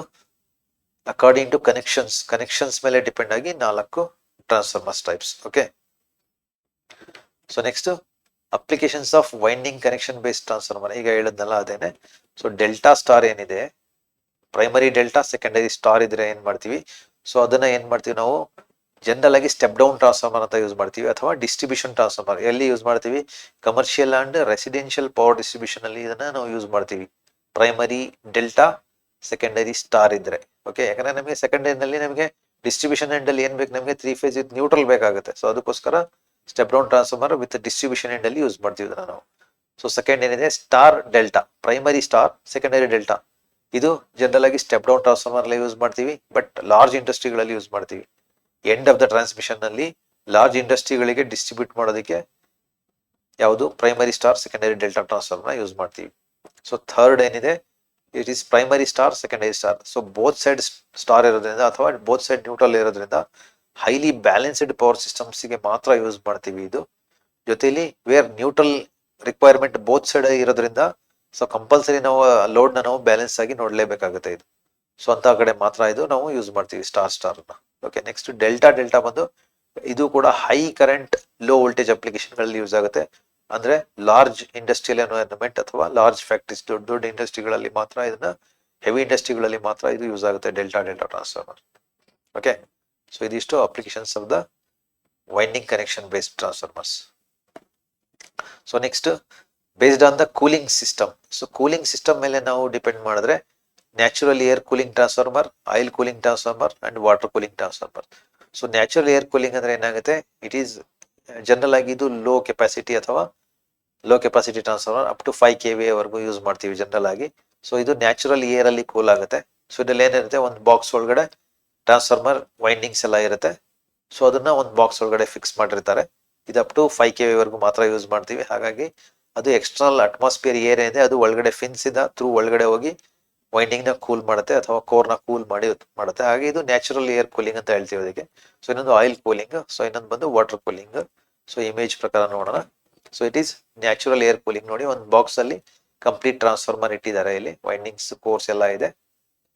ಅಕಾರ್ಡಿಂಗ್ ಟು ಕನೆಕ್ಷನ್ಸ್ ಮೇಲೆ ಡಿಪೆಂಡ್ ಆಗಿ 4 transformers types. Okay, so next applications of winding connection based transformer ಈಗ ಹೇಳಿದ್ನಲ್ಲ ಅದೇನೆ. ಸೊ ಡೆಲ್ಟಾ ಸ್ಟಾರ್ ಏನಿದೆ, ಪ್ರೈಮರಿ ಡೆಲ್ಟಾ ಸೆಕೆಂಡರಿ ಸ್ಟಾರ್ ಇದ್ರೆ ಏನ್ ಮಾಡ್ತೀವಿ, ಸೊ ಅದನ್ನ ಏನ್ ಮಾಡ್ತೀವಿ ನಾವು ಜನರಲ್ ಆಗಿ ಸ್ಟೆಪ್ ಡೌನ್ ಟ್ರಾನ್ಸ್ಫಾರ್ಮರ್ ಅಂತ ಯೂಸ್ ಮಾಡ್ತೀವಿ, ಅಥವಾ ಡಿಸ್ಟ್ರಿಬ್ಯೂಷನ್ ಟ್ರಾನ್ಸ್ಫಾರ್ಮರ್ ಎಲ್ಲಿ ಯೂಸ್ ಮಾಡ್ತೀವಿ, commercial and residential power distribution ಅಲ್ಲಿ ಇದನ್ನ ನಾವು ಯೂಸ್ ಮಾಡ್ತೀವಿ. ಪ್ರೈಮರಿ ಡೆಲ್ಟಾ ಸೆಕೆಂಡರಿ ಸ್ಟಾರ್ ಇದ್ರೆ ಓಕೆ. ಯಾಕಂದ್ರೆ ನಮಗೆ ಸೆಕೆಂಡರಿನಲ್ಲಿ ನಮಗೆ ಡಿಸ್ಟ್ರಿಬ್ಯೂಷನ್ ಎಂಡ್ ಅಲ್ಲಿ ಏನ್ ಬೇಕು, ನಮಗೆ 3 ಫೇಸ್ ವಿತ್ ನ್ಯೂಟ್ರಲ್ ಬೇಕಾಗುತ್ತೆ. ಸೊ ಅದಕ್ಕೋಸ್ಕರ step down transformer with distribution end ಅಲ್ಲಿ ಯೂಸ್ ಮಾಡ್ತೀವಿ ಇದನ್ನ ನಾವು. ಸೊ ಸೆಕೆಂಡ್ ಏನಿದೆ star delta, primary star secondary delta, ಇದು ಜನರಲ್ ಆಗಿ ಸ್ಟೆಪ್ ಡೌನ್ ಟ್ರಾನ್ಸ್ಫಾರ್ಮರ್ ಅಲ್ಲಿ ಯೂಸ್ ಮಾಡ್ತೀವಿ, ಬಟ್ ಲಾರ್ಜ್ ಇಂಡಸ್ಟ್ರಿಗಳಲ್ಲಿ ಯೂಸ್ ಮಾಡ್ತೀವಿ. ಎಂಡ್ ಆಫ್ ದ ಟ್ರಾನ್ಸ್ಮಿಷನ್ ನಲ್ಲಿ ಲಾರ್ಜ್ ಇಂಡಸ್ಟ್ರಿಗಳಿಗೆ ಡಿಸ್ಟ್ರಿಬ್ಯೂಟ್ ಮಾಡೋದಕ್ಕೆ ಯಾವುದು primary star secondary delta transformer use ಮಾಡ್ತೀವಿ. ಸೊ ಥರ್ಡ್ ಏನಿದೆ, it is primary star secondary star. So both side star ಇರೋದ್ರಿಂದ ಅಥವಾ ಬೋತ್ ಸೈಡ್ ನ್ಯೂಟ್ರಲ್ ಇರೋದ್ರಿಂದ ಹೈಲಿ ಬ್ಯಾಲೆನ್ಸ್ಡ್ ಪವರ್ ಸಿಸ್ಟಮ್ಸ್ ಗೆ ಮಾತ್ರ ಯೂಸ್ ಮಾಡ್ತೀವಿ ಇದು. ಜೊತೆಲಿ where neutral requirement both side ಇರೋದ್ರಿಂದ ಸೊ ಕಂಪಲ್ಸರಿ ನಾವು ಲೋಡ್ ನಾವು ಬ್ಯಾಲೆನ್ಸ್ ಆಗಿ ನೋಡ್ಲೇಬೇಕಾಗುತ್ತೆ ಇದು. ಸೊ ಅಂತ ಕಡೆ ಮಾತ್ರ ಇದು ನಾವು ಯೂಸ್ ಮಾಡ್ತೀವಿ ಸ್ಟಾರ್ ನ. ಓಕೆ, ನೆಕ್ಸ್ಟ್ ಡೆಲ್ಟಾ ಬಂದು ಇದು ಕೂಡ high current low voltage application ಗಳಲ್ಲಿ ಯೂಸ್ ಆಗುತ್ತೆ. ಅಂದ್ರೆ ಲಾರ್ಜ್ ಇಂಡಸ್ಟ್ರಿಯಲ್ ಎನ್ವೈರನ್ಮೆಂಟ್ ಅಥವಾ ಲಾರ್ಜ್ ಫ್ಯಾಕ್ಟ್ರೀಸ್, ದೊಡ್ಡ ಇಂಡಸ್ಟ್ರಿಗಳಲ್ಲಿ ಮಾತ್ರ ಇದನ್ನ, ಹೆವಿ ಇಂಡಸ್ಟ್ರಿಗಳಲ್ಲಿ ಮಾತ್ರ ಇದು ಯೂಸ್ ಆಗುತ್ತೆ ಡೆಲ್ಟಾ ಟ್ರಾನ್ಸ್ಫಾರ್ಮರ್. ಓಕೆ, ಸೊ ಇದಿಷ್ಟು applications of the winding connection based transformers. So next based on the cooling system. So cooling system ಮೇಲೆ ನಾವು ಡಿಪೆಂಡ್ ಮಾಡಿದ್ರೆ natural air cooling transformer, oil cooling transformer and water cooling transformer. So natural air cooling ಅಂದ್ರೆ ಏನಾಗುತ್ತೆ, ಇಟ್ ಈಸ್ ಜನರಲ್ ಆಗಿ ಇದು low capacity transformer up to 5 KVA ವರೆಗೂ ಯೂಸ್ ಮಾಡ್ತೀವಿ ಜನರಲ್ ಆಗಿ. ಸೊ ಇದು ನ್ಯಾಚುರಲ್ ಏರ್ ಅಲ್ಲಿ ಕೂಲ್ ಆಗುತ್ತೆ. ಸೊ ಇದ್ರಲ್ಲಿ ಏನಿರುತ್ತೆ, ಒಂದು ಬಾಕ್ಸ್ ಒಳಗಡೆ ಟ್ರಾನ್ಸ್ಫಾರ್ಮರ್ ವೈಂಡಿಂಗ್ಸ್ ಎಲ್ಲ ಇರುತ್ತೆ. ಸೊ ಅದನ್ನ ಒಂದು ಬಾಕ್ಸ್ ಒಳಗಡೆ ಫಿಕ್ಸ್ ಮಾಡಿರ್ತಾರೆ. ಇದು ಅಪ್ ಟು 5 KVA ವರೆಗೂ ಮಾತ್ರ ಯೂಸ್ ಮಾಡ್ತೀವಿ. ಹಾಗಾಗಿ ಅದು ಎಕ್ಸ್ಟರ್ನಲ್ ಅಟ್ಮಾಸ್ಫಿಯರ್ ಏರ್ ಏನಿದೆ ಅದು ಒಳಗಡೆ ಫಿನ್ಸ್ ಇಂದ ಥ್ರೂ ಒಳಗಡೆ ಹೋಗಿ ವೈಂಡಿಂಗ್ ನ ಕೂಲ್ ಮಾಡುತ್ತೆ ಅಥವಾ ಕೋರ್ ನ ಕೂಲ್ ಮಾಡುತ್ತೆ. ಹಾಗೆ ಇದು ನ್ಯಾಚುರಲ್ ಏರ್ ಕೂಲಿಂಗ್ ಅಂತ ಹೇಳ್ತೀವಿ ಅದಕ್ಕೆ. ಸೊ ಇನ್ನೊಂದು ಆಯಿಲ್ ಕೂಲಿಂಗ್, ಸೊ ಇನ್ನೊಂದು ಬಂದು ವಾಟರ್ ಕೂಲಿಂಗ್. ಸೊ ಇಮೇಜ್ ಪ್ರಕಾರ ನೋಡೋಣ. So it is natural air cooling. ನೋಡಿ, ಒಂದು ಬಾಕ್ಸ್ ಅಲ್ಲಿ ಕಂಪ್ಲೀಟ್ ಟ್ರಾನ್ಸ್ಫಾರ್ಮರ್ ಇಟ್ಟಿದ್ದಾರೆ, ಇಲ್ಲಿ ವೈಂಡಿಂಗ್ಸ್ ಕೋರ್ಸ್ ಎಲ್ಲ ಇದೆ.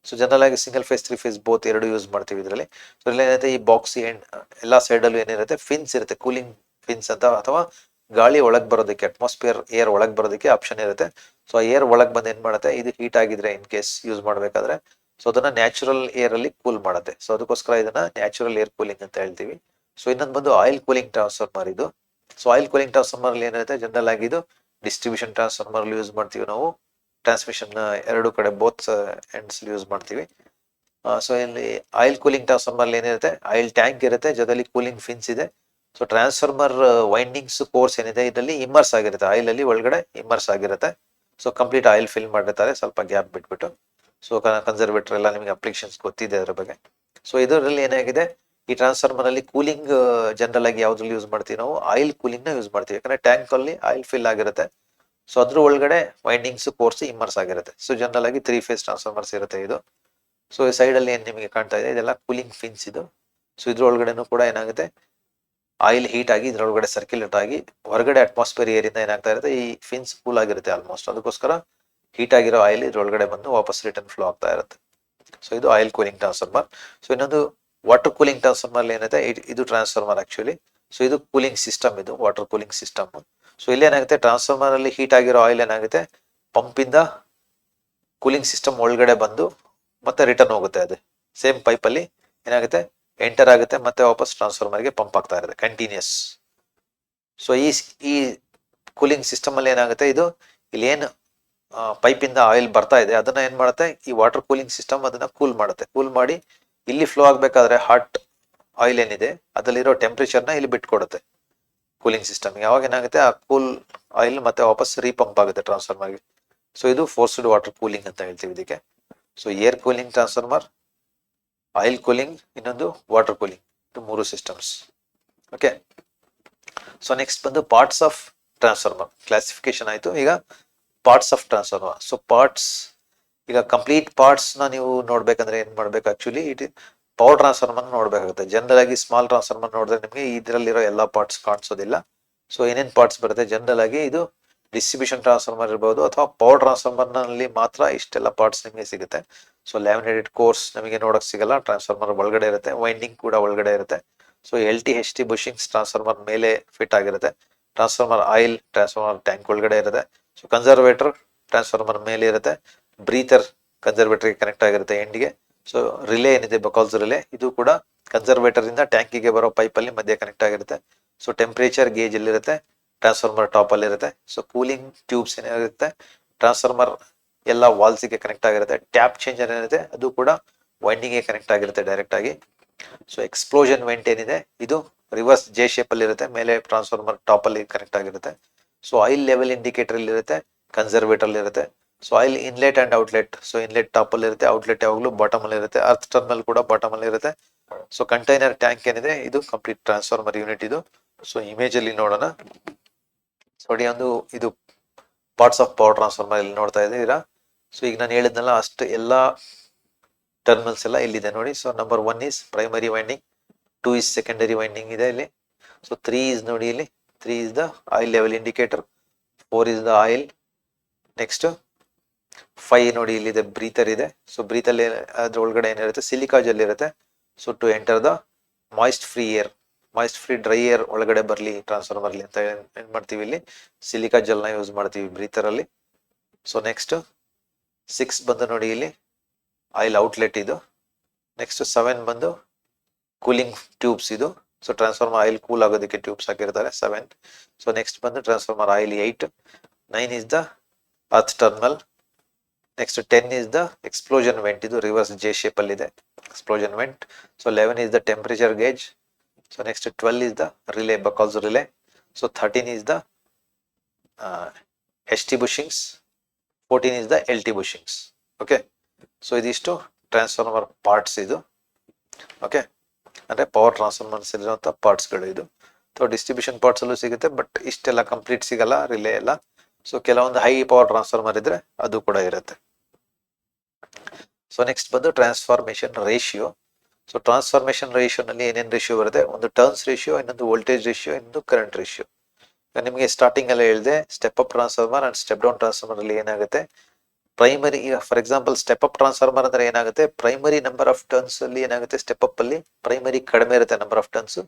ಸೊ ಜನರಲ್ ಆಗಿ ಸಿಂಗಲ್ ಫೇಸ್ 3 ಫೇಸ್ ಬೋತ್ ಎರಡು ಯೂಸ್ ಮಾಡ್ತೀವಿ ಇದರಲ್ಲಿ. ಸೊ ಇಲ್ಲಿ ಏನಿರುತ್ತೆ, ಈ ಬಾಕ್ಸ್ ಎಲ್ಲಾ ಸೈಡ್ ಅಲ್ಲೂ ಏನಿರುತ್ತೆ ಫಿನ್ಸ್ ಇರುತ್ತೆ, ಕೂಲಿಂಗ್ ಫಿನ್ಸ್ ಅಂತ, ಅಥವಾ ಗಾಳಿ ಒಳಗ್ ಬರೋದಕ್ಕೆ, ಅಟ್ಮಾಸ್ಫಿಯರ್ ಏರ್ ಒಳಗ್ ಬರೋದಕ್ಕೆ ಆಪ್ಷನ್ ಇರುತ್ತೆ. ಸೊ ಏರ್ ಒಳಗ್ ಬಂದು ಏನ್ ಮಾಡುತ್ತೆ, ಇದು ಹೀಟ್ ಆಗಿದ್ರೆ ಇನ್ ಕೇಸ್ ಯೂಸ್ ಮಾಡ್ಬೇಕಾದ್ರೆ ಸೊ ಅದನ್ನ ನ್ಯಾಚುರಲ್ ಏರ್ ಅಲ್ಲಿ ಕೂಲ್ ಮಾಡುತ್ತೆ. ಸೊ ಅದಕ್ಕೋಸ್ಕರ ಇದನ್ನ ನ್ಯಾಚುರಲ್ ಏರ್ ಕೂಲಿಂಗ್ ಅಂತ ಹೇಳ್ತೀವಿ. ಸೊ ಇನ್ನೊಂದು ಬಂದು ಆಯಿಲ್ ಕೂಲಿಂಗ್ ಟ್ರಾನ್ಸ್ಫಾರ್ಮರ್ ಇದು. ಸೊ ಆಯಿಲ್ ಕೂಲಿಂಗ್ ಟ್ರಾನ್ಸ್ಫಾರ್ಮರ್ ಅಲ್ಲಿ ಏನಿರುತ್ತೆ, ಜನರಲ್ ಆಗಿ ಇದು ಡಿಸ್ಟ್ರಿಬ್ಯೂಷನ್ ಟ್ರಾನ್ಸ್ಫಾರ್ಮರ್ ಅಲ್ಲಿ ಯೂಸ್ ಮಾಡ್ತೀವಿ ನಾವು. ಟ್ರಾನ್ಸ್ಮಿಷನ್ ಎರಡು ಕಡೆ ಬೋತ್ ಎಂಡ್ಸ್ ಯೂಸ್ ಮಾಡ್ತೀವಿ. ಸೊ ಇಲ್ಲಿ ಆಯಿಲ್ ಕೂಲಿಂಗ್ ಟ್ರಾನ್ಸ್ಫಾರ್ಮರ್ ಅಲ್ಲಿ ಏನಿರುತ್ತೆ, ಆಯಿಲ್ ಟ್ಯಾಂಕ್ ಇರುತ್ತೆ, ಜೊತೆಲಿ ಕೂಲಿಂಗ್ ಫಿನ್ಸ್ ಇದೆ. ಸೊ ಟ್ರಾನ್ಸ್ಫಾರ್ಮರ್ ವೈಂಡಿಂಗ್ಸ್ ಕೋರ್ಸ್ ಏನಿದೆ ಇದರಲ್ಲಿ ಇಮ್ಮರ್ಸ್ ಆಗಿರುತ್ತೆ, ಆಯಿಲ್ ಅಲ್ಲಿ ಒಳಗಡೆ ಇಮ್ಮರ್ಸ್ ಆಗಿರುತ್ತೆ. ಸೊ ಕಂಪ್ಲೀಟ್ ಆಯಿಲ್ ಫಿಲ್ ಮಾಡಿರ್ತಾರೆ ಸ್ವಲ್ಪ ಗ್ಯಾಪ್ ಬಿಟ್ಬಿಟ್ಟು. ಸೊ ಕನ್ಸರ್ವೇಟರ್ ಎಲ್ಲ ನಿಮಗೆ ಅಪ್ಲಿಕೇಶನ್ಸ್ ಗೊತ್ತಿದೆ ಅದ್ರ ಬಗ್ಗೆ. ಸೊ ಇದರಲ್ಲಿ ಏನಾಗಿದೆ, ಈ ಟ್ರಾನ್ಸ್ಫಾರ್ಮರ್ ಅಲ್ಲಿ ಕೂಲಿಂಗ್ ಜನರಲ್ ಆಗಿ ಯಾವ್ದ್ರಲ್ಲಿ ಯೂಸ್ ಮಾಡ್ತೀವಿ ನಾವು, ಆಯಿಲ್ ಕೂಲಿಂಗ್ ನ ಯೂಸ್ ಮಾಡ್ತೀವಿ. ಯಾಕಂದ್ರೆ ಟ್ಯಾಂಕ್ ಅಲ್ಲಿ ಆಯಿಲ್ ಫಿಲ್ ಆಗಿರುತ್ತೆ. ಸೊ ಅದ್ರ ಒಳಗಡೆ ವೈಂಡಿಂಗ್ಸ್ ಕೋರ್ಸ್ ಇಮ್ಮರ್ಸ್ ಆಗಿರುತ್ತೆ. ಸೊ ಜನರಲ್ ಆಗಿ 3 ಫೇಸ್ ಟ್ರಾನ್ಸ್ಫಾರ್ಮರ್ಸ್ ಇರುತ್ತೆ ಇದು. ಸೊ ಈ ಸೈಡ್ ಅಲ್ಲಿ ಏನ್ ನಿಮಗೆ ಕಾಣ್ತಾ ಇದೆ, ಇದೆಲ್ಲ ಕೂಲಿಂಗ್ ಫಿನ್ಸ್ ಇದು. ಸೊ ಇದ್ರ ಒಳಗಡೆನೂ ಕೂಡ ಏನಾಗುತ್ತೆ, ಆಯಿಲ್ ಹೀಟ್ ಆಗಿ ಇದ್ರೊಳಗಡೆ ಸರ್ಕ್ಯುಲೇಟ್ ಆಗಿ ಹೊರಗಡೆ ಅಟ್ಮಾಸ್ಫಿಯರ್ ಏರ್ ಇಂದ ಏನಾಗ್ತಾ ಇರುತ್ತೆ, ಈ ಫಿನ್ಸ್ ಕೂಲ್ ಆಗಿರುತ್ತೆ ಆಲ್ಮೋಸ್ಟ್. ಅದಕ್ಕೋಸ್ಕರ ಹೀಟ್ ಆಗಿರೋ ಆಯಿಲ್ ಇದ್ರೊಳಗಡೆ ಬಂದು ವಾಪಸ್ ರಿಟರ್ನ್ ಫ್ಲೋ ಆಗ್ತಾ ಇರುತ್ತೆ. ಸೊ ಇದು ಆಯಿಲ್ ಕೂಲಿಂಗ್ ಟ್ರಾನ್ಸ್ಫಾರ್ಮರ್. ಸೊ ಇನ್ನೊಂದು ವಾಟರ್ ಕೂಲಿಂಗ್ ಟ್ರಾನ್ಸ್ಫಾರ್ಮರ್ ಏನಿದೆ, ಇದು ಟ್ರಾನ್ಸ್ಫಾರ್ಮರ್ ಆಕ್ಚುಲಿ. ಸೊ ಇದು ಕೂಲಿಂಗ್ ಸಿಸ್ಟಮ್, ಇದು ವಾಟರ್ ಕೂಲಿಂಗ್ ಸಿಸ್ಟಮ್. ಸೊ ಇಲ್ಲಿ ಏನಾಗುತ್ತೆ, ಟ್ರಾನ್ಸ್ಫಾರ್ಮರ್ ಅಲ್ಲಿ ಹೀಟ್ ಆಗಿರೋ ಆಯಿಲ್ ಏನಾಗುತ್ತೆ, ಪಂಪ್ ಇಂದ ಕೂಲಿಂಗ್ ಸಿಸ್ಟಮ್ ಒಳಗಡೆ ಬಂದು ಮತ್ತೆ ರಿಟರ್ನ್ ಹೋಗುತ್ತೆ. ಅದು ಸೇಮ್ ಪೈಪ್ ಅಲ್ಲಿ ಏನಾಗುತ್ತೆ, ಎಂಟರ್ ಆಗುತ್ತೆ, ಮತ್ತೆ ವಾಪಸ್ ಟ್ರಾನ್ಸ್ಫಾರ್ಮರ್ಗೆ ಪಂಪ್ ಆಗ್ತಾ ಇರುತ್ತೆ ಕಂಟಿನ್ಯೂಸ್. ಸೊ ಈ ಕೂಲಿಂಗ್ ಸಿಸ್ಟಮ್ ಅಲ್ಲಿ ಏನಾಗುತ್ತೆ, ಇದು ಇಲ್ಲಿ ಏನು ಪೈಪ್ ಇಂದ ಆಯಿಲ್ ಬರ್ತಾ ಇದೆ ಅದನ್ನ ಏನ್ ಮಾಡುತ್ತೆ, ಈ ವಾಟರ್ ಕೂಲಿಂಗ್ ಸಿಸ್ಟಮ್ ಅದನ್ನ ಕೂಲ್ ಮಾಡುತ್ತೆ. ಕೂಲ್ ಮಾಡಿ ಇಲ್ಲಿ ಫ್ಲೋ ಆಗ್ಬೇಕಾದ್ರೆ ಹಾಟ್ ಆಯಿಲ್ ಏನಿದೆ ಅದರಲ್ಲಿರೋ ಟೆಂಪರೇಚರ್ನ ಇಲ್ಲಿ ಬಿಟ್ಕೊಡುತ್ತೆ ಕೂಲಿಂಗ್ ಸಿಸ್ಟಮ್. ಯಾವಾಗ ಏನಾಗುತ್ತೆ, ಆ ಕೂಲ್ ಆಯಿಲ್ ಮತ್ತೆ ವಾಪಸ್ ರೀಪಂಪ್ ಆಗುತ್ತೆ ಟ್ರಾನ್ಸ್ಫಾರ್ಮರ್ಗೆ. ಸೊ ಇದು ಫೋರ್ಸ್ಡ್ ವಾಟರ್ ಕೂಲಿಂಗ್ ಅಂತ ಹೇಳ್ತೀವಿ ಇದಕ್ಕೆ. So air cooling transformer, oil cooling, ಇನ್ನೊಂದು ವಾಟರ್ ಕೂಲಿಂಗ್, ಇದು 3 ಸಿಸ್ಟಮ್ಸ್. ಓಕೆ, ಸೊ ನೆಕ್ಸ್ಟ್ ಬಂದು ಪಾರ್ಟ್ಸ್ ಆಫ್ ಟ್ರಾನ್ಸ್ಫಾರ್ಮರ್ ಕ್ಲಾಸಿಫಿಕೇಶನ್ ಆಯ್ತು. ಈಗ parts of transformer. So parts, ಈಗ ಕಂಪ್ಲೀಟ್ ಪಾರ್ಟ್ಸ್ ನ ನೀವು ನೋಡ್ಬೇಕಂದ್ರೆ ಏನ್ ಮಾಡ್ಬೇಕು, ಆಕ್ಚುಲಿ ಪವರ್ ಟ್ರಾನ್ಸ್ಫಾರ್ಮರ್ ನೋಡ್ಬೇಕಾಗುತ್ತೆ. ಜನರಲ್ ಆಗಿ ಸ್ಮಾಲ್ ಟ್ರಾನ್ಸ್ಫಾರ್ಮರ್ ನೋಡಿದ್ರೆ ನಿಮಗೆ ಇದರಲ್ಲಿರೋ ಎಲ್ಲಾ ಪಾರ್ಟ್ಸ್ ಕಾಣಿಸೋದಿಲ್ಲ. ಸೊ ಏನೇನ್ ಪಾರ್ಟ್ಸ್ ಬರುತ್ತೆ, ಜನರಲ್ ಆಗಿ ಇದು ಡಿಸ್ಟ್ರಿಬ್ಯೂಷನ್ ಟ್ರಾನ್ಸ್ಫಾರ್ಮರ್ ಇರ್ಬೋದು ಅಥವಾ ಪವರ್ ಟ್ರಾನ್ಸ್ಫಾರ್ಮರ್ ನಲ್ಲಿ ಮಾತ್ರ ಇಷ್ಟೆಲ್ಲ ಪಾರ್ಟ್ಸ್ ನಿಮಗೆ ಸಿಗುತ್ತೆ. ಸೊ ಲ್ಯಾಮಿನೇಟೆಡ್ ಕೋರ್ಸ್ ನಮಗೆ ನೋಡಕ್ ಸಿಗಲ್ಲ, ಟ್ರಾನ್ಸ್ಫಾರ್ಮರ್ ಒಳಗಡೆ ಇರುತ್ತೆ, ವೈಂಡಿಂಗ್ ಕೂಡ ಒಳಗಡೆ ಇರುತ್ತೆ. So LT HT bushings transformer ಮೇಲೆ ಫಿಟ್ ಆಗಿರುತ್ತೆ. ಟ್ರಾನ್ಸ್ಫಾರ್ಮರ್ ಆಯಿಲ್ ಟ್ರಾನ್ಸ್ಫಾರ್ಮರ್ ಟ್ಯಾಂಕ್ ಒಳಗಡೆ ಇರುತ್ತೆ. ಸೊ ಕನ್ಸರ್ವೇಟರ್ ಟ್ರಾನ್ಸ್ಫಾರ್ಮರ್ ಮೇಲೆ ಇರುತ್ತೆ, ಬ್ರೀತರ್ ಕನ್ಸರ್ವೇಟರ್ಗೆ ಕನೆಕ್ಟ್ ಆಗಿರುತ್ತೆ ಎಂಡ್ಗೆ. ಸೊ ರಿಲೇ ಏನಿದೆ ಬಕಾಲ್ಸ್ ರಿಲೇ, ಇದು ಕೂಡ ಕನ್ಸರ್ವೇಟರ್ ಇಂದ ಟ್ಯಾಂಕಿಗೆ ಬರೋ ಪೈಪಲ್ಲಿ ಮಧ್ಯೆ ಕನೆಕ್ಟ್ ಆಗಿರುತ್ತೆ. ಸೊ ಟೆಂಪರೇಚರ್ ಗೇಜ್ ಎಲ್ಲಿರುತ್ತೆ, ಟ್ರಾನ್ಸ್ಫಾರ್ಮರ್ ಟಾಪ್ ಅಲ್ಲಿ ಇರುತ್ತೆ. ಸೊ ಕೂಲಿಂಗ್ ಟ್ಯೂಬ್ಸ್ ಏನಿರುತ್ತೆ, ಟ್ರಾನ್ಸ್ಫಾರ್ಮರ್ ಎಲ್ಲ ವಾಲ್ಸಿಗೆ ಕನೆಕ್ಟ್ ಆಗಿರುತ್ತೆ. ಟ್ಯಾಪ್ ಚೇಂಜರ್ ಏನಿದೆ ಅದು ಕೂಡ ವೈಂಡಿಂಗ್ಗೆ ಕನೆಕ್ಟ್ ಆಗಿರುತ್ತೆ ಡೈರೆಕ್ಟ್ ಆಗಿ. ಸೊ ಎಕ್ಸ್ಪ್ಲೋಷನ್ ವೆಂಟ್ ಏನಿದೆ ಇದು ರಿವರ್ಸ್ ಜೆ ಶೇಪ್ ಅಲ್ಲಿ ಇರುತ್ತೆ, ಮೇಲೆ ಟ್ರಾನ್ಸ್ಫಾರ್ಮರ್ ಟಾಪ್ ಅಲ್ಲಿ ಕನೆಕ್ಟ್ ಆಗಿರುತ್ತೆ. ಸೊ ಆಯಿಲ್ ಲೆವೆಲ್ ಇಂಡಿಕೇಟರ್ ಇಲ್ಲಿ ಇರುತ್ತೆ, ಕನ್ಸರ್ವೇಟರ್ ಅಲ್ಲಿ ಇರುತ್ತೆ. So oil inlet and outlet, so inlet top ಅಲ್ಲಿ ಇರುತ್ತೆ, ಔಟ್ಲೆಟ್ ಯಾವಾಗಲೂ ಬಾಟಮ್ ಅಲ್ಲಿ ಇರುತ್ತೆ. ಅರ್ತ್ ಟರ್ಮಿನಲ್ ಕೂಡ ಬಾಟಮ್ ಅಲ್ಲಿ ಇರುತ್ತೆ. ಸೊ ಕಂಟೈನರ್ ಟ್ಯಾಂಕ್ ಏನಿದೆ ಇದು ಕಂಪ್ಲೀಟ್ ಟ್ರಾನ್ಸ್ಫಾರ್ಮರ್ ಯೂನಿಟ್ ಇದು. ಸೊ ಇಮೇಜ್ ಅಲ್ಲಿ ನೋಡೋಣ. ನೋಡಿ ಒಂದು ಇದು ಪಾರ್ಟ್ಸ್ ಆಫ್ ಪವರ್ ಟ್ರಾನ್ಸ್ಫಾರ್ಮರ್ ಇಲ್ಲಿ ನೋಡ್ತಾ ಇದ್ದೀರಾ. ಸೊ ಈಗ ನಾನು ಹೇಳಿದ್ನಲ್ಲ ಅಷ್ಟು ಎಲ್ಲ ಟರ್ಮಿನಲ್ಸ್ ಎಲ್ಲ ಇಲ್ಲಿದೆ ನೋಡಿ. So number 1 is primary winding, 2 is secondary winding ಇದೆ ಇಲ್ಲಿ. ಸೊ 3 is ನೋಡಿ ಇಲ್ಲಿ 3 is the oil level indicator, 4 is the oil. Next 5 ನೋಡಿ ಇಲ್ಲಿದೆ ಬ್ರೀತರ್ ಇದೆ. ಸೊ ಬ್ರೀತರ್ ಅದ್ರ ಒಳಗಡೆ ಏನಿರುತ್ತೆ, ಸಿಲಿಕಾ ಜೆಲ್ ಇರುತ್ತೆ. So to enter the moist free air, moist free dry air ಒಳಗಡೆ ಬರಲಿ ಟ್ರಾನ್ಸ್ಫಾರ್ಮರ್ಲಿ ಅಂತ ಏನ್ ಮಾಡ್ತೀವಿ ಇಲ್ಲಿ ಸಿಲಿಕಾ ಜೆಲ್ನ ಯೂಸ್ ಮಾಡ್ತೀವಿ ಬ್ರೀತರ್ ಅಲ್ಲಿ. ಸೊ ನೆಕ್ಸ್ಟ್ 6 ಬಂದು ನೋಡಿ ಇಲ್ಲಿ ಆಯಿಲ್ ಔಟ್ಲೆಟ್ ಇದು. ನೆಕ್ಸ್ಟ್ 7 ಬಂದು ಕೂಲಿಂಗ್ ಟ್ಯೂಬ್ಸ್ ಇದು. ಸೊ ಟ್ರಾನ್ಸ್ಫಾರ್ಮರ್ ಆಯಿಲ್ ಕೂಲ್ ಆಗೋದಕ್ಕೆ ಟ್ಯೂಬ್ಸ್ ಹಾಕಿರ್ತಾರೆ 7. ಸೊ ನೆಕ್ಸ್ಟ್ ಬಂದು transformer oil 8. 9 is the earth terminal. Next 10 is the explosion vent, ಇದು ರಿವರ್ಸ್ ಜೆ ಶೇಪ್ ಅಲ್ಲಿ ಇದೆ explosion vent. So 11 is the temperature gauge. So next 12 is the relay Buchholz relay. So 13 is the S T bushings, 14 is the L T bushings. Okay, so ಇದಿಷ್ಟು ಟ್ರಾನ್ಸ್ಫಾರ್ಮರ್ ಪಾರ್ಟ್ಸ್ ಇದು. ಓಕೆ, ಅಂದ್ರೆ ಪವರ್ ಟ್ರಾನ್ಸ್ಫಾರ್ಮರ್ಸ್ ಇರುವಂತ ಪಾರ್ಟ್ಸ್ಗಳು ಇದು. ಸೊ ಡಿಸ್ಟ್ರಿಬ್ಯೂಷನ್ ಪಾರ್ಟ್ಸ್ ಅಲ್ಲೂ ಸಿಗುತ್ತೆ, ಬಟ್ ಇಷ್ಟೆಲ್ಲ ಕಂಪ್ಲೀಟ್ ಸಿಗಲ್ಲ ರಿಲೇ ಎಲ್ಲ. ಸೊ ಕೆಲವೊಂದು ಹೈ ಪವರ್ ಟ್ರಾನ್ಸ್ಫಾರ್ಮರ್ ಇದ್ರೆ ಅದು ಕೂಡ ಇರುತ್ತೆ. ಸೊ ನೆಕ್ಸ್ಟ್ ಬಂದು ಟ್ರಾನ್ಸ್ಫಾರ್ಮೇಶನ್ ರೇಷಿಯೋ. ಸೊ ಟ್ರಾನ್ಸ್ಫಾರ್ಮೇಶನ್ ರೇಷಿಯೋನಲ್ಲಿ ಏನೇನು ರೇಷಿಯೋ ಬರುತ್ತೆ, ಒಂದು ಟರ್ನ್ಸ್ ರೇಷಿಯೋ, ಇನ್ನೊಂದು ವೋಲ್ಟೇಜ್ ರೇಷಿಯೋ, ಇನ್ನೊಂದು ಕರೆಂಟ್ ರೇಷಿಯೋ. ನಿಮಗೆ ಸ್ಟಾರ್ಟಿಂಗ್ ಎಲ್ಲ ಹೇಳಿದೆ step up transformer and step down transformer ಅಲ್ಲಿ ಏನಾಗುತ್ತೆ, ಪ್ರೈಮರಿ ಈಗ for example step up transformer ಅಂದ್ರೆ ಏನಾಗುತ್ತೆ, ಪ್ರೈಮರಿ ನಂಬರ್ ಆಫ್ ಟರ್ನ್ಸ್ ಅಲ್ಲಿ ಏನಾಗುತ್ತೆ, ಸ್ಟೆಪ್ ಅಪ್ ಅಲ್ಲಿ ಪ್ರೈಮರಿ ಕಡಿಮೆ ಇರುತ್ತೆ ನಂಬರ್ ಆಫ್ ಟರ್ನ್ಸ್,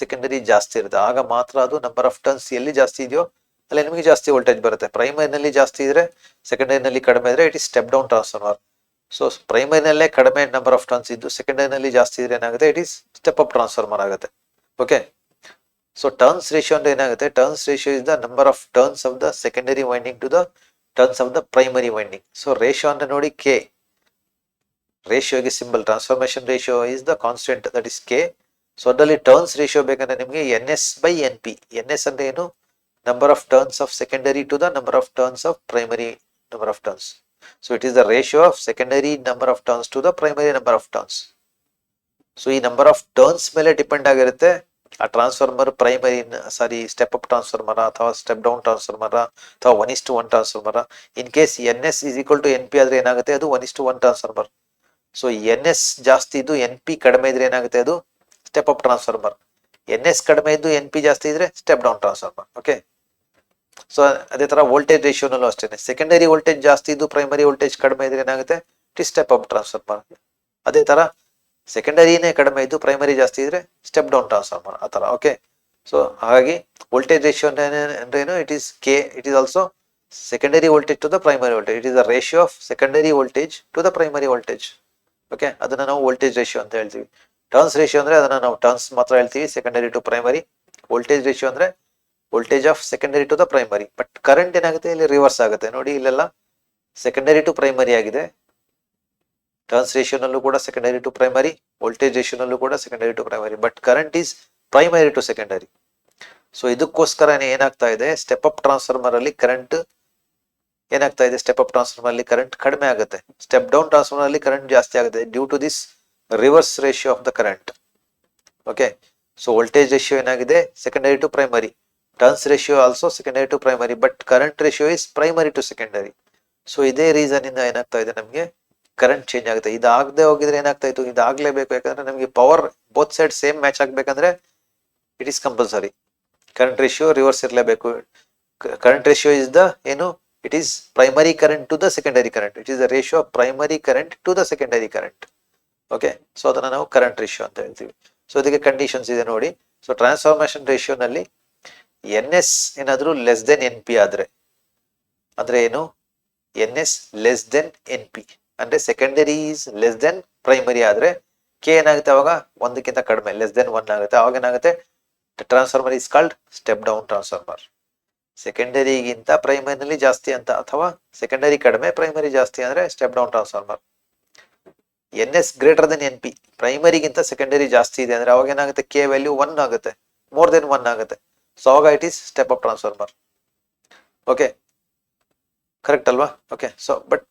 ಸೆಕೆಂಡರಿ ಜಾಸ್ತಿ ಇರುತ್ತೆ. ಆಗ ಮಾತ್ರ ಅದು ನಂಬರ್ ಆಫ್ ಟರ್ನ್ಸ್ ಎಲ್ಲಿ ಜಾಸ್ತಿ ಇದೆಯೋ ಅಲ್ಲಿ ನಿಮಗೆ ಜಾಸ್ತಿ ವೋಲ್ಟೇಜ್ ಬರುತ್ತೆ. ಪ್ರೈಮರಿನಲ್ಲಿ ಜಾಸ್ತಿ ಇದ್ರೆ ಸೆಕೆಂಡರಿನಲ್ಲಿ ಕಡಿಮೆ ಇದ್ರೆ it is step down transformer. So ಪ್ರೈಮರಿನಲ್ಲೇ ಕಡಿಮೆ ನಂಬರ್ ಆಫ್ ಟರ್ನ್ಸ್ ಇದ್ದು ಸೆಕೆಂಡರಿನಲ್ಲಿ ಜಾಸ್ತಿ ಇದ್ರೆ ಏನಾಗುತ್ತೆ, it is step up transformer ಆಗುತ್ತೆ. ಓಕೆ, ಸೊ ಟರ್ನ್ಸ್ ರೇಷಿಯೋ ಅಂದ್ರೆ ಏನಾಗುತ್ತೆ, turns ratio is the number of turns of the secondary winding to the turns of the primary winding. So ratio ಅಂದ್ರೆ ನೋಡಿ ಕೆ, ರೇಷಿಯೋಗೆ symbol transformation ratio is the constant, that is K. So ಅದರಲ್ಲಿ ಟರ್ನ್ಸ್ ರೇಷಿಯೋ ಬೇಕಂದ್ರೆ ನಿಮಗೆ N S by N P. N S ಅಂದ್ರೆ ಏನು, number of turns of secondary to the number of turns of primary number of turns. So it is the ratio of secondary number of turns to the primary number of turns. So ಈ ನಂಬರ್ ಆಫ್ ಟರ್ನ್ಸ್ ಮೇಲೆ ಡಿಪೆಂಡ್ ಆಗಿರುತ್ತೆ ಆ transformer primary step up transformer ಅಥವಾ ಸ್ಟೆಪ್ ಡೌನ್ ಟ್ರಾನ್ಸ್ಫಾರ್ಮರ್ ಅಥವಾ 1:1 transformer. In case N S is equal to N P ಆದ್ರೆ ಏನಾಗುತ್ತೆ, ಅದು 1:1 ಟ್ರಾನ್ಸ್ಫಾರ್ಮರ್. ಸೊ ಎನ್ ಎಸ್ ಜಾಸ್ತಿ ಇದ್ದು ಎನ್ ಪಿ ಕಡಿಮೆ ಇದ್ರೆ ಏನಾಗುತ್ತೆ, ಅದು step up transformer. N S ಕಡಿಮೆ ಇದ್ದು ಎನ್ ಪಿ ಜಾಸ್ತಿ ಇದ್ರೆ step down transformer. Okay, so ಅದೇ ತರ ವೋಲ್ಟೇಜ್ ರೇಷಿಯೋನಲ್ಲೂ ಅಷ್ಟೇ, ಸೆಕೆಂಡರಿ ವೋಲ್ಟೇಜ್ ಜಾಸ್ತಿ ಇದ್ದು ಪ್ರೈಮರಿ ವೋಲ್ಟೇಜ್ ಕಡಿಮೆ ಇದ್ರೆ ಏನಾಗುತ್ತೆ, it is step up transformer. ಅದೇ ತರ ಸೆಕೆಂಡರಿನೇ ಕಡಿಮೆ ಇದ್ದು ಪ್ರೈಮರಿ ಜಾಸ್ತಿ ಇದ್ರೆ ಸ್ಟೆಪ್ ಡೌನ್ ಟ್ರಾನ್ಸ್ಫಾರ್ಮರ್ ಆ ತರ. ಓಕೆ, ಸೊ ಹಾಗಾಗಿ ವೋಲ್ಟೇಜ್ ರೇಷಿಯೋ ಅಂದ್ರೇನು, it is K, it is also secondary voltage to the primary voltage. It is the ratio of secondary voltage to the primary voltage. Okay, ಅದನ್ನ ನಾವು ವೋಲ್ಟೇಜ್ ರೇಷಿಯೋ ಅಂತ ಹೇಳ್ತೀವಿ. ಟರ್ನ್ಸ್ ರೇಷಿಯೋ ಅಂದ್ರೆ ಅದನ್ನ ನಾವು ಟರ್ನ್ಸ್ ಮಾತ್ರ ಹೇಳ್ತೀವಿ, secondary to primary. Voltage ratio ಅಂದ್ರೆ voltage of secondary to the primary. But current ಏನಾಗುತ್ತೆ, ಇಲ್ಲಿ ರಿವರ್ಸ್ ಆಗುತ್ತೆ ನೋಡಿ, ಇಲ್ಲೆಲ್ಲ ಸೆಕೆಂಡರಿ ಟು ಪ್ರೈಮರಿ ಆಗಿದೆ. ಟರ್ನ್ಸ್ ರೇಷಿಯೋನಲ್ಲೂ ಕೂಡ ಸೆಕೆಂಡರಿ ಟು ಪ್ರೈಮರಿ, ವೋಲ್ಟೇಜ್ ರೇಷಿಯೋನಲ್ಲೂ ಕೂಡ secondary to primary, but current is primary to secondary. So ಇದಕ್ಕೋಸ್ಕರನೇ ಏನಾಗ್ತಾ ಇದೆ, ಸ್ಟೆಪ್ ಅಪ್ ಟ್ರಾನ್ಸ್ಫಾರ್ಮರ್ ಅಲ್ಲಿ ಕರೆಂಟ್ ಏನಾಗ್ತಾ ಇದೆ, ಸ್ಟೆಪ್ ಅಪ್ ಟ್ರಾನ್ಸ್ಫಾರ್ಮರ್ ಅಲ್ಲಿ ಕರೆಂಟ್ ಕಡಿಮೆ ಆಗುತ್ತೆ, ಸ್ಟೆಪ್ ಡೌನ್ ಟ್ರಾನ್ಸ್ಫಾರ್ಮರ್ ಅಲ್ಲಿ ಕರೆಂಟ್ ಜಾಸ್ತಿ ಆಗುತ್ತೆ due to this reverse ratio of the current. Okay, so voltage ratio ಏನಾಗಿದೆ, secondary to primary. Turns ratio also secondary to primary, but current ratio is primary to secondary. So ಇದೇ ರೀಸನ್ ಇಂದ ಏನಾಗ್ತಾ ಇದೆ, ನಮಗೆ ಕರೆಂಟ್ ಚೇಂಜ್ ಆಗುತ್ತೆ. ಇದಾಗದೆ ಹೋಗಿದ್ರೆ ಏನಾಗ್ತಾ ಇತ್ತು, ಇದಾಗ್ಲೇಬೇಕು. ಯಾಕಂದ್ರೆ ನಮಗೆ power both side same match ಆಗ್ಬೇಕಂದ್ರೆ it is compulsory current ratio reverse ಇರಲೇಬೇಕು. ಕರೆಂಟ್ ರೇಷಿಯೋ ಇಸ್ ದ ಏನು, it is primary current to the secondary current. It is the ratio of primary current to the secondary current. Okay, so ಅದನ್ನ ನಾವು ಕರೆಂಟ್ ರೇಷಿಯೋ ಅಂತ ಹೇಳ್ತೀವಿ. ಸೊ ಇದಕ್ಕೆ ಕಂಡೀಷನ್ಸ್ ಇದೆ ನೋಡಿ. ಸೊ ಟ್ರಾನ್ಸ್ಫಾರ್ಮೇಶನ್ ರೇಷಿಯೋನಲ್ಲಿ ಎನ್ ಎಸ್ ಏನಾದರೂ ಲೆಸ್ ದೆನ್ ಎನ್ ಪಿ ಆದ್ರೆ ಅಂದ್ರೆ ಏನು, N S less than N P ಅಂದ್ರೆ secondary is less than primary ಆದ್ರೆ ಕೆ ಏನಾಗುತ್ತೆ ಅವಾಗ ಒಂದಕ್ಕಿಂತ ಕಡಿಮೆ ಲೆಸ್ ದೆನ್ ಒನ್ ಆಗುತ್ತೆ. ಅವಾಗ ಏನಾಗುತ್ತೆ, transformer is called step down transformer. ಸೆಕೆಂಡರಿಗಿಂತ ಪ್ರೈಮರಿನಲ್ಲಿ ಜಾಸ್ತಿ ಅಂತ, ಅಥವಾ ಸೆಕೆಂಡರಿ ಕಡಿಮೆ ಪ್ರೈಮರಿ ಜಾಸ್ತಿ ಅಂದ್ರೆ step down transformer. N S greater than N P, ಪ್ರೈಮರಿಗಿಂತ ಸೆಕೆಂಡರಿ ಜಾಸ್ತಿ ಇದೆ ಅಂದ್ರೆ ಅವಾಗ ಏನಾಗುತ್ತೆ, ಕೆ ವ್ಯಾಲ್ಯೂ 1 ಆಗುತ್ತೆ, ಮೋರ್ ದೆನ್ 1 ಆಗುತ್ತೆ. ಸೊ ಅವಾಗ it is step up transformer. Okay, correct ಅಲ್ವಾ? Okay, so but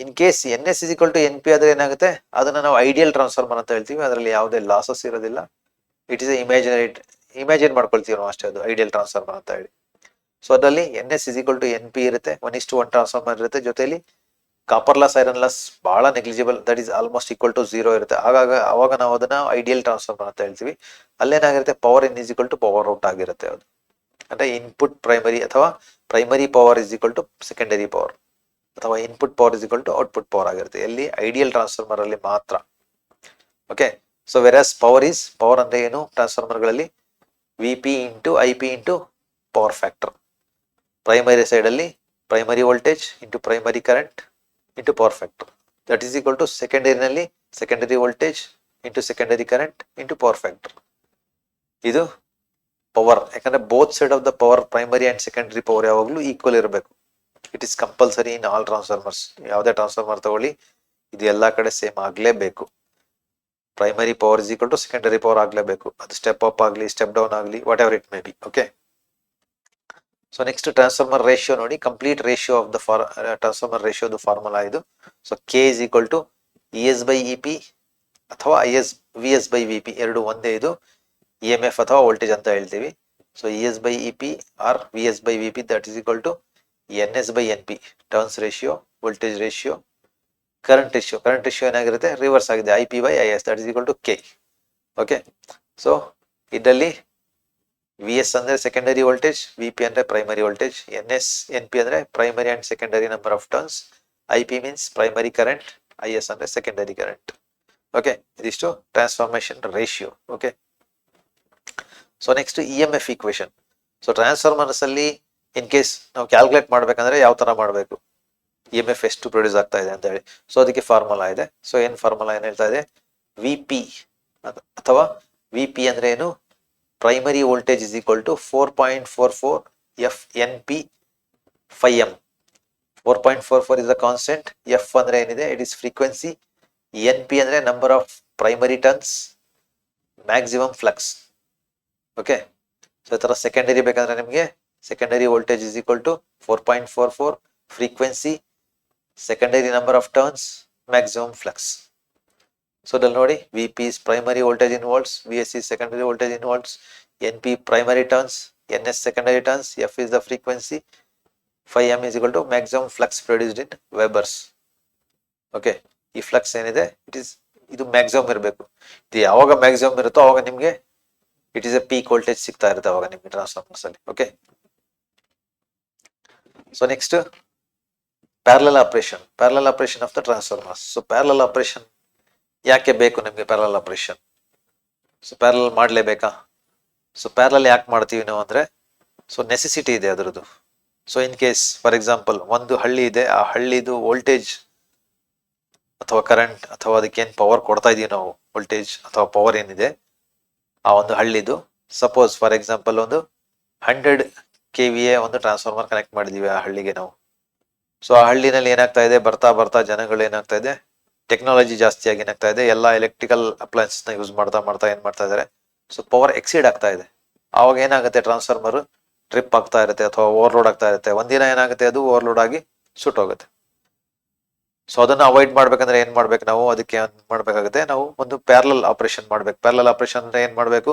in case N S is equal to N P ಆದ್ರೆ ಏನಾಗುತ್ತೆ, ಅದನ್ನ ನಾವು ಐಡಿಯಲ್ ಟ್ರಾನ್ಸ್ಫಾರ್ಮರ್ ಅಂತ ಹೇಳ್ತೀವಿ. ಅದರಲ್ಲಿ ಯಾವುದೇ ಲಾಸಸ್ ಇರೋದಿಲ್ಲ. ಇಟ್ ಇಸ್ ಇಮ್ಯಾಜಿನ್ ಮಾಡ್ಕೊಳ್ತೀವಿ ನಾವು ಅಷ್ಟೇ, ಅದು ಐಡಿಯಲ್ ಟ್ರಾನ್ಸ್ಫಾರ್ಮರ್ ಅಂತ ಹೇಳಿ. ಸೊ ಅದರಲ್ಲಿ N S is equal to N P ಇರುತ್ತೆ, 1:1 ಟ್ರಾನ್ಸ್ಫಾರ್ಮರ್ ಇರುತ್ತೆ. ಜೊತೆಲಿ ಕಾಪರ್ ಲಾಸ್, ಐರನ್ ಲಾಸ್ ಬಹಳ negligible, that is almost equal to 0 ಇರುತ್ತೆ. ಅವಾಗ ನಾವು ಅದನ್ನ ಐಡಿಯಲ್ ಟ್ರಾನ್ಸ್ಫಾರ್ಮರ್ ಅಂತ ಹೇಳ್ತೀವಿ. ಅಲ್ಲೇನಾಗಿರುತ್ತೆ, power in is equal to power out ಆಗಿರುತ್ತೆ. ಅದು ಅಂದ್ರೆ ಇನ್ಪುಟ್ ಪ್ರೈಮರಿ ಅಥವಾ primary power is equal to secondary power, ಅಥವಾ input power is equal to output power ಆಗಿರುತ್ತೆ ಎಲ್ಲಿ, ಐಡಿಯಲ್ ಟ್ರಾನ್ಸ್ಫಾರ್ಮರ್ ಅಲ್ಲಿ ಮಾತ್ರ. ಓಕೆ, ಸೊ ವೆರಸ್ ಪವರ್ ಅಂದ್ರೆ ಏನು, ಟ್ರಾನ್ಸ್ಫಾರ್ಮರ್ಗಳಲ್ಲಿ V P into I P into power factor. Primary side ಅಲ್ಲಿ primary voltage into primary current into power factor, that is equal to ಸೆಕೆಂಡರಿನಲ್ಲಿ secondary voltage into secondary current into power factor. ಇದು ಪವರ್, ಯಾಕಂದ್ರೆ both side of the power, primary and secondary power ಯಾವಾಗಲೂ ಈಕ್ವಲ್ ಇರಬೇಕು. It is compulsory in all transformers. ಯಾವುದೇ ಟ್ರಾನ್ಸ್ಫಾರ್ಮರ್ ತಗೊಳ್ಳಿ, ಇದು ಎಲ್ಲಾ ಕಡೆ ಸೇಮ್ ಆಗ್ಲೇಬೇಕು. Primary power is equal to secondary power ಆಗ್ಲೇಬೇಕು. ಅದು ಸ್ಟೆಪ್ ಅಪ್ ಆಗಲಿ, ಸ್ಟೆಪ್ ಡೌನ್ ಆಗಲಿ, whatever it may be. Okay, so next transformer ratio ನೋಡಿ. Complete ratio of the transformer ರೇಷಿಯೋದು ಫಾರ್ಮುಲಾ ಇದು. So K is equal to E S by E P ಅಥವಾ V S by V P, ಎರಡು ಒಂದೇ. ಇದು ಇ ಎಮ್ ಎಫ್ ಅಥವಾ ವೋಲ್ಟೇಜ್ ಅಂತ ಹೇಳ್ತೀವಿ. So E S by E P or V S by V P, that is equal to N S by N P, turns ratio, voltage ratio, current ratio ಏನಾಗಿರುತ್ತೆ, ರಿವರ್ಸ್ ಆಗಿದೆ, I P by I S, that is equal to K. Okay, so ಇದರಲ್ಲಿ ವಿ ಎಸ್ ಅಂದ್ರೆ ಸೆಕೆಂಡರಿ ವೋಲ್ಟೇಜ್, ವಿ ಪಿ ಅಂದ್ರೆ ಪ್ರೈಮರಿ ವೋಲ್ಟೇಜ್, ಎನ್ ಪಿ ಅಂದ್ರೆ primary and secondary number of turns, I P means primary current, I S ಅಂದ್ರೆ ಸೆಕೆಂಡರಿ ಕರೆಂಟ್. ಓಕೆ, ಇದಿಷ್ಟು transformation ratio. Okay, so next E M F equation. So transformers ಅಲ್ಲಿ ಇನ್ ಕೇಸ್ ನಾವು ಕ್ಯಾಲ್ಕುಲೇಟ್ ಮಾಡ್ಬೇಕಂದ್ರೆ ಯಾವ ತರ ಮಾಡಬೇಕು, ಇ ಎಮ್ ಎಫ್ ಎಷ್ಟು ಪ್ರೊಡ್ಯೂಸ್ ಆಗ್ತಾ ಇದೆ ಅಂತ ಹೇಳಿ. ಸೊ ಅದಕ್ಕೆ ಫಾರ್ಮುಲಾ ಇದೆ. ಸೊ ಏನ್ ಫಾರ್ಮುಲಾ ಏನ್ ಹೇಳ್ತಾ ಇದೆ, ವಿ ಪಿ ಅಥವಾ ವಿ ಪಿ ಅಂದ್ರೆ ಏನು, primary voltage is equal to 4.44 F N P 5M. 4.44 is the constant, F ಅಂದ್ರೆ ಏನಿದೆ, it is frequency, N P ಅಂದ್ರೆ number of primary turns, maximum flux. Okay, so ಈ ತರ ಸೆಕೆಂಡರಿ ಬೇಕಂದ್ರೆ ನಿಮಗೆ secondary voltage is equal to 4.44 frequency, secondary number of turns, maximum flux. So ಅದ್ರಲ್ಲಿ ನೋಡಿ, V P is primary voltage in volts, V S is secondary voltage in volts, N P primary turns, N S secondary turns, F is the frequency, 5M is equal to maximum flux produced in Webers. Okay, ಈ ಫ್ಲಕ್ಸ್ ಏನಿದೆ ಇದು ಮ್ಯಾಕ್ಸಿಮಮ್ ಇರಬೇಕು. ಇದು ಯಾವಾಗ ಮ್ಯಾಕ್ಸಿಮಮ್ ಇರುತ್ತೋ ಅವಾಗ ನಿಮ್ಗೆ it is a peak voltage ಸಿಗ್ತಾ ಇರುತ್ತೆ ಅವಾಗ ನಿಮ್ಗೆ ಟ್ರಾನ್ಸ್ಫಾರ್ಮರ್ಸ್ ಅಲ್ಲಿ. Okay, so next parallel operation of the transformers. So parallel operation ಯಾಕೆ ಬೇಕು ನಿಮ್ಗೆ, ಪ್ಯಾರಲಲ್ ಆಪರೇಷನ್? ಸೊ ಪ್ಯಾರಲಲ್ ಮಾಡ್ಲೇಬೇಕಾ? ಸೊ ಪ್ಯಾರಲಲ್ ಯಾಕೆ ಮಾಡ್ತೀವಿ ನಾವು ಅಂದ್ರೆ, ಸೊ ನೆಸೆಸಿಟಿ ಇದೆ ಅದರದ್ದು. So in case for example ಒಂದು ಹಳ್ಳಿ ಇದೆ, ಆ ಹಳ್ಳಿದು ವೋಲ್ಟೇಜ್ ಅಥವಾ ಕರೆಂಟ್ ಅಥವಾ ಅದಕ್ಕೆ ಏನ್ ಪವರ್ ಕೊಡ್ತಾ ಇದೀವಿ ನಾವು, ವೋಲ್ಟೇಜ್ ಅಥವಾ ಪವರ್ ಏನಿದೆ ಆ ಒಂದು ಹಳ್ಳಿದು, ಸಪೋಸ್ ಫಾರ್ ಎಕ್ಸಾಂಪಲ್ ಒಂದು 100 KVA ಒಂದು ಟ್ರಾನ್ಸ್ಫಾರ್ಮರ್ ಕನೆಕ್ಟ್ ಮಾಡಿದೀವಿ ಆ ಹಳ್ಳಿಗೆ ನಾವು. ಸೊ ಆ ಹಳ್ಳಿನಲ್ಲಿ ಏನಾಗ್ತಾ ಇದೆ, ಬರ್ತಾ ಬರ್ತಾ ಜನಗಳು ಏನಾಗ್ತಾ ಇದೆ, ಟೆಕ್ನಾಲಜಿ ಜಾಸ್ತಿಯಾಗಿ ಏನಾಗ್ತಾ ಇದೆ, ಎಲ್ಲ ಎಲೆಕ್ಟ್ರಿಕಲ್ ಅಪ್ಲಯನ್ಸ್ ನ ಯೂಸ್ ಮಾಡ್ತಾ ಏನ್ ಮಾಡ್ತಾ ಇದಾರೆ, ಸೊ ಪವರ್ ಎಕ್ಸೀಡ್ ಆಗ್ತಾ ಇದೆ. ಆವಾಗ ಏನಾಗುತ್ತೆ, ಟ್ರಾನ್ಸ್ಫಾರ್ಮರ್ ಟ್ರಿಪ್ ಆಗ್ತಾ ಇರುತ್ತೆ ಅಥವಾ ಓವರ್ಲೋಡ್ ಆಗ್ತಾ ಇರುತ್ತೆ. ಒಂದಿನ ಏನಾಗುತ್ತೆ, ಅದು ಓವರ್ಲೋಡ್ ಆಗಿ ಸುಟ್ಟೋಗುತ್ತೆ. ಸೊ ಅದನ್ನ ಅವಾಯ್ಡ್ ಮಾಡ್ಬೇಕಂದ್ರೆ ಏನ್ ಮಾಡ್ಬೇಕು ನಾವು, ಅದಕ್ಕೆ ಏನ್ ಮಾಡ್ಬೇಕಾಗುತ್ತೆ, ನಾವು ಒಂದು ಪ್ಯಾರಲಲ್ ಆಪರೇಷನ್ ಮಾಡ್ಬೇಕು. ಪ್ಯಾರಲಲ್ ಆಪರೇಷನ್ ಅಂದ್ರೆ ಏನ್ ಮಾಡ್ಬೇಕು,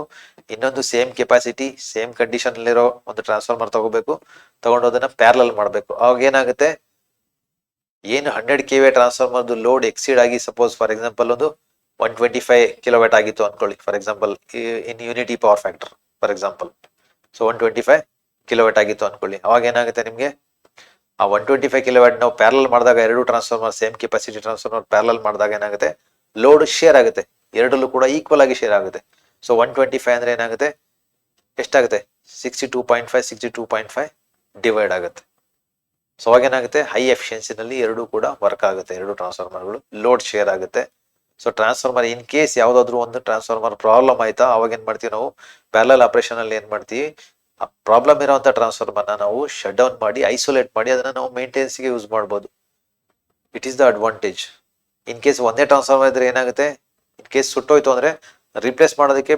ಇನ್ನೊಂದು ಸೇಮ್ ಕೆಪಾಸಿಟಿ ಸೇಮ್ ಕಂಡೀಷನ್ ಅಲ್ಲಿರೋ ಒಂದು ಟ್ರಾನ್ಸ್ಫಾರ್ಮರ್ ತಗೊಂಡು ಅದನ್ನ ಪ್ಯಾರಲಲ್ ಮಾಡ್ಬೇಕು. ಅವಾಗ ಏನಾಗುತ್ತೆ, ಏನು 100 KVA ಟ್ರಾನ್ಸ್ಫಾರ್ಮರ್ ಲೋಡ್ ಎಕ್ಸೀಡ್ ಆಗಿ, ಸಪೋಸ್ ಫಾರ್ ಎಕ್ಸಾಂಪಲ್ ಒಂದು 125 KW ಆಗಿತ್ತು ಅನ್ಕೊಳ್ಳಿ, for example in unity power factor for example. So 125 KW ಆಗಿತ್ತು ಅನ್ಕೊಳ್ಳಿ. ಅವಾಗ ಏನಾಗುತ್ತೆ, ನಿಮ್ಗೆ ಆ 125 KW ನಾವು ಪ್ಯಾರಲಲ್ ಮಾಡಿದಾಗ, ಎರಡು transformer same capacity transformer parallel ಮಾಡಿದಾಗ ಏನಾಗುತ್ತೆ, ಲೋಡ್ ಶೇರ್ ಆಗುತ್ತೆ, ಎರಡಲ್ಲೂ ಕೂಡ ಈಕ್ವಲ್ ಆಗಿ ಶೇರ್ ಆಗುತ್ತೆ. ಸೊ 125 ಅಂದ್ರೆ ಏನಾಗುತ್ತೆ, ಎಷ್ಟಾಗುತ್ತೆ, 62.5 ಡಿವೈಡ್ ಆಗುತ್ತೆ. ಸೊ ಅವಾಗ ಏನಾಗುತ್ತೆ, ಹೈ ಎಫಿಷಿಯನ್ಸಿನಲ್ಲಿ ಎರಡೂ ಕೂಡ ವರ್ಕ್ ಆಗುತ್ತೆ, ಎರಡು ಟ್ರಾನ್ಸ್ಫಾರ್ಮರ್ಗಳು ಲೋಡ್ ಶೇರ್ ಆಗುತ್ತೆ. ಸೊ ಟ್ರಾನ್ಸ್ಫಾರ್ಮರ್ ಇನ್ ಕೇಸ್ ಯಾವುದಾದ್ರೂ ಒಂದು ಟ್ರಾನ್ಸ್ಫಾರ್ಮರ್ ಪ್ರಾಬ್ಲಮ್ ಆಯ್ತಾ, ಅವಾಗ ಏನು ಮಾಡ್ತೀವಿ ನಾವು ಪ್ಯಾರಲಲ್ ಆಪರೇಷನಲ್ಲಿ ಏನು ಮಾಡ್ತೀವಿ, ಆ ಪ್ರಾಬ್ಲಮ್ ಇರೋಂಥ ಟ್ರಾನ್ಸ್ಫಾರ್ಮರ್ನ ನಾವು ಶಟ್ ಡೌನ್ ಮಾಡಿ ಐಸೋಲೇಟ್ ಮಾಡಿ ಅದನ್ನು ನಾವು ಮೇಂಟೆನೆನ್ಸ್ಗೆ ಯೂಸ್ ಮಾಡ್ಬೋದು. It is the advantage. In case ಒಂದೇ ಟ್ರಾನ್ಸ್ಫಾರ್ಮರ್ ಇದ್ರೆ ಏನಾಗುತ್ತೆ, ಇನ್ ಕೇಸ್ ಸುಟ್ಟೋಯ್ತು ಅಂದರೆ ರಿಪ್ಲೇಸ್ ಮಾಡೋದಕ್ಕೆ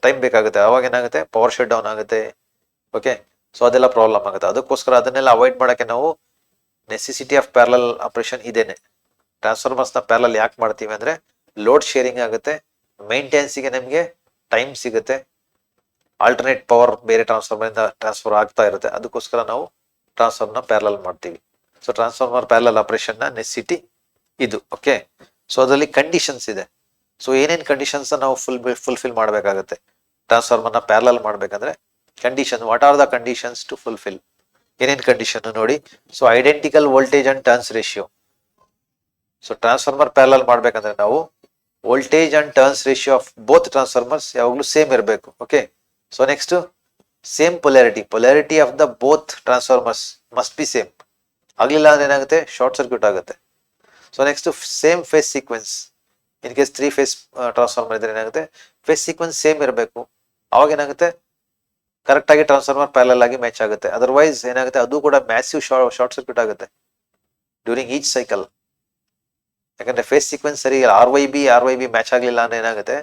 ಟೈಮ್ ಬೇಕಾಗುತ್ತೆ. ಅವಾಗ ಏನಾಗುತ್ತೆ, ಪವರ್ ಶಟ್ ಡೌನ್ ಆಗುತ್ತೆ. ಓಕೆ, ಸೊ ಅದೆಲ್ಲ ಪ್ರಾಬ್ಲಮ್ ಆಗುತ್ತೆ. ಅದಕ್ಕೋಸ್ಕರ ಅದನ್ನೆಲ್ಲ ಅವಾಯ್ಡ್ ಮಾಡೋಕ್ಕೆ ನಾವು ನೆಸೆಸಿಟಿ ಆಫ್ ಪ್ಯಾರಲಲ್ ಆಪರೇಷನ್ ಇದೇನೆ. ಟ್ರಾನ್ಸ್ಫಾರ್ಮರ್ಸ್ನ ಪ್ಯಾರಲಲ್ ಯಾಕೆ ಮಾಡ್ತೀವಿ ಅಂದರೆ ಲೋಡ್ ಶೇರಿಂಗ್ ಆಗುತ್ತೆ, ಮೇಂಟೆನೆನ್ಸಿಗೆ ನಮಗೆ ಟೈಮ್ ಸಿಗುತ್ತೆ, ಆಲ್ಟರ್ನೇಟ್ ಪವರ್ ಬೇರೆ ಟ್ರಾನ್ಸ್ಫಾರ್ಮರಿಂದ ಟ್ರಾನ್ಸ್ಫರ್ ಆಗ್ತಾ ಇರುತ್ತೆ. ಅದಕ್ಕೋಸ್ಕರ ನಾವು ಟ್ರಾನ್ಸ್ಫಾರ್ಮರ್ನ ಪ್ಯಾರಲಲ್ ಮಾಡ್ತೀವಿ. ಸೊ ಟ್ರಾನ್ಸ್ಫಾರ್ಮರ್ ಪ್ಯಾರಲಲ್ ಆಪರೇಷನ್ನ ನೆಸೆಸಿಟಿ ಇದು. ಓಕೆ, ಸೊ ಅದರಲ್ಲಿ ಕಂಡೀಷನ್ಸ್ ಇದೆ. ಸೊ ಏನೇನು ಕಂಡೀಷನ್ಸ್ ನಾವು ಫುಲ್ಫಿಲ್ ಮಾಡಬೇಕಾಗುತ್ತೆ ಟ್ರಾನ್ಸ್ಫಾರ್ಮರ್ನ ಪ್ಯಾರಲಲ್ ಮಾಡಬೇಕಂದ್ರೆ, condition, what are the conditions to fulfil, ಏನೇನು ಕಂಡೀಷನ್ ನೋಡಿ. So identical voltage and turns ratio. So transformer parallel ಮಾಡ್ಬೇಕಂದ್ರೆ ನಾವು voltage and turns ratio of both transformers ಯಾವಾಗಲೂ ಸೇಮ್ ಇರಬೇಕು. Okay, so next same polarity of the both transformers must be same. ಆಗಲಿಲ್ಲ ಅಂದ್ರೆ ಏನಾಗುತ್ತೆ, ಶಾರ್ಟ್ ಸರ್ಕ್ಯೂಟ್ ಆಗುತ್ತೆ. So next same phase sequence. In case 3 phase transformer ಇದ್ರೆ ಏನಾಗುತ್ತೆ, ಫೇಸ್ ಸೀಕ್ವೆನ್ಸ್ ಸೇಮ್ ಇರಬೇಕು. ಅವಾಗ ಏನಾಗುತ್ತೆ, ಕರೆಕ್ಟಾಗಿ ಟ್ರಾನ್ಸ್ಫಾರ್ಮರ್ ಪ್ಯಾರಲಲ್ ಆಗಿ ಮ್ಯಾಚ್ ಆಗುತ್ತೆ. ಅದರ್ವೈಸ್ ಏನಾಗುತ್ತೆ, ಅದು ಕೂಡ ಮ್ಯಾಸಿವ್ ಶಾರ್ಟ್ ಸರ್ಕ್ಯೂಟ್ ಆಗುತ್ತೆ ಡ್ಯೂರಿಂಗ್ ಈಚ್ ಸೈಕಲ್. ಯಾಕಂದ್ರೆ ಫೇಸ್ ಸೀಕ್ವೆನ್ಸ್ ಸರಿ ಆರ್ ವೈ ಬಿ ಮ್ಯಾಚ್ ಆಗಲಿಲ್ಲ ಅಂದ್ರೆ ಏನಾಗುತ್ತೆ,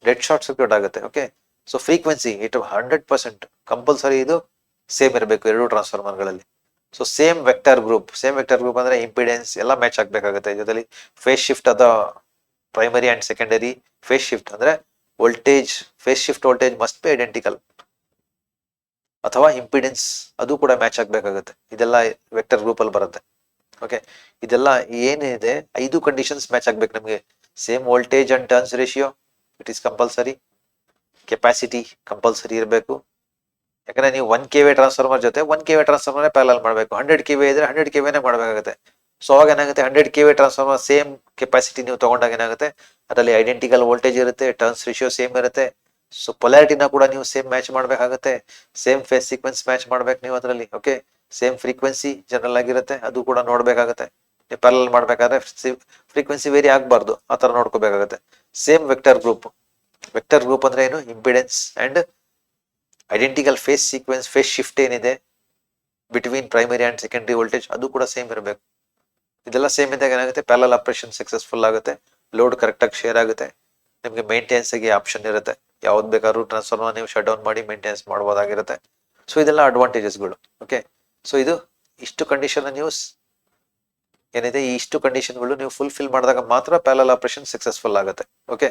ಡೆಡ್ ಶಾರ್ಟ್ ಸರ್ಕ್ಯೂಟ್ ಆಗುತ್ತೆ. Okay, so frequency it 100% compulsory ಇದು ಸೇಮ್ ಇರಬೇಕು ಎರಡು ಟ್ರಾನ್ಸ್ಫಾರ್ಮರ್ಗಳಲ್ಲಿ. ಸೊ ಸೇಮ್ ವೆಕ್ಟರ್ ಗ್ರೂಪ್ ಅಂದ್ರೆ ಇಂಪಿಡೆನ್ಸ್ ಎಲ್ಲ ಮ್ಯಾಚ್ ಆಗಬೇಕಾಗುತ್ತೆ. ಜೊತೆಲಿ ಫೇಸ್ ಶಿಫ್ಟ್ ಅದ primary and secondary phase shift ಅಂದ್ರೆ voltage, phase shift voltage must be identical, ಅಥವಾ ಇಂಪಿಡೆನ್ಸ್ ಅದು ಕೂಡ ಮ್ಯಾಚ್ ಆಗಬೇಕಾಗುತ್ತೆ. ಇದೆಲ್ಲ ವೆಕ್ಟರ್ ಗ್ರೂಪ್ ಅಲ್ಲಿ ಬರುತ್ತೆ. ಓಕೆ, ಇದೆಲ್ಲ ಏನಿದೆ 5 ಕಂಡೀಷನ್ಸ್ ಮ್ಯಾಚ್ ಆಗ್ಬೇಕು ನಮಗೆ. Same voltage and turns ratio it is compulsory, capacity compulsory ಇರಬೇಕು. ಯಾಕಂದ್ರೆ ನೀವು 1 KV ಟ್ರಾನ್ಸ್ಫಾರ್ಮರ್ ಜೊತೆ 1 KV ಟ್ರಾನ್ಸ್ಫಾರ್ಮರ್ ಪ್ಯಾರಲಲ್ ಮಾಡಬೇಕು. 100 KV ಇದ್ರೆ 100 KV ಮಾಡಬೇಕಾಗುತ್ತೆ. ಸೊ ಅವಾಗ ಏನಾಗುತ್ತೆ, 100 KV ಟ್ರಾನ್ಸ್ಫಾರ್ಮರ್ ಸೇಮ್ ಕೆಪಾಸಿಟಿ ನೀವು ತಗೊಂಡಾಗ ಏನಾಗುತ್ತೆ, ಅದರಲ್ಲಿ ಐಡೆಂಟಿಕಲ್ ವೋಲ್ಟೇಜ್ ಇರುತ್ತೆ, ಟರ್ನ್ಸ್ ರೇಷಿಯೋ ಸೇಮ್ ಇರುತ್ತೆ. ಸೊ ಪೊಲಾರಿಟಿನ ಕೂಡ ನೀವು ಸೇಮ್ ಮ್ಯಾಚ್ ಮಾಡಬೇಕಾಗುತ್ತೆ, ಸೇಮ್ ಫೇಸ್ ಸೀಕ್ವೆನ್ಸ್ ಮ್ಯಾಚ್ ಮಾಡ್ಬೇಕು ನೀವು ಅದರಲ್ಲಿ. ಓಕೆ, ಸೇಮ್ ಫ್ರೀಕ್ವೆನ್ಸಿ ಜನರಲ್ ಆಗಿರುತ್ತೆ, ಅದು ಕೂಡ ನೋಡ್ಬೇಕಾಗುತ್ತೆ. ನೀವು ಪ್ಯಾರಲಲ್ ಮಾಡ್ಬೇಕಾದ್ರೆ ಫ್ರೀಕ್ವೆನ್ಸಿ ವೇರಿ ಆಗಬಾರ್ದು, ಆ ಥರ ನೋಡ್ಕೋಬೇಕಾಗುತ್ತೆ. ಸೇಮ್ ವೆಕ್ಟರ್ ಗ್ರೂಪ್ ಅಂದ್ರೆ ಏನು, impedance and identical phase sequence, phase shift ಏನಿದೆ between primary and secondary voltage ಅದು ಕೂಡ ಸೇಮ್ ಇರಬೇಕು. ಇದೆಲ್ಲ ಸೇಮ್ ಇದ್ದಾಗ ಏನಾಗುತ್ತೆ, ಪ್ಯಾರಲಲ್ ಆಪರೇಷನ್ ಸಕ್ಸಸ್ಫುಲ್ ಆಗುತ್ತೆ, ಲೋಡ್ ಕರೆಕ್ಟಾಗಿ ಶೇರ್ ಆಗುತ್ತೆ. ನಿಮಗೆ ಮೇಂಟೆನೆನ್ಸ್ಗೆ ಆಪ್ಷನ್ ಇರುತ್ತೆ, ಯಾವ್ದು ಬೇಕಾದ್ರೂ ಟ್ರಾನ್ಸ್ಫಾರ್ಮರ್ ನೀವು ಶಟ್ ಡೌನ್ ಮಾಡಿ ಮೇಂಟೆನೆನ್ಸ್ ಮಾಡ್ಬೋದಾಗಿರುತ್ತೆ. ಸೊ ಇದೆಲ್ಲ ಅಡ್ವಾಂಟೇಜಸ್ಗಳು. ಓಕೆ, ಸೊ ಇದು ಇಷ್ಟು ಕಂಡೀಷನ್ ನೀವು ಏನಿದೆ, ಈ ಇಷ್ಟು ಕಂಡೀಷನ್ಗಳು ನೀವು ಫುಲ್ಫಿಲ್ ಮಾಡಿದಾಗ ಮಾತ್ರ ಪ್ಯಾರಲಲ್ ಆಪರೇಷನ್ ಸಕ್ಸಸ್ಫುಲ್ ಆಗುತ್ತೆ. ಓಕೆ,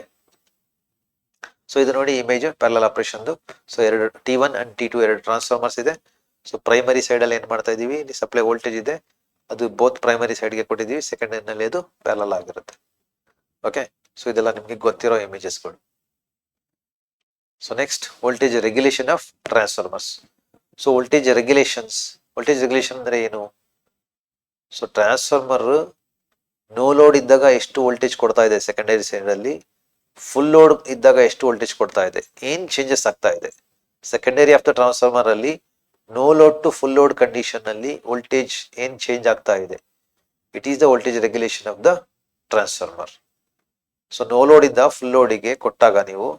ಸೊ ಇದು ನೋಡಿ ಇಮೇಜ್ ಪ್ಯಾರಲಲ್ ಆಪರೇಷನ್ದು. ಸೊ ಎರಡು T1 ಅಂಡ್ T2 ಎರಡು ಟ್ರಾನ್ಸ್ಫಾರ್ಮರ್ಸ್ ಇದೆ. ಸೊ ಪ್ರೈಮರಿ ಸೈಡ್ ಅಲ್ಲಿ ಏನ್ ಮಾಡ್ತಾ ಇದೀವಿ, ಇಲ್ಲಿ ಸಪ್ಲೈ ವೋಲ್ಟೇಜ್ ಇದೆ, ಅದು ಬೋತ್ ಪ್ರೈಮರಿ ಸೈಡ್ಗೆ ಕೊಟ್ಟಿದ್ದೀವಿ, ಸೆಕೆಂಡರಿ ನಲ್ಲಿ ಅದು ಪ್ಯಾರಲಲ್ ಆಗಿರುತ್ತೆ. ಓಕೆ, ಸೊ ಇದೆಲ್ಲ ನಿಮ್ಗೆ ಗೊತ್ತಿರೋ ಇಮೇಜಸ್ಗಳು. So next voltage regulation of transformers. So voltage regulation ಅಂದ್ರೆ ಏನು? ಸೊ ಟ್ರಾನ್ಸ್ಫಾರ್ಮರ್ ನೋ ಲೋಡ್ ಇದ್ದಾಗ ಎಷ್ಟು ವೋಲ್ಟೇಜ್ ಕೊಡ್ತಾ ಇದೆ ಸೆಕೆಂಡರಿ ಸೈಡ್ ಅಲ್ಲಿ, ಫುಲ್ ಲೋಡ್ ಇದ್ದಾಗ ಎಷ್ಟು ವೋಲ್ಟೇಜ್ ಕೊಡ್ತಾ ಇದೆ, ಏನ್ ಚೇಂಜಸ್ ಆಗ್ತಾ ಇದೆ ಸೆಕೆಂಡರಿ ಆಫ್ ದ ಟ್ರಾನ್ಸ್ಫಾರ್ಮರ್ ಅಲ್ಲಿ, no load to full load condition ಅಲ್ಲಿ ವೋಲ್ಟೇಜ್ ಏನ್ ಚೇಂಜ್ ಆಗ್ತಾ ಇದೆ, it is the voltage regulation of the transformer. So no load ಇಂದ ಫುಲ್ ಲೋಡಿಗೆ ಕೊಟ್ಟಾಗ ನೀವು,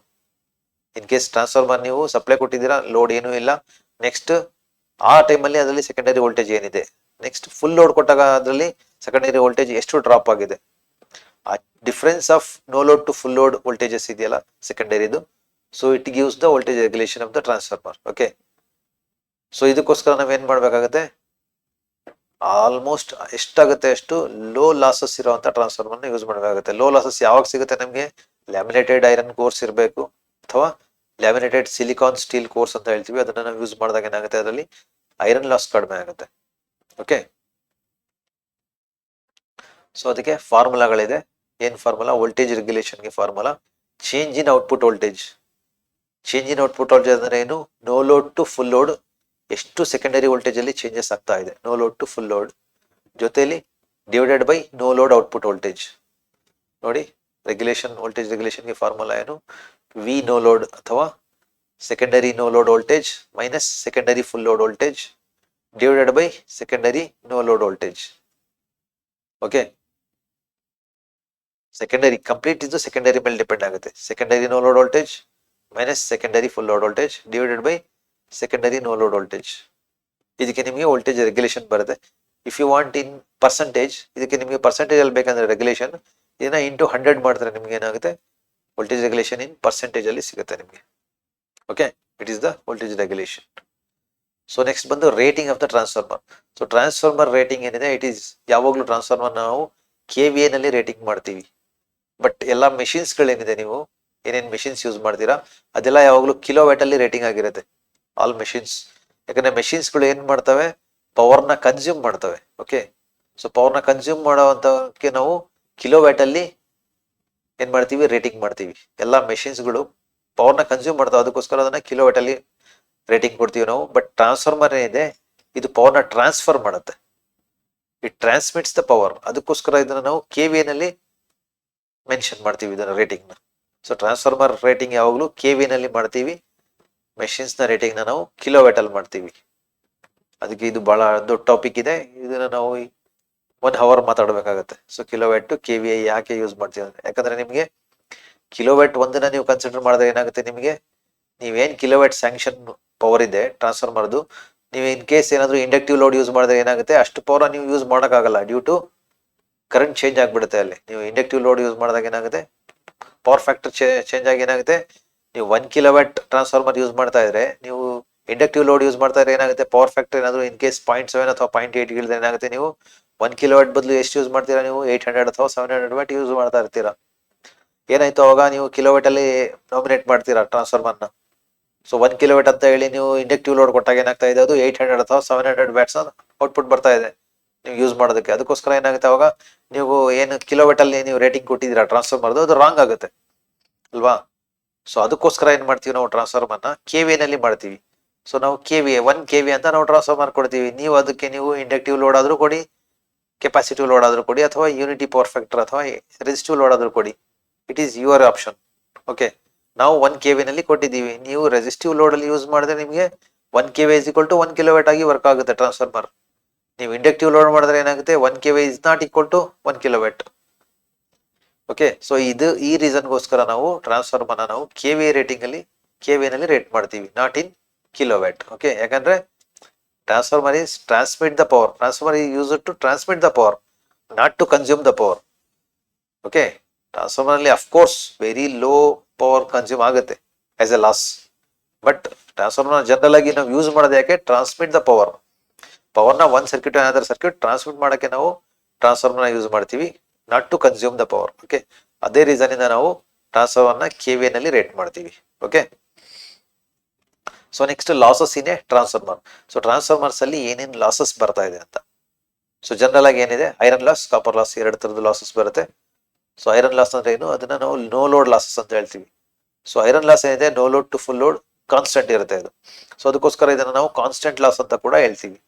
ಇನ್ ಕೇಸ್ ಟ್ರಾನ್ಸ್ಫಾರ್ಮರ್ ನೀವು ಸಪ್ಲೈ ಕೊಟ್ಟಿದ್ದೀರಾ, ಲೋಡ್ ಏನೂ ಇಲ್ಲ, ನೆಕ್ಸ್ಟ್ ಆ ಟೈಮಲ್ಲಿ ಅದರಲ್ಲಿ ಸೆಕೆಂಡರಿ ವೋಲ್ಟೇಜ್ ಏನಿದೆ, ನೆಕ್ಸ್ಟ್ ಫುಲ್ ಲೋಡ್ ಕೊಟ್ಟಾಗ ಅದರಲ್ಲಿ ಸೆಕೆಂಡರಿ ವೋಲ್ಟೇಜ್ ಎಷ್ಟು ಡ್ರಾಪ್ ಆಗಿದೆ, ಆ difference of no load to full load voltages ಇದೆಯಲ್ಲ ಸೆಕೆಂಡರಿದು, so it gives the voltage regulation of the transformer. Okay, so ಇದಕ್ಕೋಸ್ಕರ ನಾವೇನ್ ಮಾಡ್ಬೇಕಾಗುತ್ತೆ, ಆಲ್ಮೋಸ್ಟ್ ಎಷ್ಟಾಗುತ್ತೆ ಅಷ್ಟು ಲೋ ಲಾಸಸ್ ಇರುವಂತ ಟ್ರಾನ್ಸ್ಫಾರ್ಮರ್ನ ಯೂಸ್ ಮಾಡಬೇಕಾಗುತ್ತೆ. ಲೋ ಲಾಸಸ್ ಯಾವಾಗ ಸಿಗುತ್ತೆ ನಮಗೆ, ಲ್ಯಾಮಿನೇಟೆಡ್ ಐರನ್ ಕೋರ್ಸ್ ಇರಬೇಕು, ಅಥವಾ ಲ್ಯಾಮಿನೇಟೆಡ್ ಸಿಲಿಕಾನ್ ಸ್ಟೀಲ್ ಕೋರ್ಸ್ ಅಂತ ಹೇಳ್ತೀವಿ, ಅದನ್ನ ನಾವು ಯೂಸ್ ಮಾಡಿದಾಗ ಏನಾಗುತ್ತೆ, ಅದರಲ್ಲಿ ಐರನ್ ಲಾಸ್ ಕಡಿಮೆ ಆಗುತ್ತೆ. ಓಕೆ, ಸೊ ಅದಕ್ಕೆ ಫಾರ್ಮುಲಾಗಳಿದೆ. ಏನ್ ಫಾರ್ಮುಲಾ? ವೋಲ್ಟೇಜ್ ರೆಗ್ಯುಲೇಷನ್ಗೆ formula change in output voltage. Change in output voltage ಅಂದ್ರೆ ಏನು, no load to full load ಎಷ್ಟು ಸೆಕೆಂಡರಿ ವೋಲ್ಟೇಜ್ ಅಲ್ಲಿ ಚೇಂಜಸ್ ಆಗ್ತಾ ಇದೆ, no load to full load ಜೊತೆಲಿ divided by no load output voltage. ನೋಡಿ, ವೋಲ್ಟೇಜ್ ರೆಗ್ಯುಲೇಷನ್ಗೆ ಫಾರ್ಮುಲಾ ಏನು, ವಿ ನೋ ಲೋಡ್ ಅಥವಾ secondary no load voltage minus secondary full load voltage divided by secondary no load voltage. Okay, secondary complete ಇದು secondary ಮೇಲೆ ಡಿಪೆಂಡ್ ಆಗುತ್ತೆ. secondary no load voltage minus secondary full load voltage divided by secondary no load voltage. ಇದಕ್ಕೆ ನಿಮಗೆ ವೋಲ್ಟೇಜ್ ರೆಗ್ಯುಲೇಷನ್ ಬರುತ್ತೆ. If you want in percentage, ಇದಕ್ಕೆ ನಿಮಗೆ ಪರ್ಸೆಂಟೇಜ್ ಅಲ್ಲಿ ಬೇಕಂದ್ರೆ ರೆಗ್ಯುಲೇಷನ್ ಇದನ್ನ ಇಂಟು 100 ಮಾಡಿದ್ರೆ ನಿಮ್ಗೆ ಏನಾಗುತ್ತೆ, ವೋಲ್ಟೇಜ್ ರೆಗ್ಯುಲೇಷನ್ ಇನ್ ಪರ್ಸೆಂಟೇಜ್ ಅಲ್ಲಿ ಸಿಗುತ್ತೆ ನಿಮಗೆ. Okay, it is the voltage regulation. So next ಬಂದು rating of the transformer. So transformer rating ಏನಿದೆ, ಇಟ್ ಈಸ್ ಯಾವಾಗಲೂ ಟ್ರಾನ್ಸ್ಫಾರ್ಮರ್ ನಾವು KVA ನಲ್ಲಿ ರೇಟಿಂಗ್ ಮಾಡ್ತೀವಿ. ಬಟ್ ಎಲ್ಲ ಮೆಷಿನ್ಸ್ಗಳೇನಿದೆ, ನೀವು ಏನೇನು ಮೆಷಿನ್ಸ್ ಯೂಸ್ ಮಾಡ್ತೀರಾ ಅದೆಲ್ಲ ಯಾವಾಗಲೂ ಕಿಲೋವ್ಯಾಟ್ ಅಲ್ಲಿ ರೇಟಿಂಗ್ ಆಗಿರುತ್ತೆ, ಆಲ್ ಮೆಷಿನ್ಸ್. ಯಾಕಂದ್ರೆ ಮೆಷಿನ್ಸ್ಗಳು ಏನ್ ಮಾಡ್ತವೆ, ಪವರ್ನ ಕನ್ಸ್ಯೂಮ್ ಮಾಡ್ತವೆ. ಓಕೆ, ಸೊ ಪವರ್ನ ಕನ್ಸ್ಯೂಮ್ ಮಾಡೋವಂಥಕ್ಕೆ ನಾವು ಕಿಲೋವ್ಯಾಟ್ ಅಲ್ಲಿ ಏನ್ ಮಾಡ್ತೀವಿ, ರೇಟಿಂಗ್ ಮಾಡ್ತೀವಿ. ಎಲ್ಲ ಮೆಷಿನ್ಸ್ಗಳು ಪವರ್ನ ಕನ್ಸ್ಯೂಮ್ ಮಾಡ್ತಾವೆ, ಅದಕ್ಕೋಸ್ಕರ ಅದನ್ನ ಕಿಲೋವ್ಯಾಟ್ ಅಲ್ಲಿ ರೇಟಿಂಗ್ ಕೊಡ್ತೀವಿ ನಾವು. ಬಟ್ ಟ್ರಾನ್ಸ್ಫಾರ್ಮರ್ ಏನಿದೆ, ಇದು ಪವರ್ನ ಟ್ರಾನ್ಸ್ಫರ್ ಮಾಡುತ್ತೆ, ಇಟ್ ಟ್ರಾನ್ಸ್ಮಿಟ್ಸ್ ದ ಪವರ್. ಅದಕ್ಕೋಸ್ಕರ ಇದನ್ನ ನಾವು KVA ನಲ್ಲಿ ಮೆನ್ಷನ್ ಮಾಡ್ತೀವಿ ಇದನ್ನ ರೇಟಿಂಗ್ ನ. ಸೊ ಟ್ರಾನ್ಸ್ಫಾರ್ಮರ್ ರೇಟಿಂಗ್ ಯಾವಾಗಲೂ KVA ನಲ್ಲಿ ಮಾಡ್ತೀವಿ, ಮೆಷಿನ್ಸ್ ನ ರೇಟಿಂಗ್ ನ ನಾವು ಕಿಲೋವ್ಯಾಟ್ ಅಲ್ಲಿ ಮಾಡ್ತೀವಿ. ಅದಕ್ಕೆ ಇದು ಬಹಳ ದೊಡ್ಡ ಟಾಪಿಕ್ ಇದೆ, ಇದನ್ನ ನಾವು 1 ಅವರ್ ಮಾತಾಡ್ಬೇಕಾಗತ್ತೆ. ಸೊ ಕಿಲೋವ್ಯಾಟ್ KVA ಯಾಕೆ ಯೂಸ್ ಮಾಡ್ತೀವಿ ಅಂದ್ರೆ, ಯಾಕಂದ್ರೆ ನಿಮಗೆ ಕಿಲೋವ್ಯಾಟ್ ಒಂದನ್ನ ನೀವು ಕನ್ಸಿಡರ್ ಮಾಡಿದ್ರೆ ಏನಾಗುತ್ತೆ, ನಿಮಗೆ ನೀವೇನ್ ಕಿಲೋವ್ಯಾಟ್ ಸ್ಯಾಂಕ್ಷನ್ ಪವರ್ ಇದೆ ಟ್ರಾನ್ಸ್ಫಾರ್ಮರ್ದು, ನೀವು ಇನ್ ಕೇಸ್ ಏನಾದ್ರು ಇಂಡಕ್ಟಿವ್ ಲೋಡ್ ಯೂಸ್ ಮಾಡಿದ್ರೆ ಏನಾಗುತ್ತೆ, ಅಷ್ಟು ಪವರ್ ನೀವು ಯೂಸ್ ಮಾಡೋಕ್ಕಾಗಲ್ಲ, ಡ್ಯೂ ಟು ಕರೆಂಟ್ ಚೇಂಜ್ ಆಗ್ಬಿಡುತ್ತೆ. ಅಲ್ಲಿ ನೀವು ಇಂಡಕ್ಟಿವ್ ಲೋಡ್ ಯೂಸ್ ಮಾಡಿದಾಗ ಏನಾಗುತ್ತೆ, ಪವರ್ ಫ್ಯಾಕ್ಟರ್ ಚೇಂಜ್ ಆಗಿ ಏನಾಗುತ್ತೆ, ನೀವು 1 ಕಿಲೋವ್ಯಾಟ್ ಟ್ರಾನ್ಸ್ಫಾರ್ಮರ್ ಯೂಸ್ ಮಾಡ್ತಾ ಇದ್ರೆ, ನೀವು ಇಂಡಕ್ಟಿವ್ ಲೋಡ್ ಯೂಸ್ ಮಾಡ್ತಾ ಇದ್ರೆ ಏನಾಗುತ್ತೆ, ಪವರ್ ಫ್ಯಾಕ್ಟರ್ ಏನಾದ್ರು ಇನ್ ಕೇಸ್ 0.7 ಅಥವಾ 0.8 ಇಳಿದ್ರೆ ಏನಾಗುತ್ತೆ, ನೀವು 1 ಕಿಲೋವ್ಯಾಟ್ ಬದಲು ಎಷ್ಟು ಯೂಸ್ ಮಾಡ್ತೀರಾ, ನೀವು 800 ಅಥವಾ 700 ವ್ಯಾಟ್ ಯೂಸ್ ಮಾಡ್ತಾ ಇರ್ತೀರಾ. ಏನಾಯ್ತು ಅವಾಗ, ನೀವು ಕಿಲೋವ್ಯಾಟ್ ಅಲ್ಲಿ ನಾಮಿನೇಟ್ ಮಾಡ್ತೀರಾ ಟ್ರಾನ್ಸ್ಫಾರ್ಮರ್ನ. ಸೊ 1 ಕಿಲೋವ್ಯಾಟ್ ಅಂತ ಹೇಳಿ ನೀವು ಇಂಡಕ್ಟಿವ್ ಲೋಡ್ ಕೊಟ್ಟಾಗ ಏನಾಗ್ತಾ ಇದೆ, ಅದು 800 ಅಥವಾ 700 ವ್ಯಾಟ್ಸ್ ಔಟ್ಪುಟ್ ಬರ್ತಾ ಇದೆ ನೀವು ಯೂಸ್ ಮಾಡೋದಕ್ಕೆ. ಅದಕ್ಕೋಸ್ಕರ ಏನಾಗುತ್ತೆ, ಅವಾಗ ನೀವು ಏನು ಕಿಲೋವ್ಯಾಟ್ ಅಲ್ಲಿ ನೀವು ರೇಟಿಂಗ್ ಕೊಟ್ಟಿದ್ದೀರಾ ಟ್ರಾನ್ಸ್ಫಾರ್ಮರ್ದು, ಅದು ರಾಂಗ್ ಆಗುತ್ತೆ ಅಲ್ವಾ. ಸೊ ಅದಕ್ಕೋಸ್ಕರ ಏನ್ ಮಾಡ್ತೀವಿ, ನಾವು ಟ್ರಾನ್ಸ್ಫಾರ್ಮರ್ನ KVA ನಲ್ಲಿ ಮಾಡ್ತೀವಿ. ಸೊ ನಾವು KVA 1 KVA ಅಂತ ನಾವು ಟ್ರಾನ್ಸ್ಫಾರ್ಮರ್ ಕೊಡ್ತೀವಿ. ನೀವು ಅದಕ್ಕೆ ನೀವು ಇಂಡಕ್ಟಿವ್ ಲೋಡ್ ಆದ್ರೂ ಕೊಡಿ, ಕೆಪಾಸಿಟಿವ್ ಲೋಡ್ ಆದ್ರೂ ಕೊಡಿ, ಅಥವಾ ಯೂನಿಟಿ ಪವರ್ ಫ್ಯಾಕ್ಟರ್ ಅಥವಾ ರೆಸಿಸ್ಟಿವ್ ಲೋಡ್ ಆದ್ರೂ ಕೊಡಿ, it is your option. Okay, ನಾವು 1 KVA ನಲ್ಲಿ ಕೊಟ್ಟಿದ್ದೀವಿ. ನೀವು ರೆಸಿಸ್ಟಿವ್ ಲೋಡ್ ಅಲ್ಲಿ ಯೂಸ್ ಮಾಡಿದ್ರೆ ನಿಮಗೆ 1 KVA is equal to 1 kilowatt ಆಗಿ ವರ್ಕ್ ಆಗುತ್ತೆ ಟ್ರಾನ್ಸ್ಫಾರ್ಮರ್. ನೀವು ಇಂಡಕ್ಟಿವ್ ಲೋಡ್ ಮಾಡಿದ್ರೆ ಏನಾಗುತ್ತೆ, 1 KVA is not equal to 1 kilowatt. Okay, so ಈ ರೀಸನ್ಗೋಸ್ಕರ ನಾವು ಟ್ರಾನ್ಸ್ಫಾರ್ಮರ್ನ ನಾವು KVA ರೇಟಿಂಗ್ ಅಲ್ಲಿ KVA ನಲ್ಲಿ ರೇಟ್ ಮಾಡ್ತೀವಿ, ನಾಟ್ ಇನ್ ಕಿಲೋವ್ಯಾಟ್. ಓಕೆ, ಯಾಕಂದ್ರೆ transformer is transmit the power, transformer is used to transmit the power, not to consume the power. Okay, transformer ಅಲ್ಲಿ of course very low power consume ಆಗುತ್ತೆ as A loss, but transformer general ಆಗಿ ನಾವು ಯೂಸ್ ಮಾಡೋದು ಯಾಕೆ, ಟ್ರಾನ್ಸ್ಮಿಟ್ ದ ಪವರ್. ಪವರ್ನ ಒಂದು ಸರ್ಕ್ಯೂಟ್ ಏನಾದರೂ ಸರ್ಕ್ಯೂಟ್ ಟ್ರಾನ್ಸ್ಮಿಟ್ ಮಾಡೋಕ್ಕೆ ನಾವು ಟ್ರಾನ್ಸ್ಫಾರ್ಮರ್ನ ಯೂಸ್ ಮಾಡ್ತೀವಿ, not to consume the power. Okay, ಅದೇ ರೀಸನ್ ಇಂದ ನಾವು ಟ್ರಾನ್ಸ್ಫಾರ್ಮರ್ನ KVA ನಲ್ಲಿ ರೇಟ್ ಮಾಡ್ತೀವಿ. Okay, so next losses in a transformer. So transformers ಅಲ್ಲಿ ಏನೇನು ಲಾಸಸ್ ಬರ್ತಾ ಇದೆ ಅಂತ. ಸೊ ಜನರಲ್ ಆಗಿ ಏನಿದೆ, ಐರನ್ ಲಾಸ್, ಕಾಪರ್ ಲಾಸ್, 2 ತರದ ಲಾಸಸ್ ಬರುತ್ತೆ. ಸೊ ಐರನ್ ಲಾಸ್ ಅಂದ್ರೆ ಏನು, ಅದನ್ನ ನಾವು ನೋ ಲೋಡ್ ಲಾಸಸ್ ಅಂತ ಹೇಳ್ತೀವಿ. ಸೊ ಐರನ್ ಲಾಸ್ ಏನಿದೆ, no load to full load constant ಇರುತ್ತೆ ಇದು. ಸೊ ಅದಕ್ಕೋಸ್ಕರ ಇದನ್ನ ನಾವು ಕಾನ್ಸ್ಟೆಂಟ್ ಲಾಸ್ ಅಂತ ಕೂಡ ಹೇಳ್ತೀವಿ.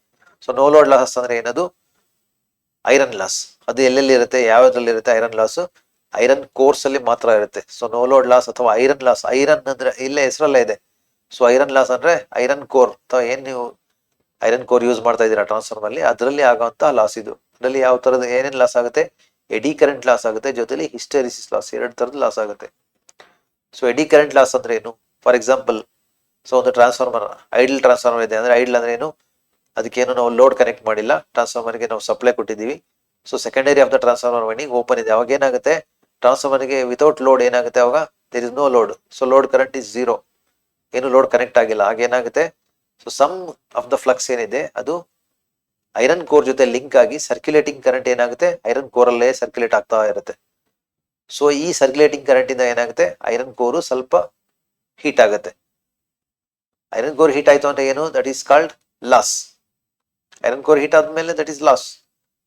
ಸೊ ನೋ ಲೋಡ್ ಲಾಸ್ ಅಂದ್ರೆ ಏನದು, ಐರನ್ ಲಾಸ್. ಅದು ಎಲ್ಲೆಲ್ಲಿ ಇರುತ್ತೆ, ಯಾವ್ದ್ರಲ್ಲಿ ಇರುತ್ತೆ ಐರನ್ ಲಾಸ್, ಐರನ್ ಕೋರ್ಸ್ ಅಲ್ಲಿ ಮಾತ್ರ ಇರುತ್ತೆ. ಸೊ ನೋ ಲೋಡ್ ಲಾಸ್ ಅಥವಾ ಐರನ್ ಲಾಸ್, ಐರನ್ ಅಂದ್ರೆ ಇಲ್ಲೇ ಹೆಸರಲ್ಲೇ ಇದೆ. ಸೊ ಐರನ್ ಲಾಸ್ ಅಂದ್ರೆ ಐರನ್ ಕೋರ್ ಅಥವಾ ಏನ್ ನೀವು ಐರನ್ ಕೋರ್ ಯೂಸ್ ಮಾಡ್ತಾ ಇದ್ದೀರಾ ಟ್ರಾನ್ಸ್ಫಾರ್ಮರ್ ಅಲ್ಲಿ, ಅದರಲ್ಲಿ ಆಗುವಂತ ಲಾಸ್ ಇದು. ಅದರಲ್ಲಿ ಯಾವ ತರದ ಏನೇನ್ ಲಾಸ್ ಆಗುತ್ತೆ, ಎಡಿ ಕರೆಂಟ್ ಲಾಸ್ ಆಗುತ್ತೆ, ಜೊತೆಲಿ ಹಿಸ್ಟೆರಿಸಿಸ್ ಲಾಸ್, 2 ತರದ ಲಾಸ್ ಆಗುತ್ತೆ. ಸೊ ಎಡಿ ಕರೆಂಟ್ ಲಾಸ್ ಅಂದ್ರೆ ಏನು, ಫಾರ್ ಎಕ್ಸಾಂಪಲ್, ಸೊ ಒಂದು ಟ್ರಾನ್ಸ್ಫಾರ್ಮರ್ ಐಡಲ್ ಟ್ರಾನ್ಸ್ಫಾರ್ಮರ್ ಇದೆ ಅಂದ್ರೆ, ಐಡಲ್ ಅಂದ್ರೆ ಏನು, ಅದಕ್ಕೇನು ನಾವು ಲೋಡ್ ಕನೆಕ್ಟ್ ಮಾಡಿಲ್ಲ, ಟ್ರಾನ್ಸ್ಫಾರ್ಮರ್ಗೆ ನಾವು ಸಪ್ಲೈ ಕೊಟ್ಟಿದ್ದೀವಿ. So secondary of the transformer winding open ಇದೆ, ಅವಾಗ ಏನಾಗುತ್ತೆ, ಟ್ರಾನ್ಸ್ಫಾರ್ಮರ್ಗೆ ವಿತೌಟ್ ಲೋಡ್ ಏನಾಗುತ್ತೆ, ಅವಾಗ there is no load. So load current is 0, ಏನು ಲೋಡ್ ಕನೆಕ್ಟ್ ಆಗಿಲ್ಲ. ಹಾಗೇನಾಗುತ್ತೆ, so sum of the flux ಏನಿದೆ ಅದು ಐರನ್ ಕೋರ್ ಜೊತೆ ಲಿಂಕ್ ಆಗಿ ಸರ್ಕ್ಯುಲೇಟಿಂಗ್ ಕರೆಂಟ್ ಏನಾಗುತ್ತೆ, ಐರನ್ ಕೋರ್ ಅಲ್ಲೇ ಸರ್ಕ್ಯುಲೇಟ್ ಆಗ್ತಾ ಇರುತ್ತೆ. ಸೊ ಈ ಸರ್ಕ್ಯುಲೇಟಿಂಗ್ ಕರೆಂಟ್ ಇಂದ ಏನಾಗುತ್ತೆ, ಐರನ್ ಕೋರು ಸ್ವಲ್ಪ ಹೀಟ್ ಆಗುತ್ತೆ. ಐರನ್ ಕೋರ್ ಹೀಟ್ ಆಯ್ತು ಅಂದ್ರೆ ಏನು, that is called loss. Iron core heat ಆದ್ಮೇಲೆ that is loss.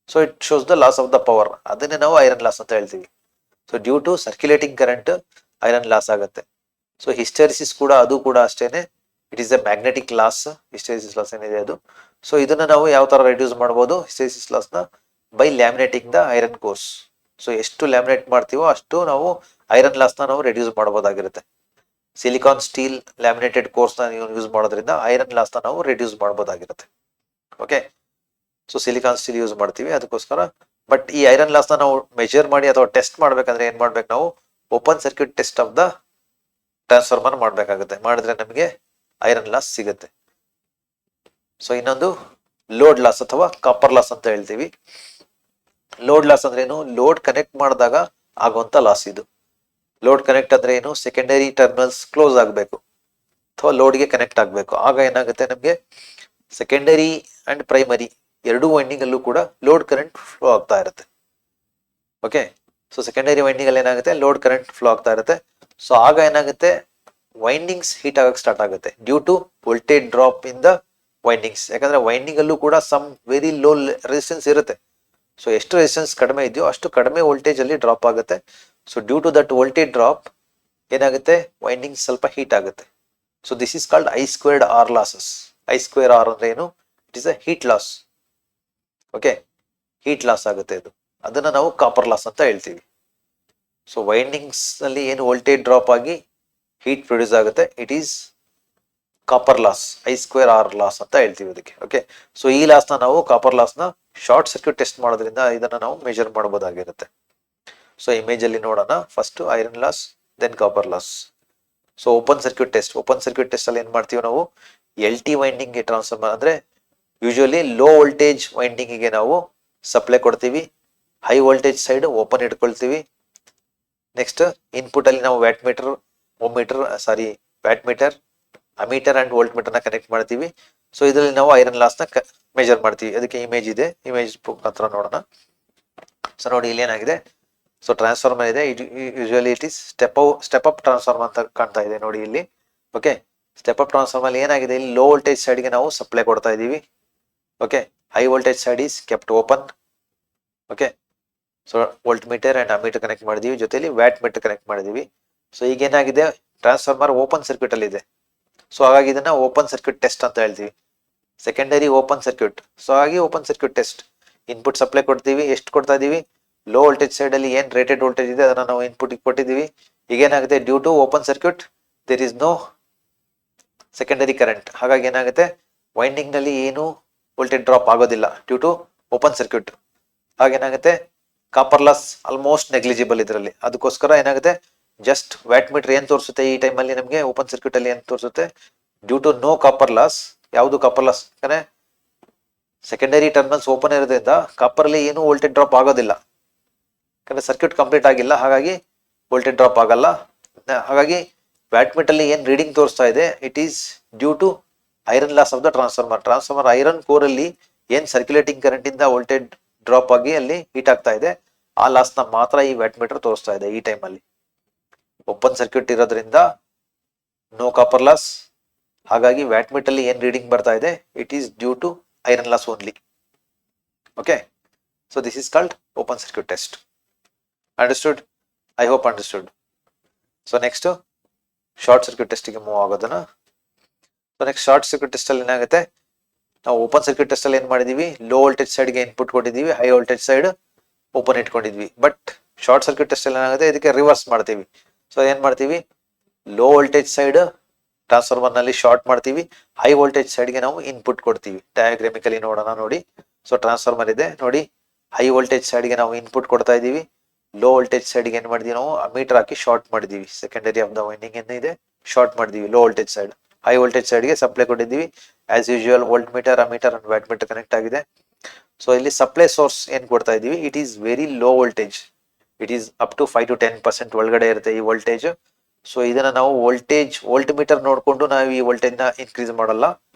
So it shows the loss of the power, ಅದನ್ನೇ ನಾವು ಐರನ್ ಲಾಸ್ ಅಂತ ಹೇಳ್ತೀವಿ. So due to circulating current iron loss ಆಗುತ್ತೆ. ಸೊ ಹಿಸ್ಟೆರಿಸಿಸ್ ಕೂಡ, ಅದು ಕೂಡ ಅಷ್ಟೇನೆ, it is a magnetic loss. Hysteresis loss ಏನಿದೆ ಅದು. ಸೊ ಇದನ್ನ ನಾವು ಯಾವ ತರ ರೆಡ್ಯೂಸ್ ಮಾಡಬಹುದು, ಹಿಸ್ಟೆರಿಸಿಸ್ ಲಾಸ್ ನ, by laminating the iron cores. So ಎಷ್ಟು ಲ್ಯಾಮಿನೇಟ್ ಮಾಡ್ತೀವೋ ಅಷ್ಟು ನಾವು ಐರನ್ ಲಾಸ್ ನ ನಾವು ರೆಡ್ಯೂಸ್ ಮಾಡಬಹುದಾಗಿರುತ್ತೆ. ಸಿಲಿಕಾನ್ ಸ್ಟೀಲ್ ಲ್ಯಾಮಿನೇಟೆಡ್ ಕೋರ್ಸ್ನ ನೀವು ಯೂಸ್ ಮಾಡೋದ್ರಿಂದ ಐರನ್ ಲಾಸ್ನ ನಾವು ರಿಡ್ಯೂಸ್ ಮಾಡ್ಬೋದಾಗಿರುತ್ತೆ. Okay, so silicon steel use ಮಾಡ್ತೀವಿ ಅದಕ್ಕೋಸ್ಕರ. ಬಟ್ ಈ ಐರನ್ ಲಾಸ್ನ ನಾವು ಮೆಜರ್ ಮಾಡಿ ಅಥವಾ ಟೆಸ್ಟ್ ಮಾಡ್ಬೇಕಂದ್ರೆ ಏನ್ ಮಾಡ್ಬೇಕು ನಾವು, open circuit test of the transformer ಮಾಡ್ಬೇಕಾಗುತ್ತೆ. ಮಾಡಿದ್ರೆ ನಮಗೆ ಐರನ್ ಲಾಸ್ ಸಿಗುತ್ತೆ. ಸೊ ಇನ್ನೊಂದು ಲೋಡ್ ಲಾಸ್ ಅಥವಾ ಕಾಪರ್ ಲಾಸ್ ಅಂತ ಹೇಳ್ತೀವಿ. ಲೋಡ್ ಲಾಸ್ ಅಂದ್ರೆ ಏನು, ಲೋಡ್ ಕನೆಕ್ಟ್ ಮಾಡಿದಾಗ ಆಗುವಂತ ಲಾಸ್ ಇದು. ಲೋಡ್ ಕನೆಕ್ಟ್ ಅಂದ್ರೆ ಏನು, ಸೆಕೆಂಡರಿ ಟರ್ಮಿನಲ್ಸ್ ಕ್ಲೋಸ್ ಆಗಬೇಕು ಅಥವಾ ಲೋಡ್ಗೆ ಕನೆಕ್ಟ್ ಆಗಬೇಕು. ಆಗ ಏನಾಗುತ್ತೆ, ನಮಗೆ ಸೆಕೆಂಡರಿ ಅಂಡ್ ಪ್ರೈಮರಿ ಎರಡೂ ವೈಂಡಿಂಗ್ ಅಲ್ಲೂ ಕೂಡ ಲೋಡ್ ಕರೆಂಟ್ ಫ್ಲೋ ಆಗ್ತಾ ಇರುತ್ತೆ. ಓಕೆ, ಸೊ ಸೆಕೆಂಡರಿ ವೈಂಡಿಂಗ್ ಅಲ್ಲಿ ಏನಾಗುತ್ತೆ, ಲೋಡ್ ಕರೆಂಟ್ ಫ್ಲೋ ಆಗ್ತಾ ಇರುತ್ತೆ. ಸೊ ಆಗ ಏನಾಗುತ್ತೆ, ವೈಂಡಿಂಗ್ಸ್ ಹೀಟ್ ಆಗಕ್ಕೆ ಸ್ಟಾರ್ಟ್ ಆಗುತ್ತೆ due to voltage drop in the windings. ಯಾಕಂದ್ರೆ ವೈಂಡಿಂಗ್ ಅಲ್ಲೂ ಕೂಡ ಸಮ್ ವೆರಿ ಲೋ ರೆಸಿಸ್ಟೆನ್ಸ್ ಇರುತ್ತೆ. ಸೊ ಎಷ್ಟು ರೆಸಿಸ್ಟೆನ್ಸ್ ಕಡಿಮೆ ಇದೆಯೋ ಅಷ್ಟು ಕಡಿಮೆ ವೋಲ್ಟೇಜ್ ಅಲ್ಲಿ ಡ್ರಾಪ್ ಆಗುತ್ತೆ. So due to that voltage drop ಏನಾಗುತ್ತೆ, ವೈಂಡಿಂಗ್ ಸ್ವಲ್ಪ ಹೀಟ್ ಆಗುತ್ತೆ. So this is called I squared R losses. I square R ಅಂದ್ರೆ ಏನು, it is a heat loss. Okay, heat loss ಆಗುತ್ತೆ ಇದು. ಅದನ್ನ ನಾವು ಕಾಪರ್ ಲಾಸ್ ಅಂತ ಹೇಳ್ತೀವಿ. ಸೊ ವೈಂಡಿಂಗ್ಸ್ ನಲ್ಲಿ ಏನು ವೋಲ್ಟೇಜ್ ಡ್ರಾಪ್ ಆಗಿ ಹೀಟ್ ಪ್ರೊಡ್ಯೂಸ್ ಆಗುತ್ತೆ, it is copper loss, I square R loss ಅಂತ ಹೇಳ್ತೀವಿ ಅದಕ್ಕೆ. ಓಕೆ, ಸೊ ಈ ಲಾಸ್ನ ನಾವು ಕಾಪರ್ ಲಾಸ್ನ ಶಾರ್ಟ್ ಸರ್ಕ್ಯೂಟ್ ಟೆಸ್ಟ್ ಮಾಡೋದ್ರಿಂದ ಇದನ್ನ ನಾವು ಮೆಜರ್ ಮಾಡಬಹುದಾಗಿರುತ್ತೆ. ಸೊ ಇಮೇಜ್ ಅಲ್ಲಿ ನೋಡೋಣ. First iron loss, then copper loss. So open circuit test. Open circuit test ಅಲ್ಲಿ ಏನ್ ಮಾಡ್ತೀವಿ ನಾವು, ಎಲ್ ಟಿ ವೈಂಡಿಂಗ್ ಗೆ ಟ್ರಾನ್ಸ್ಫಾರ್ಮರ್ ಅಂದ್ರೆ ಯೂಶುವಲಿ ಲೋ ವೋಲ್ಟೇಜ್ ವೈಂಡಿಂಗ್ ಗೆ ನಾವು ಸಪ್ಲೈ ಕೊಡ್ತೀವಿ. ಹೈ ವೋಲ್ಟೇಜ್ ಸೈಡ್ ಓಪನ್ ಇಟ್ಕೊಳ್ತೀವಿ. ನೆಕ್ಸ್ಟ್ ಇನ್ಪುಟ್ ಅಲ್ಲಿ ನಾವು watt meter, watt meter, ammeter and volt meter ನ ಕನೆಕ್ಟ್ ಮಾಡ್ತೀವಿ. ಸೊ ಇದರಲ್ಲಿ ನಾವು ಐರನ್ ಲಾಸ್ ನ ಮೆಜರ್ ಮಾಡ್ತೀವಿ. ಅದಕ್ಕೆ ಇಮೇಜ್ ಇದೆ, ಇಮೇಜ್ ಹತ್ರ ನೋಡೋಣ. ಸೊ ನೋಡಿ ಇಲ್ಲಿ ಏನಾಗಿದೆ, ಸೊ ಟ್ರಾನ್ಸ್ಫಾರ್ಮರ್ ಇದೆ. Usually it is step up transformer ಅಂತ ಕಾಣ್ತಾ ಇದೆ ನೋಡಿ ಇಲ್ಲಿ. ಓಕೆ, ಸ್ಟೆಪ್ ಅಪ್ ಟ್ರಾನ್ಸ್ಫಾರ್ಮರ್ ಏನಾಗಿದೆ, ಇಲ್ಲಿ ಲೋ ವೋಲ್ಟೇಜ್ ಸೈಡ್ ಗೆ ನಾವು ಸಪ್ಲೈ ಕೊಡ್ತಾ ಇದೀವಿ. Okay, high voltage side is kept open. Okay, so volt meter and ammeter connect ಮಾಡಿದೀವಿ, ಜೊತೆಲಿ ವ್ಯಾಟ್ ಮೀಟರ್ ಕನೆಕ್ಟ್ ಮಾಡಿದೀವಿ. ಸೊ ಈಗ ಏನಾಗಿದೆ, ಟ್ರಾನ್ಸ್ಫಾರ್ಮರ್ ಓಪನ್ ಸರ್ಕ್ಯೂಟ್ ಅಲ್ಲಿ ಇದೆ. ಸೊ ಹಾಗಾಗಿ ಇದನ್ನ ಓಪನ್ ಸರ್ಕ್ಯೂಟ್ ಟೆಸ್ಟ್ ಅಂತ ಹೇಳ್ತೀವಿ. Secondary open circuit. ಸೊ ಹಾಗಾಗಿ open circuit test. Input supply ಕೊಡ್ತೀವಿ. ಎಷ್ಟು ಕೊಡ್ತಾ ಇದೀವಿ, ಲೋ ವೋಲ್ಟೇಜ್ ಸೈಡ್ ಅಲ್ಲಿ ಏನ್ ರೇಟೆಡ್ ವೋಲ್ಟೇಜ್ ಇದೆ ಅದನ್ನ ನಾವು ಇನ್ಪುಟ್ ಕೊಟ್ಟಿದ್ದೀವಿ. ಈಗ ಏನಾಗುತ್ತೆ, due to open circuit there is no secondary current. ಹಾಗಾಗಿ ಏನಾಗುತ್ತೆ, ವೈಂಡಿಂಗ್ ನಲ್ಲಿ ಏನು ವೋಲ್ಟೇಜ್ ಡ್ರಾಪ್ ಆಗೋದಿಲ್ಲ ಡ್ಯೂ ಟು ಓಪನ್ ಸರ್ಕ್ಯೂಟ್. ಹಾಗೇನಾಗುತ್ತೆ, ಕಾಪರ್ ಲಾಸ್ ಆಲ್ಮೋಸ್ಟ್ ನೆಗ್ಲಿಜಿಬಲ್ ಇದರಲ್ಲಿ. ಅದಕ್ಕೋಸ್ಕರ ಏನಾಗುತ್ತೆ, ಜಸ್ಟ್ ವ್ಯಾಟ್ ಮೀಟರ್ ಏನ್ ತೋರಿಸುತ್ತೆ ಈ ಟೈಮ್ ಅಲ್ಲಿ ನಮಗೆ ಓಪನ್ ಸರ್ಕ್ಯೂಟ್ ಅಲ್ಲಿ ಏನ್ ತೋರಿಸುತ್ತೆ, due to no copper loss. ಯಾವುದು ಕಾಪರ್ ಲಾಸ್, ಯಾಕಂದ್ರೆ ಸೆಕೆಂಡರಿ ಟರ್ಮಿನಲ್ಸ್ ಓಪನ್ ಇರೋದ್ರಿಂದ ಕಾಪರ್ ಅಲ್ಲಿ ಏನು ವೋಲ್ಟೇಜ್ ಡ್ರಾಪ್ ಆಗೋದಿಲ್ಲ, ಯಾಕಂದ್ರೆ ಸರ್ಕ್ಯೂಟ್ ಕಂಪ್ಲೀಟ್ ಆಗಿಲ್ಲ. ಹಾಗಾಗಿ ವೋಲ್ಟೇಜ್ ಡ್ರಾಪ್ ಆಗಲ್ಲ. ಹಾಗಾಗಿ ವ್ಯಾಟ್ ಮೀಟರ್ ಅಲ್ಲಿ ಏನ್ ರೀಡಿಂಗ್ ತೋರಿಸ್ತಾ ಇದೆ, it is due to iron loss of the transformer. Transformer iron core ಅಲ್ಲಿ ಏನ್ ಸರ್ಕ್ಯುಲೇಟಿಂಗ್ ಕರೆಂಟ್ ಇಂದ ವೋಲ್ಟೇಜ್ ಡ್ರಾಪ್ ಆಗಿ ಅಲ್ಲಿ ಹೀಟ್ ಆಗ್ತಾ ಇದೆ, ಆ ಲಾಸ್ ನ ಮಾತ್ರ ಈ ವ್ಯಾಟ್ ಮೀಟರ್ ತೋರಿಸ್ತಾ ಇದೆ ಈ ಟೈಮ್ ಅಲ್ಲಿ. ಓಪನ್ ಸರ್ಕ್ಯೂಟ್ ಇರೋದ್ರಿಂದ ನೋ ಕಾಪರ್ ಲಾಸ್. ಹಾಗಾಗಿ ವ್ಯಾಟ್ ಮೀಟರ್ ಅಲ್ಲಿ ಏನ್ ರೀಡಿಂಗ್ ಬರ್ತಾ ಇದೆ, it is due to iron loss only. Okay, so this is called open circuit test. Understood? I hope understood. So next short circuit ಟೆಸ್ಟಿಗೆ ಮೂವ್ ಆಗೋದನ್ನ. So next short circuit test ಅಲ್ಲಿ ಏನಾಗುತ್ತೆ, ನಾವು ಓಪನ್ ಸರ್ಕ್ಯೂಟ್ ಟೆಸ್ಟ್ ಅಲ್ಲಿ ಏನ್ ಮಾಡಿದೀವಿ, ಲೋ ವೋಲ್ಟೇಜ್ ಸೈಡ್ ಗೆ ಇನ್ಪುಟ್ ಕೊಟ್ಟಿದೀವಿ, ಹೈ ವೋಲ್ಟೇಜ್ ಸೈಡ್ ಓಪನ್ ಇಟ್ಕೊಂಡಿದ್ವಿ. ಬಟ್ ಶಾರ್ಟ್ ಸರ್ಕ್ಯೂಟ್ ಟೆಸ್ಟ್ ಅಲ್ಲಿ ಏನಾಗುತ್ತೆ, ಇದಕ್ಕೆ ರಿವರ್ಸ್ ಮಾಡ್ತೀವಿ. ಸೊ ಏನ್ ಮಾಡ್ತೀವಿ, ಲೋ ವೋಲ್ಟೇಜ್ ಸೈಡ್ ಟ್ರಾನ್ಸ್ಫಾರ್ಮರ್ ನಲ್ಲಿ ಶಾರ್ಟ್ ಮಾಡ್ತೀವಿ, ಹೈ ವೋಲ್ಟೇಜ್ ಸೈಡ್ ಗೆ ನಾವು ಇನ್ಪುಟ್ ಕೊಡ್ತೀವಿ. ಡಯಾಗ್ರಾಮಿಕಲಿ ನೋಡೋಣ ನೋಡಿ. ಸೊ ಟ್ರಾನ್ಸ್ಫಾರ್ಮರ್ ಇದೆ ನೋಡಿ, ಹೈ ವೋಲ್ಟೇಜ್ ಸೈಡ್ ಗೆ ನಾವು ಇನ್ಪುಟ್ ಕೊಡ್ತಾ ಇದೀವಿ, ಲೋ ವೋಲ್ಟೇಜ್ ಸೈಡ್ ಗೆ ಏನ್ ಮಾಡಿದೀವಿ ನಾವು ಅಮೀಟರ್ ಹಾಕಿ ಶಾರ್ಟ್ ಮಾಡಿದೀವಿ. ಸೆಕೆಂಡರಿ ಆಫ್ ದ ವೈಂಡಿಂಗ್ ಏನಿದೆ ಶಾರ್ಟ್ ಮಾಡಿದೀವಿ low voltage side. High voltage side ಗೆ ಸಪ್ಲೈ ಕೊಟ್ಟಿದ್ದೀವಿ. As usual volt meter, ammeter and watt meter connect ಆಗಿದೆ. ಸೊ ಇಲ್ಲಿ ಸಪ್ಲೈ ಸೋರ್ಸ್ ಏನ್ ಕೊಡ್ತಾ ಇದೀವಿ, it is very low voltage. It is up to 5 to 10% ಒಳಗಡೆ ಇರುತ್ತೆ ಈ ವೋಲ್ಟೇಜ್. ಸೊ ಇದನ್ನ ನಾವು ವೋಲ್ಟ್ ಮೀಟರ್ ನೋಡ್ಕೊಂಡು ನಾವು ಈ ವೋಲ್ಟೇಜ್ ನ ಇನ್ಕ್ರೀಸ್ ಮಾಡಲ್ಲ.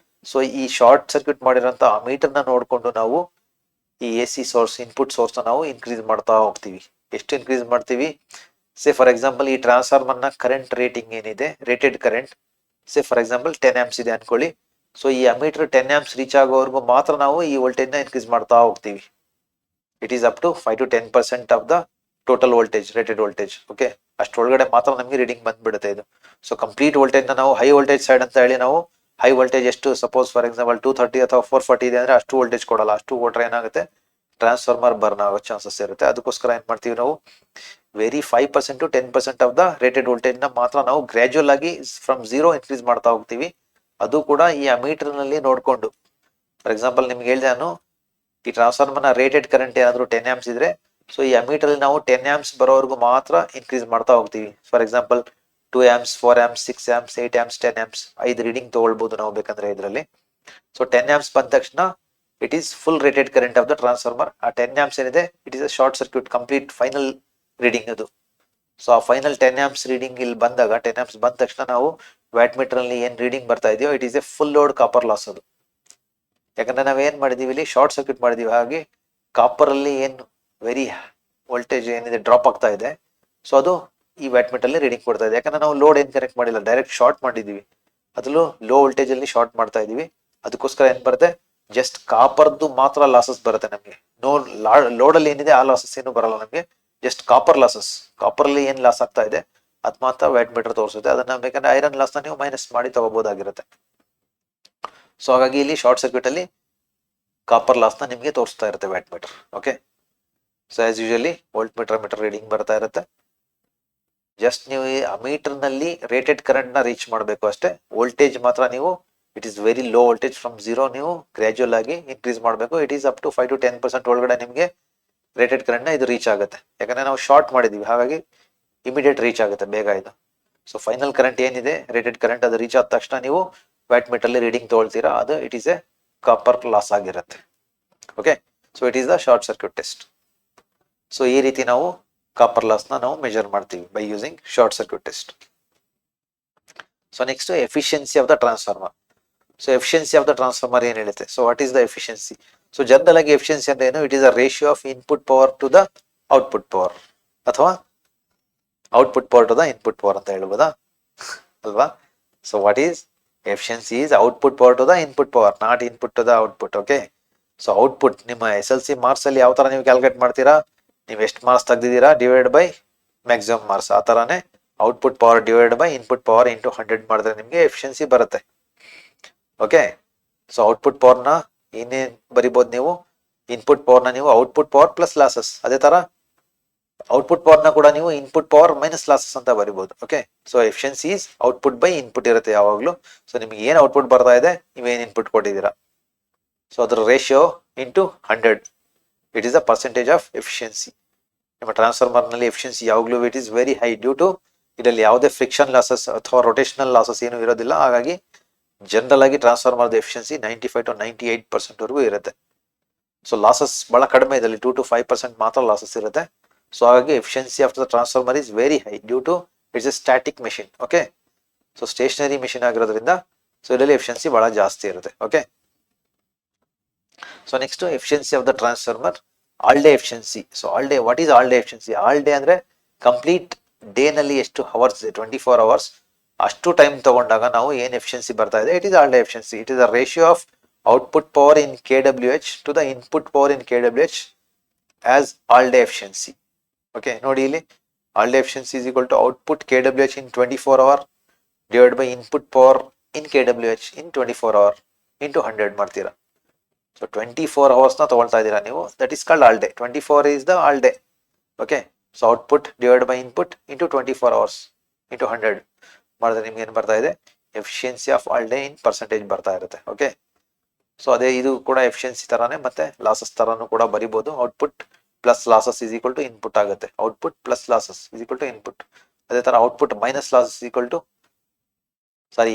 ಸೊ ಈ ಶಾರ್ಟ್ ಸರ್ಕ್ಯೂಟ್ ಮಾಡಿರೋಂತ ಅಮೀಟರ್ ನ ನೋಡ್ಕೊಂಡು ನಾವು ಈ A C source, input source ನಾವು ಇನ್ಕ್ರೀಸ್ ಮಾಡ್ತಾ ಹೋಗ್ತೀವಿ. ಎಷ್ಟು ಇನ್ಕ್ರೀಸ್ ಮಾಡ್ತೀವಿ, ಸೇ ಫಾರ್ ಎಕ್ಸಾಂಪಲ್ ಈ ಟ್ರಾನ್ಸ್ಫಾರ್ಮರ್ ನ ಕರೆಂಟ್ ರೇಟಿಂಗ್ ಏನಿದೆ, rated current say for example 10 amps ಇದೆ ಅನ್ಕೊಳ್ಳಿ. ಸೊ ಈ ಅಮೀಟರ್ 10 amps ರೀಚ್ ಆಗೋವರೆಗೂ ಮಾತ್ರ ನಾವು ಈ ವೋಲ್ಟೇಜ್ ನ ಇನ್ಕ್ರೀಸ್ ಮಾಡ್ತಾ ಹೋಗ್ತೀವಿ. It is up to 5 to 10% of the total voltage, rated voltage. Okay, ಅಷ್ಟೊಳಗಡೆ ಮಾತ್ರ ನಮಗೆ ರೀಡಿಂಗ್ ಬಂದ್ಬಿಡುತ್ತೆ ಇದು. ಸೊ ಕಂಪ್ಲೀಟ್ ವೋಲ್ಟೇಜ್ ನ ನಾವು ಹೈ ವೋಲ್ಟೇಜ್ ಸೈಡ್ ಅಂತ ಹೇಳಿ ನಾವು ಹೈ ವೋಲ್ಟೇಜ್ ಎಷ್ಟು, ಸಪೋಸ್ ಫಾರ್ ಎಕ್ಸಾಂಪಲ್ 230 ಅಥವಾ 440 ಇದೆ ಅಂದ್ರೆ ಅಷ್ಟು ವೋಲ್ಟೇಜ್ ಕೊಡಲ್ಲ. ಅಷ್ಟು ಕೊಟ್ರೆ ಏನಾಗುತ್ತೆ, ಟ್ರಾನ್ಸ್ಫಾರ್ಮರ್ ಬರ್ನ್ ಆಗೋ ಚಾನ್ಸಸ್ ಇರುತ್ತೆ. ಅದಕ್ಕೋಸ್ಕರ ಏನ್ ಮಾಡ್ತೀವಿ ನಾವು, very 5% to 10% of the rated voltage ನ ಮಾತ್ರ ನಾವು ಗ್ರಾಜುಯಲ್ ಆಗಿ ಫ್ರಮ್ 0 ಇನ್ಕ್ರೀಸ್ ಮಾಡ್ತಾ ಹೋಗ್ತೀವಿ. ಅದು ಕೂಡ ಈ ಅಮೀಟರ್ ನಲ್ಲಿ ನೋಡ್ಕೊಂಡು. ಫಾರ್ ಎಕ್ಸಾಂಪಲ್ ನಿಮ್ಗೆ ಹೇಳಿದೆ ನಾನು, ಈ ಟ್ರಾನ್ಸ್ಫಾರ್ಮರ್ ನ ರೇಟೆಡ್ ಕರೆಂಟ್ ಏನಾದ್ರು 10 ಆಂಪ್ಸ್ ಇದ್ರೆ, ಸೊ ಈ ಅಮೀಟರ್ ಅಲ್ಲಿ ನಾವು 10 ಆಂಪ್ಸ್ ಬರೋವರೆಗೂ ಮಾತ್ರ ಇನ್ಕ್ರೀಸ್ ಮಾಡ್ತಾ ಹೋಗ್ತೀವಿ. For example 2 amps, 4 amps, 6 amps, 8 amps, 10 amps 5 reading ತಗೊಳ್ಬಹುದು ನಾವು ಬೇಕಂದ್ರೆ ಇದರಲ್ಲಿ. ಸೊ 10 ಆಂಪ್ಸ್ ಬಂದ ತಕ್ಷಣ it is full rated current off the transformer. ಆ 10 ಆಂಪ್ಸ್ ಏನಿದೆ it is a short circuit complete final reading ಅದು. ಸೊ ಆ ಫೈನಲ್ 10 ಆಂಪ್ಸ್ ರೀಡಿಂಗ್ ಇಲ್ಲಿ ಬಂದಾಗ 10 ಆಂಪ್ಸ್ ಬಂದ ತಕ್ಷಣ ನಾವು ವ್ಯಾಟ್ ಮೀಟರ್ ಅಲ್ಲಿ ಏನ್ ರೀಡಿಂಗ್ ಬರ್ತಾ ಇದೆಯೋ it is A full load copper loss ಅದು. ಯಾಕಂದ್ರೆ ನಾವ್ ಏನ್ ಮಾಡಿದೀವಿ ಇಲ್ಲಿ ಶಾರ್ಟ್ ಸರ್ಕ್ಯೂಟ್ ಮಾಡಿದೀವಿ, ಹಾಗೆ ಕಾಪರ್ ಅಲ್ಲಿ ಏನ್ ವೆರಿ ವೋಲ್ಟೇಜ್ ಏನಿದೆ ಡ್ರಾಪ್ ಆಗ್ತಾ ಇದೆ, ಸೊ ಅದು ಈ ವ್ಯಾಟ್ ಮೀಟರ್ ಅಲ್ಲಿ ರೀಡಿಂಗ್ ಕೊಡ್ತಾ ಇದೆ. ಯಾಕಂದ್ರೆ ನಾವು ಲೋಡ್ ಏನ್ ಕನೆಕ್ಟ್ ಮಾಡಿಲ್ಲ, ಡೈರೆಕ್ಟ್ ಶಾರ್ಟ್ ಮಾಡಿದೀವಿ, ಅದ್ರಲ್ಲೂ ಲೋ ವೋಲ್ಟೇಜ್ ಅಲ್ಲಿ ಶಾರ್ಟ್ ಮಾಡ್ತಾ ಇದೀವಿ. ಅದಕ್ಕೋಸ್ಕರ ಏನ್ ಬರುತ್ತೆ, ಜಸ್ಟ್ ಕಾಪರ್ದು ಮಾತ್ರ ಲಾಸಸ್ ಬರುತ್ತೆ ನಮ್ಗೆ. ಲೋಡ್ ಅಲ್ಲಿ ಏನಿದೆ ಆ ಲಾಸಸ್ ಏನು ಬರಲ್ಲ ನಮ್ಗೆ, ಜಸ್ಟ್ ಕಾಪರ್ ಲಾಸಸ್. ಕಾಪರ್ ಅಲ್ಲಿ ಏನ್ ಲಾಸ್ ಆಗ್ತಾ ಇದೆ ಅದ್ ಮಾತ್ರ ವ್ಯಾಟ್ ಮೀಟರ್ ತೋರಿಸುತ್ತೆ. ಅದನ್ನ ಬೇಕಂದ್ರೆ ಐರನ್ ಲಾಸ್ ನ ನೀವು ಮೈನಸ್ ಮಾಡಿ ತಗೋಬಹುದಾಗಿರುತ್ತೆ. ಸೊ ಹಾಗಾಗಿ ಇಲ್ಲಿ ಶಾರ್ಟ್ ಸರ್ಕ್ಯೂಟ್ ಅಲ್ಲಿ ಕಾಪರ್ ಲಾಸ್ ನ ನಿಮ್ಗೆ ತೋರಿಸ್ತಾ ಇರುತ್ತೆ watt meter. Okay, so as usually volt meter reading ಬರ್ತಾ ಇರುತ್ತೆ. ಜಸ್ಟ್ ನೀವು ಈ ಅಮೀಟರ್ ನಲ್ಲಿ ರೇಟೆಡ್ ಕರೆಂಟ್ ನ ರೀಚ್ ಮಾಡಬೇಕು ಅಷ್ಟೇ. ವೋಲ್ಟೇಜ್ ಮಾತ್ರ ನೀವು it is very low voltage from 0 ನೀವು ಗ್ರಾಜುಯಲ್ ಆಗಿ ಇನ್ಕ್ರೀಸ್ ಮಾಡಬೇಕು. It is up to 5 to 10% ಒಳಗಡೆ ನಿಮಗೆ ರೇಟೆಡ್ ಕರೆಂಟ್ ನ ಇದು ರೀಚ್ ಆಗುತ್ತೆ. ಯಾಕಂದ್ರೆ ನಾವು ಶಾರ್ಟ್ ಮಾಡಿದೀವಿ, ಹಾಗಾಗಿ ಇಮಿಡಿಯೇಟ್ ರೀಚ್ ಆಗುತ್ತೆ ಬೇಗ ಇದು. ಸೊ ಫೈನಲ್ ಕರೆಂಟ್ ಏನಿದೆ ರೇಟೆಡ್ ಕರೆಂಟ್ ಅದು ರೀಚ್ ಆದ ತಕ್ಷಣ ನೀವು ವ್ಯಾಟ್ ಮೀಟರ್ ಅಲ್ಲಿ ರೀಡಿಂಗ್ ತಗೊಳ್ತೀರಾ, ಅದು it is a copper loss ಆಗಿರುತ್ತೆ. Okay, so it is the short circuit test. So ಈ ರೀತಿ ನಾವು ಕಾಪರ್ ಲಾಸ್ ನ ನಾವು ಮೆಜರ್ ಮಾಡ್ತೀವಿ by using short circuit test. So next efficiency of the transformer. So efficiency of the transformer ಏನ್ ಹೇಳುತ್ತೆ, so what is the efficiency? So general ಆಗಿ ಎಫಿಷಿಯನ್ಸಿ ಅಂದ್ರೆ ಏನು, it is a ratio of input power to the output power, ಅಥವಾ output power to the input power ಅಂತ ಹೇಳ್ಬೋದಾ ಅಲ್ವಾ? So what is efficiency is output power to the input power, not input to the output. Okay, so output ನಿಮ್ಮ SLC ಮಾರ್ಕ್ಸ್ ಅಲ್ಲಿ ಯಾವ ತರ ನೀವು ಕ್ಯಾಲ್ಕುಲೇಟ್ ಮಾಡ್ತೀರಾ, ನೀವು ಎಷ್ಟು ಮಾರ್ಕ್ಸ್ ತೆಗ್ದಿದ್ದೀರಾ ಡಿವೈಡ್ ಬೈ ಮ್ಯಾಕ್ಸಿಮಮ್ ಮಾರ್ಕ್ಸ್, ಆ ತರಾನೇ output power divide by input power into 100 ಮಾಡಿದ್ರೆ ನಿಮ್ಗೆ ಎಫಿಷಿಯನ್ಸಿ ಬರುತ್ತೆ. ಓಕೆ, ಸೊ ಔಟ್ಪುಟ್ ಪವರ್ ನ ಏನೇನ್ ಬರಿಬಹುದು ನೀವು, ಇನ್ಪುಟ್ ಪವರ್ ನ ನೀವು ಔಟ್ಪುಟ್ ಪವರ್ ಪ್ಲಸ್ ಲಾಸಸ್, ಅದೇ ತರ ಔಟ್ಪುಟ್ ಪವರ್ ನ ಕೂಡ ನೀವು ಇನ್ಪುಟ್ ಪವರ್ ಮೈನಸ್ ಲಾಸಸ್ ಅಂತ ಬರಿಬಹುದು. Okay, so efficiency is output by input ಇರುತ್ತೆ ಯಾವಾಗ್ಲೂ. ಸೊ ನಿಮ್ಗೆ ಏನ್ ಔಟ್ಪುಟ್ ಬರ್ತಾ ಇದೆ, ನೀವೇನ್ ಇನ್ಪುಟ್ ಕೊಟ್ಟಿದ್ದೀರಾ, ಸೊ ಅದರ ratio into 100, it is the percentage of efficiency. ನಿಮ್ಮ ಟ್ರಾನ್ಸ್ಫಾರ್ಮರ್ ನಲ್ಲಿ ಎಫಿಷಿಯನ್ಸಿ ಯಾವಾಗ್ಲೂ it is very high due to ಇದರಲ್ಲಿ ಯಾವುದೇ ಫ್ರಿಕ್ಷನ್ ಲಾಸಸ್ ಅಥವಾ ರೊಟೇಷನಲ್ ಲಾಸಸ್ ಏನು ಇರೋದಿಲ್ಲ. ಹಾಗಾಗಿ ಜನರಲ್ ಆಗಿ ಟ್ರಾನ್ಸ್ಫಾರ್ಮರ್ ಎಫಿಷಿಯನ್ಸಿ 95 to 98% ವರೆಗೂ ಇರುತ್ತೆ. ಸೊ ಲಾಸಸ್ ಬಹಳ ಕಡಿಮೆ ಇದರಲ್ಲಿ, 2 to 5% ಮಾತ್ರ ಲಾಸಸ್ ಇರುತ್ತೆ. ಸೊ ಹಾಗಾಗಿ efficiency of the transformer is very high due to it's a static machine. Okay, so stationary machine ಆಗಿರೋದ್ರಿಂದ ಸೊ ಇದರಲ್ಲಿ ಎಫಿಷಿಯನ್ಸಿ ಬಹಳ ಜಾಸ್ತಿ ಇರುತ್ತೆ. Okay, so next efficiency of the transformer all day efficiency. So all day, what is all day efficiency? All day ಅಂದ್ರೆ ಕಂಪ್ಲೀಟ್ ಡೇ ನಲ್ಲಿ ಎಷ್ಟು ಅವರ್ಸ್, 24 hours ಅಷ್ಟು ಟೈಮ್ ತಗೊಂಡಾಗ ನಾವು ಏನ್ ಎಫಿಷಿಯನ್ಸಿ ಬರ್ತಾ ಇದೆ, it is all day efficiency. It is a ratio of output power in KWH to the input power in KWH as all day efficiency. Okay, ನೋಡಿ ಇಲ್ಲಿ all day efficiency is equal to output KWH in 24 hour divide by input power in KWH in 24 hour into 100 ಮಾಡ್ತೀರಾ. ಸೊ 24 hours ನ ತಗೊಳ್ತಾ ಇದ್ದೀರಾ ನೀವು, that is called all day. 24 is the all day. Okay, so output divide by input into 24 hours into 100 ಮಾಡಿದ್ರೆ ನಿಮ್ಗೆ ಏನ್ ಬರ್ತಾ ಇದೆ, efficiency of all day in percentage ಬರ್ತಾ ಇರುತ್ತೆ. ಓಕೆ, ಸೊ ಅದೇ ಇದು ಕೂಡ ಎಫಿಷಿಯನ್ಸಿ ತರಾನೇ, ಮತ್ತೆ ಲಾಸಸ್ ತರಾನು ಕೂಡ ಬರಿಬಹುದು. Output plus losses is equal to input ಆಗುತ್ತೆ. Output plus losses is equal to input. ಅದೇ ತರ output minus losses is equal to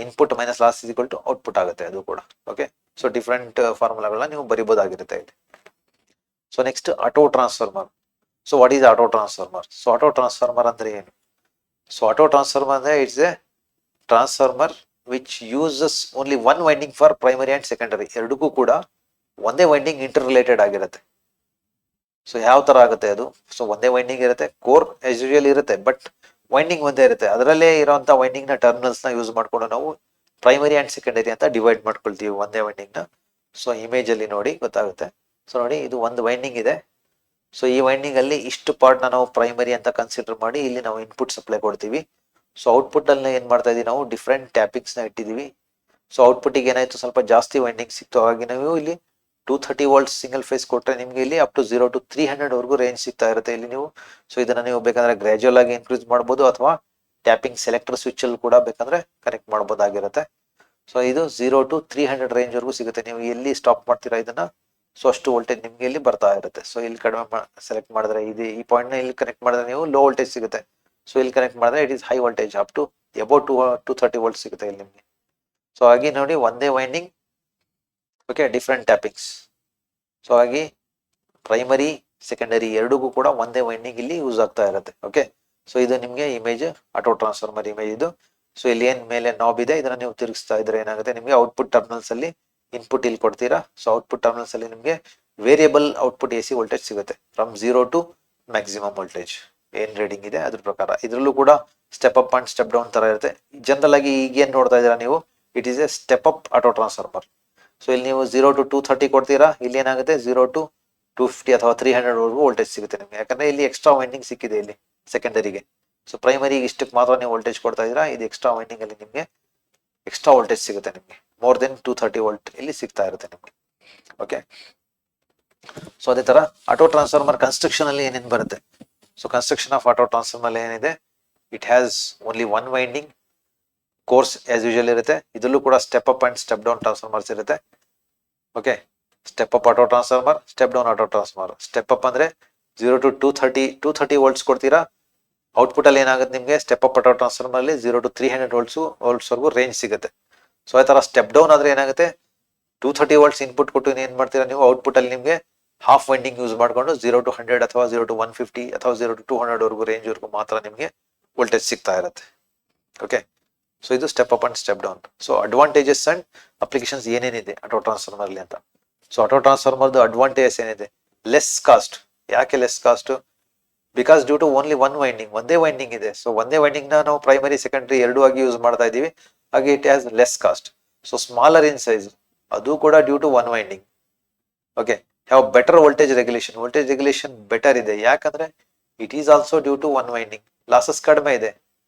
input minus loss is equal to output ಆಗುತ್ತೆ ಅದು ಕೂಡ. ಓಕೆ, ಸೊ ಡಿಫ್ರೆಂಟ್ ಫಾರ್ಮುಲಾಗಳನ್ನ ನೀವು ಬರಿಬಹುದಾಗಿರುತ್ತೆ ಇಲ್ಲಿ. So next auto transformer. So what is auto transformer? So auto transformer ಅಂದ್ರೆ ಏನು? ಸೊ ಆಟೋ ಟ್ರಾನ್ಸ್ಫಾರ್ಮರ್ ಅಂದ್ರೆ it's A transformer which uses only one winding for primary and secondary. ಎರಡಕ್ಕೂ ಕೂಡ ಒಂದೇ ವೈಂಡಿಂಗ್ ಇಂಟರ್ ರಿಲೇಟೆಡ್ ಆಗಿರುತ್ತೆ. ಸೊ ಯಾವ ತರ ಆಗುತ್ತೆ ಅದು? ಸೊ ಒಂದೇ ವೈಂಡಿಂಗ್ ಇರುತ್ತೆ, ಕೋರ್ ಆಸ್ ಯೂಶುವಲ್ ಇರುತ್ತೆ, ಬಟ್ ವೈಂಡಿಂಗ್ ಒಂದೇ ಇರುತ್ತೆ. ಅದರಲ್ಲೇ ಇರುವಂತ ವೈಂಡಿಂಗ್ ನ ಟರ್ಮಿನಲ್ಸ್ ನ ಯೂಸ್ ಮಾಡ್ಕೊಂಡು ನಾವು ಪ್ರೈಮರಿ ಅಂಡ್ ಸೆಕೆಂಡರಿ ಅಂತ ಡಿವೈಡ್ ಮಾಡ್ಕೊಳ್ತೀವಿ ಒಂದೇ ವೈಂಡಿಂಗ್ ನ. ಸೊ ಇಮೇಜ್ ಅಲ್ಲಿ ನೋಡಿ ಗೊತ್ತಾಗುತ್ತೆ. ಸೊ ನೋಡಿ, ಇದು ಒಂದು ವೈಂಡಿಂಗ್ ಇದೆ. ಸೊ ಈ ವೈಂಡಿಂಗ್ ಅಲ್ಲಿ ಇಷ್ಟು ಪಾರ್ಟ್ ನಾವು ಪ್ರೈಮರಿ ಅಂತ ಕನ್ಸಿಡರ್ ಮಾಡಿ ಇಲ್ಲಿ ನಾವು ಇನ್ಪುಟ್ ಸಪ್ಲೈ ಕೊಡ್ತೀವಿ. ಸೊ ಔಟ್ಪುಟ್ ಅಲ್ಲಿ ಏನ್ ಮಾಡ್ತಾ ಇದೀವಿ, ನಾವು ಡಿಫ್ರೆಂಟ್ ಟ್ಯಾಪಿಂಗ್ಸ್ ನ ಇಟ್ಟಿದೀವಿ. ಸೊ ಔಟ್ಪುಟ್ ಗೆ ಏನಾಯ್ತು, ಸ್ವಲ್ಪ ಜಾಸ್ತಿ ವೈಂಡಿಂಗ್ ಸಿಕ್ತು, ಹಾಗಾಗಿ ನಾವು ಇಲ್ಲಿ 230 ವೋಲ್ಟ್ ಸಿಂಗಲ್ ಫೇಸ್ ಕೊಟ್ಟರೆ ನಿಮಗೆ ಇಲ್ಲಿ ಅಪ್ ಟು 0 to 300 ವರೆಗೂ ರೇಂಜ್ ಸಿಗ್ತಾ ಇರುತ್ತೆ ಇಲ್ಲಿ ನೀವು. ಸೊ ಇದನ್ನ ನೀವು ಬೇಕಂದ್ರೆ ಗ್ರಾಜುವಲ್ ಆಗಿ ಇನ್ಕ್ರೀಸ್ ಮಾಡ್ಬೋದು ಅಥವಾ ಟ್ಯಾಪಿಂಗ್ ಸೆಲೆಕ್ಟರ್ ಸ್ವಿಚ್ ಅಲ್ಲಿ ಕೂಡ ಬೇಕಂದ್ರೆ ಕನೆಕ್ಟ್ ಮಾಡ್ಬೋದಾಗಿರುತ್ತೆ. ಸೊ ಇದು 0 to 300 ರೇಂಜ್ ವರೆಗೂ ಸಿಗುತ್ತೆ. ನೀವು ಎಲ್ಲಿ ಸ್ಟಾಪ್ ಮಾಡ್ತೀರಾ ಇದನ್ನ, ಸೊ ಅಷ್ಟು ವೋಲ್ಟೇಜ್ ನಿಮ್ಗೆ ಇಲ್ಲಿ ಬರ್ತಾ ಇರುತ್ತೆ. ಸೊ ಇಲ್ಲಿ ಕಡಿಮೆ ಸೆಲೆಕ್ಟ್ ಮಾಡಿದ್ರೆ ಈ ಪಾಯಿಂಟ್ ನ ಇಲ್ಲಿ ಕನೆಕ್ಟ್ ಮಾಡಿದ್ರೆ ನೀವು ಲೋ ವೋಲ್ಟೇಜ್ ಸಿಗುತ್ತೆ. ಸೊ ಇಲ್ಲಿ ಕನೆಕ್ಟ್ ಮಾಡಿದ್ರೆ it is high voltage up to about 230 volt ಸಿಗುತ್ತೆ ಇಲ್ಲಿ ನಿಮಗೆ. ಸೊ ಹಾಗೆ ನೋಡಿ ಒಂದೇ winding, okay, different tappings. So ಹಾಗೆ ಪ್ರೈಮರಿ ಸೆಕೆಂಡರಿ ಎರಡಿಗೂ ಕೂಡ ಒಂದೇ ವೈಂಡಿಂಗ್ ಇಲ್ಲಿ ಯೂಸ್ ಆಗ್ತಾ ಇರುತ್ತೆ. ಓಕೆ, ಸೊ ಇದು ನಿಮಗೆ ಇಮೇಜ್ ಆಟೋ ಟ್ರಾನ್ಸ್ಫಾರ್ಮರ್ ಇಮೇಜ್ ಇದು. ಸೊ ಇಲ್ಲಿ ಏನ್ ಮೇಲೆ ನಾಬ್ ಇದೆ ಇದನ್ನ ನೀವು ತಿರುಗಿಸ್ತಾ ಇದ್ರೆ ಏನಾಗುತ್ತೆ ನಿಮಗೆ ಔಟ್ಪುಟ್ ಟರ್ಮಿನಲ್ಸ್ ಅಲ್ಲಿ ಇನ್ಪುಟ್ ಇಲ್ಲಿ ಕೊಡ್ತೀರಾ. ಸೊ ಔಟ್ಪುಟ್ ಟರ್ಮಿನಲ್ಸ್ ಅಲ್ಲಿ ನಿಮಗೆ ವೇರಿಯಬಲ್ ಔಟ್ಪುಟ್ AC ವೋಲ್ಟೇಜ್ ಸಿಗುತ್ತೆ ಫ್ರಮ್ 0 to ಮ್ಯಾಕ್ಸಿಮಮ್ ವೋಲ್ಟೇಜ್ ಏನ್ ರೀಡಿಂಗ್ ಇದೆ ಅದ್ರ ಪ್ರಕಾರ. ಇದ್ರಲ್ಲೂ ಕೂಡ step up and step down ತರ ಇರುತ್ತೆ. ಜನರಲ್ ಆಗಿ ಈಗ ಏನ್ ನೋಡ್ತಾ ಇದೀರಾ ನೀವು, it is a step up auto transformer. So ಇಲ್ಲಿ ನೀವು 0 to 230 ಕೊಡ್ತೀರಾ, ಇಲ್ಲಿ ಏನಾಗುತ್ತೆ 0 to 250 ಅಥವಾ 300 ವರೆಗೂ ವೋಲ್ಟೇಜ್ ಸಿಗುತ್ತೆ ನಿಮಗೆ. ಯಾಕಂದ್ರೆ ಇಲ್ಲಿ ಎಕ್ಸ್ಟ್ರಾ ವೈಂಡಿಂಗ್ ಸಿಕ್ಕಿದೆ ಇಲ್ಲಿ ಸೆಕೆಂಡರಿಗೆ. ಸೊ ಪ್ರೈಮರಿಗೆ ಇಷ್ಟಕ್ಕೆ ಮಾತ್ರ ನೀವು ವೋಲ್ಟೇಜ್ ಕೊಡ್ತಾ ಇದೀರಾ, ಇದು ಎಕ್ಸ್ಟ್ರಾ ವೈಂಡಿಂಗ್ ಅಲ್ಲಿ ನಿಮಗೆ ಎಕ್ಸ್ಟ್ರಾ ವೋಲ್ಟೇಜ್ ಸಿಗುತ್ತೆ ನಿಮಗೆ. ಮೋರ್ ದೆನ್ 230 ವೋಲ್ಟ್ ಇಲ್ಲಿ ಸಿಗ್ತಾ ಇರುತ್ತೆ ನಿಮಗೆ. ಓಕೆ, ಸೊ ಅದೇ ತರ ಆಟೋ ಟ್ರಾನ್ಸ್ಫಾರ್ಮರ್ ಕನ್ಸ್ಟ್ರಕ್ಷನ್ ಅಲ್ಲಿ ಏನೇನು ಬರುತ್ತೆ. So construction of auto transformer ಏನಿದೆ, it has only one winding cores as usual ಇರುತ್ತೆ. ಇದರಲ್ಲೂ ಕೂಡ step up and step down transformers ಇರುತ್ತೆ. Okay, step up auto transformer, step down auto transformer. Step up ಅಂದ್ರೆ 0 to 230 ವೋಲ್ಟ್ಸ್ ಕೊಡ್ತೀರಾ. ಔಟ್ಪುಟ್ ಅಲ್ಲಿ ಏನಾಗುತ್ತೆ ನಿಮಗೆ ಸ್ಟೆಪ್ ಅಪ್ ಆಟೋ ಟ್ರಾನ್ಸ್ಫಾರ್ಮರ್ ಅಲ್ಲಿ 0 to 300 ವೋಲ್ಟ್ಸ್ ವರೆಗೂ ರೇಂಜ್ ಸಿಗುತ್ತೆ. ಸೊ ಆ ತರ ಸ್ಟೆಪ್ ಡೌನ್ ಆದ್ರೆ ಏನಾಗುತ್ತೆ 230 ವೋಲ್ಟ್ಸ್ ಇನ್ಪುಟ್ ಕೊಟ್ಟು ಏನ್ ಮಾಡ್ತೀರಾ ನೀವು, ಔಟ್ಪುಟ್ ಅಲ್ಲಿ ನಿಮಗೆ ಹಾಫ್ ವೈಂಡಿಂಗ್ ಯೂಸ್ ಮಾಡ್ಕೊಂಡು 0 to 100 ಅಥವಾ 0 to 150 ಅಥವಾ 0 to 200 ವರೆಗೂ ರೇಂಜ್ ವರೆಗೂ ಮಾತ್ರ ನಿಮಗೆ ವೋಲ್ಟೇಜ್ ಸಿಗ್ತಾ ಇರುತ್ತೆ. ಓಕೆ, ಸೊ ಇದು step up and step down. So advantages and applications ಏನೇನಿದೆ ಆಟೋ ಟ್ರಾನ್ಸ್ಫಾರ್ಮರ್ ಅಲ್ಲಿ ಅಂತ. ಸೊ ಆಟೋ ಟ್ರಾನ್ಸ್ಫಾರ್ಮರ್ದು ಅಡ್ವಾಂಟೇಜಸ್ ಏನಿದೆ, ಲೆಸ್ ಕಾಸ್ಟ್. ಯಾಕೆ less cost? Because due to only one winding, ಒಂದೇ ವೈಂಡಿಂಗ್ ಇದೆ. ಸೊ ಒಂದೇ ವೈಂಡಿಂಗ್ ನ ನಾವು ಪ್ರೈಮರಿ ಸೆಕೆಂಡರಿ ಎರಡೂ ಆಗಿ ಯೂಸ್ ಮಾಡ್ತಾ ಇದೀವಿ. ಹಾಗೆ it has less cost. So smaller in size, ಅದು ಕೂಡ due to one winding. Okay, have better voltage regulation. Voltage regulation better ಇದೆ, ಯಾಕಂದ್ರೆ it is also due to one winding. Losses ಕಡಿಮೆ ಇದೆ,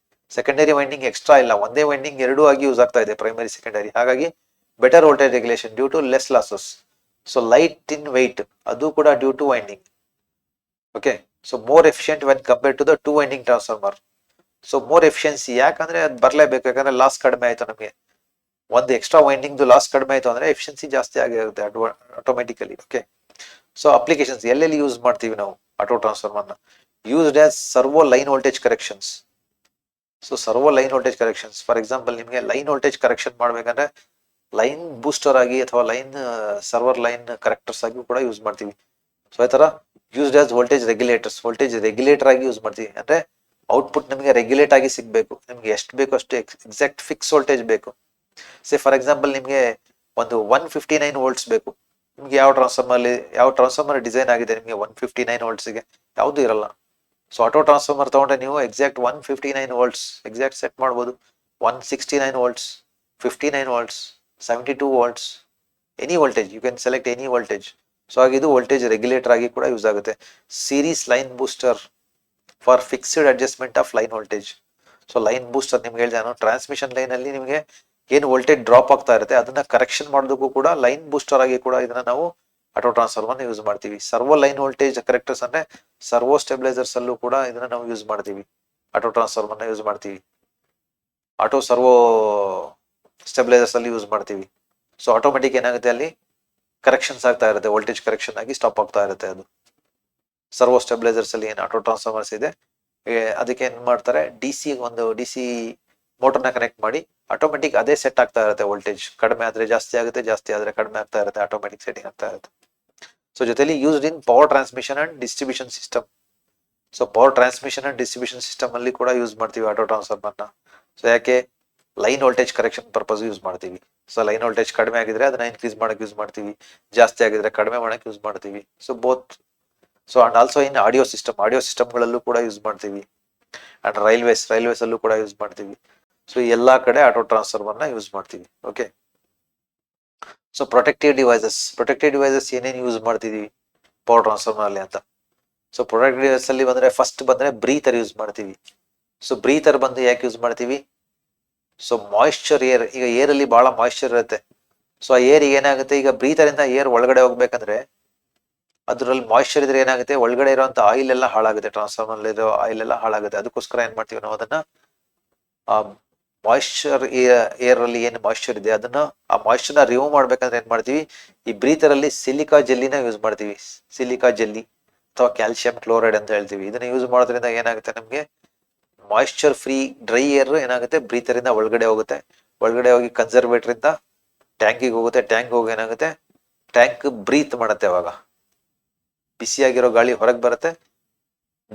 ಸೆಕೆಂಡರಿ ವೈಂಡಿಂಗ್ ಎಕ್ಸ್ಟ್ರಾ ಇಲ್ಲ, ಒಂದೇ ವೈಂಡಿಂಗ್ ಎರಡೂ ಆಗಿ ಯೂಸ್ ಆಗ್ತಾ ಇದೆ ಪ್ರೈಮರಿ ಸೆಕೆಂಡರಿ. ಹಾಗಾಗಿ better voltage regulation due to less losses. So light in weight, ಅದು ಕೂಡ due to winding. Okay, so more efficient when compared to the two winding transformer. So more efficiency, ಯಾಕಂದ್ರೆ ಅದು ಬರಲೇಬೇಕು, ಯಾಕಂದ್ರೆ ಲಾಸ್ ಕಡಿಮೆ ಆಯ್ತು ನಮಗೆ. ಒಂದು ಎಕ್ಸ್ಟ್ರಾ ವೈಂಡಿಂಗ್ ಲಾಸ್ ಕಡಿಮೆ ಆಯ್ತು ಅಂದ್ರೆ ಎಫಿಷಿಯನ್ಸಿ ಜಾಸ್ತಿ ಆಗಿರುತ್ತೆ ಆಟೋಮೆಟಿಕಲಿ. ಓಕೆ, ಸೊ ಅಪ್ಲಿಕೇಶನ್ಸ್ ಎಲ್ಲೆಲ್ಲಿ ಯೂಸ್ ಮಾಡ್ತೀವಿ ನಾವು ಆಟೋ ಟ್ರಾನ್ಸ್ಫಾರ್ಮರ್ ನ, used as servo line voltage corrections. So servo line voltage corrections, for example ನಿಮಗೆ ಲೈನ್ ವೋಲ್ಟೇಜ್ ಕರೆಕ್ಷನ್ ಮಾಡ್ಬೇಕಂದ್ರೆ ಲೈನ್ ಬೂಸ್ಟರ್ ಆಗಿ ಅಥವಾ ಲೈನ್ ಸರ್ವರ್ ಲೈನ್ ಕರೆಕ್ಟರ್ಸ್ ಆಗಿ ಕೂಡ ಯೂಸ್ ಮಾಡ್ತೀವಿ. ಸೊ ಈ ತರ used as voltage regulators, voltage regulator ಆಗಿ ಯೂಸ್ ಮಾಡ್ತೀವಿ. ಅಂದ್ರೆ ಔಟ್ಪುಟ್ ನಿಮಗೆ ರೆಗ್ಯುಲೇಟ್ ಆಗಿ ಸಿಗ್ಬೇಕು, ನಿಮ್ಗೆ ಎಷ್ಟು ಬೇಕು ಅಷ್ಟು ಎಕ್ಸಾಕ್ಟ್ ಫಿಕ್ಸ್ ವೋಲ್ಟೇಜ್ ಬೇಕು. ಸೇ ಫಾರ್ ಎಕ್ಸಾಂಪಲ್ ನಿಮಗೆ ಒಂದು 159 ವೋಲ್ಟ್ಸ್ ಬೇಕು, ನಿಮ್ಗೆ ಯಾವ ಟ್ರಾನ್ಸ್ಫಾರ್ಮರ್ ಡಿಸೈನ್ ಆಗಿದೆ ನಿಮಗೆ 159 ವೋಲ್ಟ್ಸ್ಗೆ ಯಾವುದು ಇರಲ್ಲ. ಸೊ ಆಟೋ ಟ್ರಾನ್ಸ್ಫಾರ್ಮರ್ ತಗೊಂಡ್ರೆ ನೀವು ಎಕ್ಸಾಕ್ಟ್ 159 ವೋಲ್ಟ್ಸ್ ಎಕ್ಸಾಕ್ಟ್ ಸೆಟ್ ಮಾಡ್ಬೋದು. 169 volts, 59 volts, 72 volts, any voltage you can select any voltage. So ಹಾಗೆ ಇದು ವೋಲ್ಟೇಜ್ ರೆಗ್ಯುಲೇಟರ್ ಆಗಿ ಕೂಡ ಯೂಸ್ ಆಗುತ್ತೆ. Series line booster for fixed adjustment of line voltage. So line booster ನಿಮ್ಗೆ ಹೇಳಿದೆ ನಾನು, ಟ್ರಾನ್ಸ್ಮಿಷನ್ ಲೈನ್ ಅಲ್ಲಿ ನಿಮಗೆ ಏನು ವೋಲ್ಟೇಜ್ ಡ್ರಾಪ್ ಆಗ್ತಾ ಇರುತ್ತೆ ಅದನ್ನ ಕರೆಕ್ಷನ್ ಮಾಡೋದಕ್ಕೂ ಕೂಡ ಲೈನ್ ಬೂಸ್ಟರ್ ಆಗಿ ಕೂಡ ಇದನ್ನ ನಾವು ಆಟೋ ಟ್ರಾನ್ಸ್ಫಾರ್ಮರ್ ಯೂಸ್ ಮಾಡ್ತೀವಿ. ಸರ್ವೋ ಲೈನ್ ವೋಲ್ಟೇಜ್ ಕರೆಕ್ಟರ್ಸ್ ಅಂದ್ರೆ ಸರ್ವೋ ಸ್ಟೆಬಿಲೈಸರ್ಸ್ ಅಲ್ಲೂ ಕೂಡ ಇದನ್ನ ನಾವು ಯೂಸ್ ಮಾಡ್ತೀವಿ, ಆಟೋ ಟ್ರಾನ್ಸ್ಫಾರ್ಮರ್ ಯೂಸ್ ಮಾಡ್ತೀವಿ. ಆಟೋ ಸರ್ವೋ ಸ್ಟೆಬಿಲೈಸರ್ಸ್ ಅಲ್ಲಿ ಯೂಸ್ ಮಾಡ್ತೀವಿ. ಸೊ ಆಟೋಮೆಟಿಕ್ ಏನಾಗುತ್ತೆ ಅಲ್ಲಿ ಕರೆಕ್ಷನ್ಸ್ ಆಗ್ತಾ ಇರುತ್ತೆ, ವೋಲ್ಟೇಜ್ ಕರೆಕ್ಷನ್ ಆಗಿ ಸ್ಟಾಪ್ ಆಗ್ತಾ ಇರುತ್ತೆ. ಅದು ಸರ್ವೋ ಸ್ಟೆಬಿಲೈಸರ್ಸ್ ಅಲ್ಲಿ ಏನು ಆಟೋ ಟ್ರಾನ್ಸ್ಫಾರ್ಮರ್ಸ್ ಇದೆ ಅದಕ್ಕೆ ಏನ್ ಮಾಡ್ತಾರೆ, ಡಿ ಸಿ ಮೋಟರ್ನ ಕನೆಕ್ಟ್ ಮಾಡಿ ಆಟೋಮೆಟಿಕ್ ಅದೇ ಸೆಟ್ ಆಗ್ತಾ ಇರುತ್ತೆ. ವೋಲ್ಟೇಜ್ ಕಡಿಮೆ ಆದ್ರೆ ಜಾಸ್ತಿ ಆಗುತ್ತೆ, ಜಾಸ್ತಿ ಆದ್ರೆ ಕಡಿಮೆ ಆಗ್ತಾ ಇರುತ್ತೆ, ಆಟೋಮೆಟಿಕ್ ಸೆಟ್ಟಿಂಗ್ ಆಗ್ತಾ ಇರುತ್ತೆ. ಸೊ ಜೊತೆಲಿ used in power transmission and distribution system. So power transmission and distribution system ಅಲ್ಲಿ ಕೂಡ ಯೂಸ್ ಮಾಡ್ತೀವಿ ಆಟೋ ಟ್ರಾನ್ಸ್ಫಾರ್ಮರ್ನ. ಸೊ ಯಾಕೆ, line voltage correction purpose use ಮಾಡ್ತೀವಿ. ಸೊ ಲೈನ್ ವೋಲ್ಟೇಜ್ ಕಡಿಮೆ ಆಗಿದ್ರೆ ಅದನ್ನ ಇನ್ಕ್ರೀಸ್ ಮಾಡಕ್ ಯೂಸ್ ಮಾಡ್ತೀವಿ, ಜಾಸ್ತಿ ಆಗಿದ್ರೆ ಕಡಿಮೆ ಮಾಡಕ್ ಯೂಸ್ ಮಾಡ್ತೀವಿ. So both. So and also in audio ಸಿಸ್ಟಮ್ಗಳಲ್ಲೂ ಕೂಡ ಯೂಸ್ ಮಾಡ್ತೀವಿ. ಅಂಡ್ ರೈಲ್ವೇಸ್ ಅಲ್ಲೂ ಕೂಡ ಯೂಸ್ ಮಾಡ್ತೀವಿ. ಸೊ ಎಲ್ಲಾ ಕಡೆ ಆಟೋ ಟ್ರಾನ್ಸ್ಫಾರ್ಮರ್ನ ಯೂಸ್ ಮಾಡ್ತೀವಿ. ಓಕೆ, ಸೊ ಪ್ರೊಟೆಕ್ಟಿವ್ ಡಿವೈಸಸ್ ಏನೇನು ಯೂಸ್ ಮಾಡ್ತಿದೀವಿ ಪವರ್ ಟ್ರಾನ್ಸ್ಫಾರ್ಮರ್ ಅಲ್ಲಿ ಅಂತ. ಸೊ ಪ್ರೊಟೆಕ್ಟಿವ್ ಡಿವೈಸ್ ಅಲ್ಲಿ ಫಸ್ಟ್ ಬಂದ್ರೆ ಬ್ರೀತರ್ ಯೂಸ್ ಮಾಡ್ತೀವಿ. ಸೊ ಬ್ರೀತರ್ ಬಂದು ಯಾಕೆ ಯೂಸ್ ಮಾಡ್ತೀವಿ, ಸೊ ಮಾಯಿಶ್ಚರ್ ಏರ್, ಈಗ ಏರ್ ಅಲ್ಲಿ ಬಹಳ ಮಾಯಿಶ್ಚರ್ ಇರುತ್ತೆ. ಸೊ ಆ ಏರ್ ಏನಾಗುತ್ತೆ, ಈಗ ಬ್ರೀತರ್ ಇಂದ ಏರ್ ಒಳಗಡೆ ಹೋಗ್ಬೇಕಂದ್ರೆ ಅದ್ರಲ್ಲಿ ಮಾಯಿಶ್ಚರ್ ಇದ್ರೆ ಏನಾಗುತ್ತೆ, ಒಳಗಡೆ ಇರುವಂತ ಆಯಿಲ್ ಎಲ್ಲ ಹಾಳಾಗುತ್ತೆ, ಟ್ರಾನ್ಸ್ಫಾರ್ಮರ್ ಇರೋ ಆಯಿಲ್ ಎಲ್ಲ ಹಾಳಾಗುತ್ತೆ. ಅದಕ್ಕೋಸ್ಕರ ಏನ್ ಮಾಡ್ತೀವಿ ನಾವು ಅದನ್ನ ಆ ಮಾಯಿಶ್ಚರ್ ಏರ್ ಅಲ್ಲಿ ಏನು ಮಾಯಿಶ್ಚರ್ ಇದೆ ಅದನ್ನ ಆ ಮಾಯಿಶ್ಚರ್ ನ ರಿಮೂವ್ ಮಾಡ್ಬೇಕಂದ್ರೆ ಏನ್ ಮಾಡ್ತೀವಿ, ಈ ಬ್ರೀತರ್ ಅಲ್ಲಿ ಸಿಲಿಕಾ ಜೆಲ್ಲಿನ ಯೂಸ್ ಮಾಡ್ತೀವಿ. ಸಿಲಿಕಾ ಜೆಲ್ಲಿ ಅಥವಾ ಕ್ಯಾಲ್ಸಿಯಂ ಕ್ಲೋರೈಡ್ ಅಂತ ಹೇಳ್ತೀವಿ. ಇದನ್ನ ಯೂಸ್ ಮಾಡೋದ್ರಿಂದ ಏನಾಗುತ್ತೆ, ನಮ್ಗೆ ಮಾಯಿಶ್ಚರ್ ಫ್ರೀ ಡ್ರೈ ಏರ್ ಏನಾಗುತ್ತೆ ಬ್ರೀತರ್ ಇಂದ ಒಳಗಡೆ ಹೋಗುತ್ತೆ. ಒಳಗಡೆ ಹೋಗಿ ಕನ್ಸರ್ವೇಟರ್ ಇಂದ ಟ್ಯಾಂಕಿಗೆ ಹೋಗುತ್ತೆ. ಟ್ಯಾಂಕ್ ಹೋಗಿ ಏನಾಗುತ್ತೆ, ಟ್ಯಾಂಕ್ ಬ್ರೀತ್ ಮಾಡುತ್ತೆ. ಅವಾಗ ಬಿಸಿಯಾಗಿರೋ ಗಾಳಿ ಹೊರಗೆ ಬರುತ್ತೆ,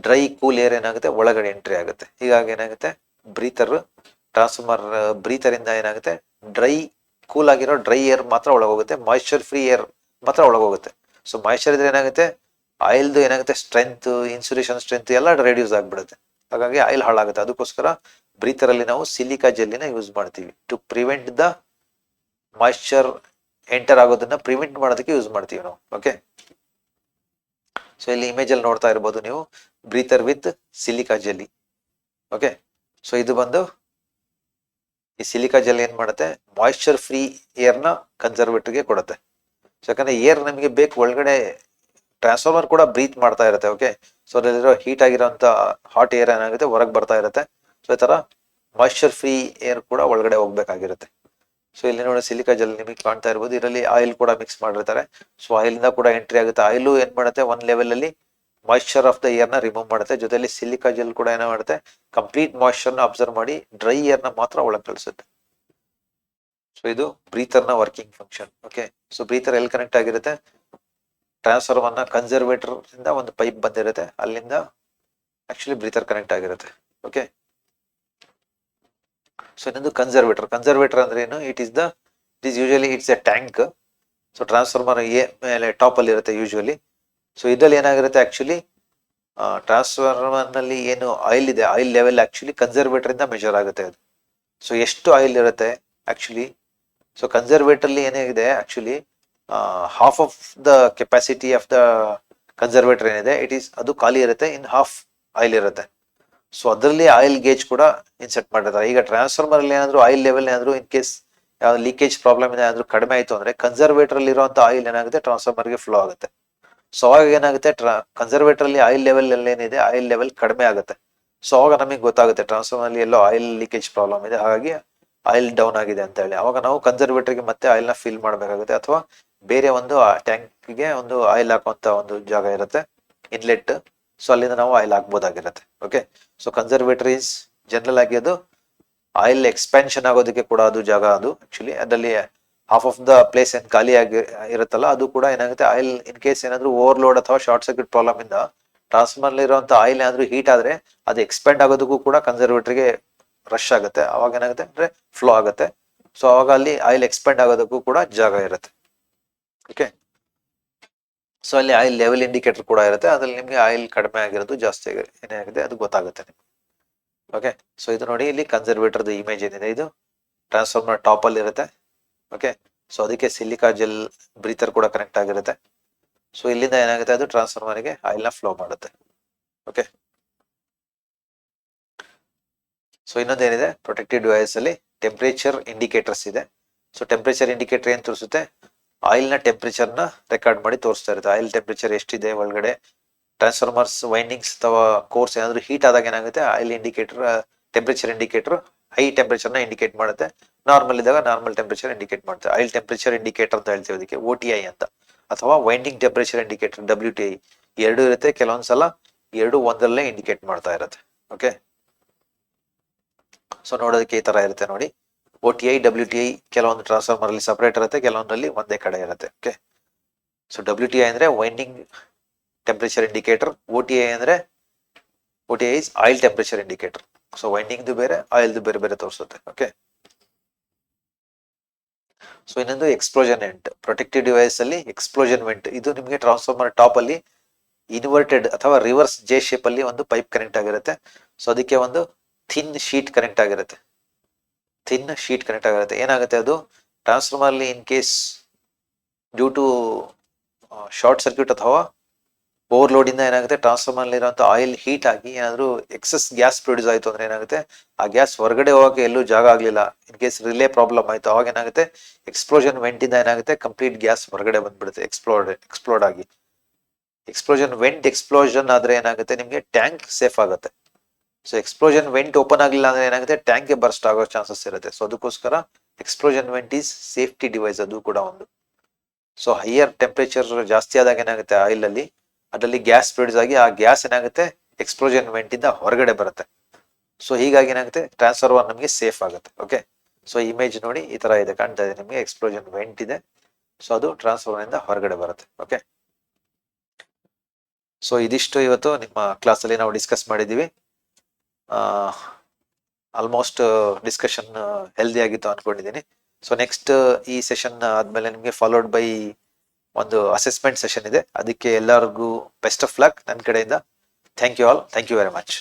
ಡ್ರೈ ಕೂಲ್ ಏರ್ ಏನಾಗುತ್ತೆ ಒಳಗಡೆ ಎಂಟ್ರಿ ಆಗುತ್ತೆ. ಹೀಗಾಗಿ ಏನಾಗುತ್ತೆ, ಬ್ರೀತರ್ ಟ್ರಾನ್ಸ್ಫಾರ್ಮರ್ ಬ್ರೀತರ್ ಇಂದ ಏನಾಗುತ್ತೆ, ಕೂಲ್ ಆಗಿರೋ ಡ್ರೈ ಏರ್ ಮಾತ್ರ ಒಳಗೋಗುತ್ತೆ, ಮಾಯಿಶ್ಚರ್ ಫ್ರೀ ಏರ್ ಮಾತ್ರ ಒಳಗೋಗುತ್ತೆ. ಸೊ ಮಾಯಿಶ್ಚರ್ ಇದ್ರೆ ಏನಾಗುತ್ತೆ, ಆಯಿಲ್ದು ಏನಾಗುತ್ತೆ ಸ್ಟ್ರೆಂತ್, ಇನ್ಸುಲೇಷನ್ ಸ್ಟ್ರೆಂತ್ ಎಲ್ಲ ರೆಡ್ಯೂಸ್ ಆಗ್ಬಿಡುತ್ತೆ. ಹಾಗಾಗಿ ಆಯಿಲ್ ಹಾಳಾಗುತ್ತೆ. ಅದಕ್ಕೋಸ್ಕರ ಬ್ರೀತರ್ ಅಲ್ಲಿ ನಾವು ಸಿಲಿಕಾ ಜೆಲ್ಲಿನ ಯೂಸ್ ಮಾಡ್ತೀವಿ to prevent the moisture enter ಆಗೋದನ್ನ ಪ್ರಿವೆಂಟ್ ಮಾಡೋದಕ್ಕೆ ಯೂಸ್ ಮಾಡ್ತೀವಿ ನಾವು. ಓಕೆ, ಸೊ ಇಲ್ಲಿ ಇಮೇಜ್ ಅಲ್ಲಿ ನೋಡ್ತಾ ಇರ್ಬೋದು ನೀವು, breather with silica jelly. Okay, so ಇದು ಬಂದು ಈ ಸಿಲಿಕಾ ಜೆಲ್ ಏನ್ ಮಾಡುತ್ತೆ, ಮಾಯಿಶ್ಚರ್ ಫ್ರೀ ಏರ್ ನ ಕನ್ಸರ್ವೇಟರ್ಗೆ ಕೊಡುತ್ತೆ. ಸೊ ಯಾಕಂದ್ರೆ ಏರ್ ನಮಗೆ ಬೇಕು, ಒಳಗಡೆ ಟ್ರಾನ್ಸ್ಫಾರ್ಮರ್ ಕೂಡ ಬ್ರೀತ್ ಮಾಡ್ತಾ ಇರುತ್ತೆ. ಓಕೆ, ಸೊ ಅದ್ರಲ್ಲಿರೋ ಹೀಟ್ ಆಗಿರೋಂಥ ಹಾಟ್ ಏರ್ ಏನಾಗುತ್ತೆ ಹೊರಗೆ ಬರ್ತಾ ಇರುತ್ತೆ. ಸೊ ಈ ತರ ಮಾಯಿಶ್ಚರ್ ಫ್ರೀ ಏರ್ ಕೂಡ ಒಳಗಡೆ ಹೋಗ್ಬೇಕಾಗಿರುತ್ತೆ. ಸೊ ಇಲ್ಲಿ ನೋಡಿ ಸಿಲಿಕಾ ಜೆಲ್ ನಿಮಗೆ ಕಾಣ್ತಾ ಇರ್ಬೋದು, ಇದರಲ್ಲಿ ಆಯಿಲ್ ಕೂಡ ಮಿಕ್ಸ್ ಮಾಡಿರ್ತಾರೆ. ಸೊ ಆಯಿಲ್ ಇಂದ ಕೂಡ ಎಂಟ್ರಿ ಆಗುತ್ತೆ. ಆಯಿಲ್ ಏನ್ ಮಾಡುತ್ತೆ, ಒಂದ್ ಲೆವೆಲ್ ಅಲ್ಲಿ ಮಾಯಿಶ್ಚರ್ ಆಫ್ ದ ಏರ್ ನ ರಿಮೂವ್ ಮಾಡುತ್ತೆ. ಜೊತೆಲಿ ಸಿಲಿಕಾ ಜೆಲ್ ಕೂಡ ಏನ ಮಾಡುತ್ತೆ, ಕಂಪ್ಲೀಟ್ ಮಾಯಿಶ್ಚರ್ ನ ಅಬ್ಸರ್ವ್ ಮಾಡಿ ಡ್ರೈ ಏರ್ ನ ಮಾತ್ರ ಒಳಗೆ ಕಳಿಸುತ್ತೆ. ಸೊ ಇದು ಬ್ರೀತರ್ ನ ವರ್ಕಿಂಗ್ ಫಂಕ್ಷನ್. ಓಕೆ, ಸೊ ಬ್ರೀತರ್ ಎಲ್ಲಿ ಕನೆಕ್ಟ್ ಆಗಿರುತ್ತೆ, ಟ್ರಾನ್ಸ್ಫಾರ್ಮರ್ ನ ಕನ್ಸರ್ವೇಟರ್ ಇಂದ ಒಂದು ಪೈಪ್ ಬಂದಿರುತ್ತೆ, ಅಲ್ಲಿಂದ ಆಕ್ಚುಲಿ ಬ್ರೀತರ್ ಕನೆಕ್ಟ್ ಆಗಿರುತ್ತೆ. ಓಕೆ, ಸೊ ಇನ್ನೊಂದು ಕನ್ಸರ್ವೇಟರ್ ಅಂದ್ರೆ ಏನು, it is usually it's A tank. So transformer ಮೇಲೆ ಟಾಪ್ ಅಲ್ಲಿ ಇರುತ್ತೆ ಯೂಶುವಲಿ. ಸೊ ಇದ್ರಲ್ಲಿ ಏನಾಗಿರುತ್ತೆ, ಆಕ್ಚುಲಿ ಟ್ರಾನ್ಸ್ಫಾರ್ಮರ್ ನಲ್ಲಿ ಏನು ಆಯಿಲ್ ಇದೆ, ಆಯಿಲ್ ಲೆವೆಲ್ ಆಕ್ಚುಲಿ ಕನ್ಸರ್ವೇಟರ್ ಇಂದ ಮೆಜರ್ ಆಗುತ್ತೆ ಅದು. ಸೊ ಎಷ್ಟು ಆಯಿಲ್ ಇರುತ್ತೆ ಆಕ್ಚುಲಿ, ಸೊ ಕನ್ಸರ್ವೇಟರ್ ಅಲ್ಲಿ ಏನಾಗಿದೆ actually, half of the capacity of the conservator ಏನಿದೆ ಅದು ಖಾಲಿ ಇರುತ್ತೆ, ಇನ್ ಹಾಫ್ ಆಯಿಲ್ ಇರುತ್ತೆ. ಸೊ ಅದರಲ್ಲಿ ಆಯಿಲ್ ಗೇಜ್ ಕೂಡ ಇನ್ಸೆಟ್ ಮಾಡಿರ್ತಾರೆ. ಈಗ ಟ್ರಾನ್ಸ್ಫಾರ್ಮರ್ ಅಲ್ಲಿ ಏನಾದ್ರು ಆಯಿಲ್ ಲೆವೆಲ್ ಏನಾದ್ರು ಇನ್ ಕೇಸ್ ಯಾವ ಲೀಕೇಜ್ ಪ್ರಾಬ್ಲಮ್ ಏನಾದ್ರು ಕಡಿಮೆ ಆಯ್ತು ಅಂದ್ರೆ ಕನ್ಸರ್ವೇಟರ್ ಅಲ್ಲಿ ಇರುವಂತ ಆಯಿಲ್ ಏನಾಗುತ್ತೆ ಟ್ರಾನ್ಸ್ಫಾರ್ಮರ್ ಗೆ ಫ್ಲೋ ಆಗುತ್ತೆ. ಸೊ ಅವಾಗ ಏನಾಗುತ್ತೆ, ಕನ್ಸರ್ವೇಟರ್ ಅಲ್ಲಿ ಆಯಿಲ್ ಲೆವೆಲ್ ಏನಿದೆ ಆಯಿಲ್ ಲೆವೆಲ್ ಕಡಿಮೆ ಆಗುತ್ತೆ. ಸೊ ಅವಾಗ ನಮಗೆ ಗೊತ್ತಾಗುತ್ತೆ ಟ್ರಾನ್ಸ್ಫಾರ್ಮರ್ ಅಲ್ಲಿ ಎಲ್ಲೋ ಆಯಿಲ್ ಲೀಕೇಜ್ ಪ್ರಾಬ್ಲಮ್ ಇದೆ, ಹಾಗಾಗಿ ಆಯಿಲ್ ಡೌನ್ ಆಗಿದೆ ಅಂತ ಹೇಳಿ. ಅವಾಗ ನಾವು ಕನ್ಸರ್ವೇಟರ್ಗೆ ಮತ್ತೆ ಆಯಿಲ್ ನ ಫಿಲ್ ಮಾಡಬೇಕಾಗುತ್ತೆ, ಅಥವಾ ಬೇರೆ ಒಂದು ಟ್ಯಾಂಕ್ಗೆ ಒಂದು ಆಯಿಲ್ ಹಾಕುವಂತ ಒಂದು ಜಾಗ ಇರುತ್ತೆ, ಇನ್ಲೆಟ್. ಸೊ ಅಲ್ಲಿಂದ ನಾವು ಆಯಿಲ್ ಹಾಕ್ಬೋದಾಗಿರುತ್ತೆ. Okay, so conservator is general ಆಗಿ ಅದು ಆಯಿಲ್ ಎಕ್ಸ್ಪ್ಯಾನ್ಷನ್ ಆಗೋದಕ್ಕೆ ಕೂಡ ಅದು ಜಾಗ. ಅದು ಆಕ್ಚುಲಿ ಅದರಲ್ಲಿ ಹಾಫ್ ಆಫ್ ದ ಪ್ಲೇಸ್ ಏನ್ ಖಾಲಿ ಆಗಿ ಇರುತ್ತಲ್ಲ, ಅದು ಕೂಡ ಏನಾಗುತ್ತೆ, ಆಯಿಲ್ ಇನ್ ಕೇಸ್ ಏನಾದ್ರು ಓವರ್ಲೋಡ್ ಅಥವಾ ಶಾರ್ಟ್ ಸರ್ಕ್ಯೂಟ್ ಪ್ರಾಬ್ಲಮ್ ಇಂದ ಟ್ರಾನ್ಸ್ಫಾರ್ಮರ್ ಇರುವಂತ ಆಯಿಲ್ ಏನಾದ್ರು ಹೀಟ್ ಆದ್ರೆ ಅದು ಎಕ್ಸ್ಪೆಂಡ್ ಆಗೋದಕ್ಕೂ ಕೂಡ ಕನ್ಸರ್ವೇಟರ್ಗೆ ರಶ್ ಆಗುತ್ತೆ. ಅವಾಗ ಏನಾಗುತ್ತೆ ಅಂದ್ರೆ ಫ್ಲೋ ಆಗುತ್ತೆ. ಸೊ ಅವಾಗ ಅಲ್ಲಿ ಆಯಿಲ್ ಎಕ್ಸ್ಪೆಂಡ್ ಆಗೋದಕ್ಕೂ ಕೂಡ ಜಾಗ ಇರುತ್ತೆ. ಓಕೆ, ಸೊ ಅಲ್ಲಿ ಆಯಿಲ್ ಲೆವೆಲ್ ಇಂಡಿಕೇಟರ್ ಕೂಡ ಇರುತ್ತೆ, ಅದ್ರಲ್ಲಿ ನಿಮ್ಗೆ ಆಯಿಲ್ ಕಡಿಮೆ ಆಗಿರೋದು ಜಾಸ್ತಿ ಏನಾಗಿದೆ ಅದು ಗೊತ್ತಾಗುತ್ತೆ ನಿಮ್ಗೆ. ಓಕೆ, ಸೊ ಇದು ನೋಡಿ, ಇಲ್ಲಿ ಕನ್ಸರ್ವೇಟರ್ದು ಇಮೇಜ್ ಏನಿದೆ, ಇದು ಟ್ರಾನ್ಸ್ಫಾರ್ಮರ್ ಟಾಪ್ ಅಲ್ಲಿ ಇರುತ್ತೆ. ಓಕೆ, ಸೊ ಅದಕ್ಕೆ ಸಿಲಿಕಾ ಜೆಲ್ ಬ್ರೀತರ್ ಕೂಡ ಕನೆಕ್ಟ್ ಆಗಿರುತ್ತೆ. ಸೊ ಇಲ್ಲಿಂದ ಏನಾಗುತ್ತೆ, ಅದು ಟ್ರಾನ್ಸ್ಫಾರ್ಮರ್ಗೆ ಆಯಿಲ್ ನ ಫ್ಲೋ ಮಾಡುತ್ತೆ. ಓಕೆ, ಸೊ ಇನ್ನೊಂದೇನಿದೆ, ಪ್ರೊಟೆಕ್ಟಿವ್ ಡಿವೈಸ್ ಅಲ್ಲಿ ಟೆಂಪರೇಚರ್ ಇಂಡಿಕೇಟರ್ಸ್ ಇದೆ. ಸೊ ಟೆಂಪರೇಚರ್ ಇಂಡಿಕೇಟರ್ ಏನ್ ತೋರಿಸುತ್ತೆ, ಆಯಿಲ್ ನ ಟೆಂಪರೇಚರ್ ನ ರೆಕಾರ್ಡ್ ಮಾಡಿ ತೋರಿಸ್ತಾ ಇರುತ್ತೆ. ಆಯಿಲ್ ಟೆಂಪರೇಚರ್ ಎಷ್ಟಿದೆ ಒಳಗಡೆ, ಟ್ರಾನ್ಸ್ಫಾರ್ಮರ್ಸ್ ವೈಂಡಿಂಗ್ಸ್ ಅಥವಾ ಕೋರ್ಸ್ ಏನಾದ್ರು ಹೀಟ್ ಆದಾಗ ಏನಾಗುತ್ತೆ, oil indicator temperature indicator high temperature ನ ಇಂಡಿಕೇಟ್ ಮಾಡುತ್ತೆ, ನಾರ್ಮಲ್ ಇದ್ದಾಗ ನಾರ್ಮಲ್ ಟೆಂಪರೇಚರ್ ಇಂಡಿಕೇಟ್ ಮಾಡುತ್ತೆ. ಆಯಿಲ್ ಟೆಂಪರೇಚರ್ ಇಂಡಿಕೇಟರ್ ಅಂತ ಹೇಳ್ತೀವಿ ಅದಕ್ಕೆ, OTI ಅಂತ, ಅಥವಾ ವೈಂಡಿಂಗ್ ಟೆಂಪರೇಚರ್ ಇಂಡಿಕೇಟರ್ WTI. ಎರಡು ಇರುತ್ತೆ, ಕೆಲವೊಂದ್ಸಲ ಎರಡು ಒಂದರಲ್ಲೇ ಇಂಡಿಕೇಟ್ ಮಾಡ್ತಾ ಇರುತ್ತೆ. ಓಕೆ, ಸೊ ನೋಡೋದಕ್ಕೆ ಈ ತರ ಇರುತ್ತೆ ನೋಡಿ, OTI WTI ಕೆಲವೊಂದು ಟ್ರಾನ್ಸ್ಫಾರ್ಮರ್ ಅಲ್ಲಿ ಸಪರೇಟ್ ಇರುತ್ತೆ, ಕೆಲವೊಂದಲ್ಲಿ ಒಂದೇ ಕಡೆ ಇರುತ್ತೆ. ಓಕೆ, ಸೊ WTI ಅಂದ್ರೆ ವೈಂಡಿಂಗ್ ಟೆಂಪರೇಚರ್ ಇಂಡಿಕೇಟರ್, OTI ಅಂದ್ರೆ OTI is oil temperature indicator. So ವೈಂಡಿಂಗ್ದು ಬೇರೆ, ಆಯಿಲ್ದು ಬೇರೆ ಬೇರೆ ತೋರಿಸುತ್ತೆ. ಓಕೆ, ಸೊ ಇನ್ನೊಂದು ಎಕ್ಸ್ಪ್ಲೋಷನ್ ವೆಂಟ್. ಪ್ರೊಟೆಕ್ಟಿವ್ ಡಿವೈಸ್ ಅಲ್ಲಿ ಎಕ್ಸ್ಪ್ಲೋಷನ್ ವೆಂಟ್, ಇದು ನಿಮಗೆ ಟ್ರಾನ್ಸ್ಫಾರ್ಮರ್ ಟಾಪ್ ಅಲ್ಲಿ ಇನ್ವರ್ಟೆಡ್ ಅಥವಾ ರಿವರ್ಸ್ ಜೆ ಶೇಪ್ ಅಲ್ಲಿ ಒಂದು ಪೈಪ್ ಕನೆಕ್ಟ್ ಆಗಿರುತ್ತೆ. ಸೊ ಅದಕ್ಕೆ ಒಂದು ಥಿನ್ ಶೀಟ್ ಕನೆಕ್ಟ್ ಆಗಿರುತ್ತೆ. ಏನಾಗುತ್ತೆ, ಅದು ಟ್ರಾನ್ಸ್ಫಾರ್ಮರ್ ಅಲ್ಲಿ in case due to short circuit ಅಥವಾ ಓವರ್ಲೋಡ್ ಇಂದ ಏನಾಗುತ್ತೆ ಟ್ರಾನ್ಸ್ಫಾರ್ಮರ್ ಇರುವಂತ ಆಯಿಲ್ ಹೀಟ್ ಆಗಿ ಏನಾದ್ರು ಎಕ್ಸಸ್ ಗ್ಯಾಸ್ ಪ್ರೊಡ್ಯೂಸ್ ಆಯ್ತು ಅಂದ್ರೆ ಏನಾಗುತ್ತೆ, ಆ ಗ್ಯಾಸ್ ಹೊರಗಡೆ ಹೋಗಕ್ಕೆ ಎಲ್ಲೂ ಜಾಗ ಆಗ್ಲಿಲ್ಲ, ಇನ್ ಕೇಸ್ ರಿಲೇ ಪ್ರಾಬ್ಲಮ್ ಆಯ್ತು, ಅವಾಗ ಏನಾಗುತ್ತೆ ಎಕ್ಸ್ಪ್ಲೋಷನ್ ವೆಂಟ್ ಇಂದ ಏನಾಗುತ್ತೆ ಕಂಪ್ಲೀಟ್ ಗ್ಯಾಸ್ ಹೊರಗಡೆ ಬಂದ್ಬಿಡುತ್ತೆ ಎಕ್ಸ್ಪ್ಲೋಡ್ ಆಗಿ. ಎಕ್ಸ್ಪ್ಲೋಷನ್ ಆದ್ರೆ ಏನಾಗುತ್ತೆ ನಿಮ್ಗೆ ಟ್ಯಾಂಕ್ ಸೇಫ್ ಆಗುತ್ತೆ. ಸೊ ಎಕ್ಸ್ಪ್ಲೋಷನ್ ವೆಂಟ್ ಓಪನ್ ಆಗಿಲ್ಲ ಅಂದ್ರೆ ಏನಾಗುತ್ತೆ ಟ್ಯಾಂಕ್ ಗೆ ಬರ್ಸ್ಟ್ ಆಗೋ ಚಾನ್ಸಸ್ ಇರುತ್ತೆ. ಸೊ ಅದಕ್ಕೋಸ್ಕರ explosion vent is safety device, ಅದು ಕೂಡ ಒಂದು. ಸೊ ಹೈಯರ್ ಟೆಂಪರೇಚರ್ ಜಾಸ್ತಿ ಆದಾಗ ಏನಾಗುತ್ತೆ ಆಯಿಲ್ ಅಲ್ಲಿ, ಅದರಲ್ಲಿ ಗ್ಯಾಸ್ ಪ್ರೊಡ್ಯೂಸ್ ಆಗಿ ಆ ಗ್ಯಾಸ್ ಏನಾಗುತ್ತೆ ಎಕ್ಸ್ಪ್ಲೋಷನ್ ವೆಂಟ್ ಇಂದ ಹೊರಗಡೆ ಬರುತ್ತೆ. ಸೊ ಹೀಗಾಗಿ ಏನಾಗುತ್ತೆ ಟ್ರಾನ್ಸ್ಫಾರ್ಮರ್ ನಮಗೆ ಸೇಫ್ ಆಗುತ್ತೆ. ಓಕೆ, ಸೊ ಇಮೇಜ್ ನೋಡಿ ಈ ತರ ಇದೆ, ಕಾಣ್ತಾ ಇದೆ ನಿಮಗೆ, ಎಕ್ಸ್ಪ್ಲೋಷನ್ ವೆಂಟ್ ಇದೆ. ಸೊ ಅದು ಟ್ರಾನ್ಸ್ಫಾರ್ಮರ್ ಇಂದ ಹೊರಗಡೆ ಬರುತ್ತೆ. ಓಕೆ, ಸೊ ಇದಿಷ್ಟು ಇವತ್ತು ನಿಮ್ಮ ಕ್ಲಾಸ್ ಅಲ್ಲಿ ನಾವು ಡಿಸ್ಕಸ್ ಮಾಡಿದೀವಿ. ಆಲ್ಮೋಸ್ಟ್ ಡಿಸ್ಕಷನ್ ಹೆಲ್ದಿ ಆಗಿತ್ತು ಅನ್ಕೊಂಡಿದ್ದೀನಿ. ಸೊ ನೆಕ್ಸ್ಟ್ ಈ ಸೆಷನ್ ಆದ್ಮೇಲೆ ನಿಮಗೆ ಫಾಲೋಡ್ ಬೈ ಒಂದು ಅಸೆಸ್ಮೆಂಟ್ ಸೆಷನ್ ಇದೆ. ಅದಕ್ಕೆ ಎಲ್ಲರಿಗೂ ಬೆಸ್ಟ್ ಆಫ್ ಲಕ್ ನನ್ನ ಕಡೆಯಿಂದ. Thank you all, thank you very much.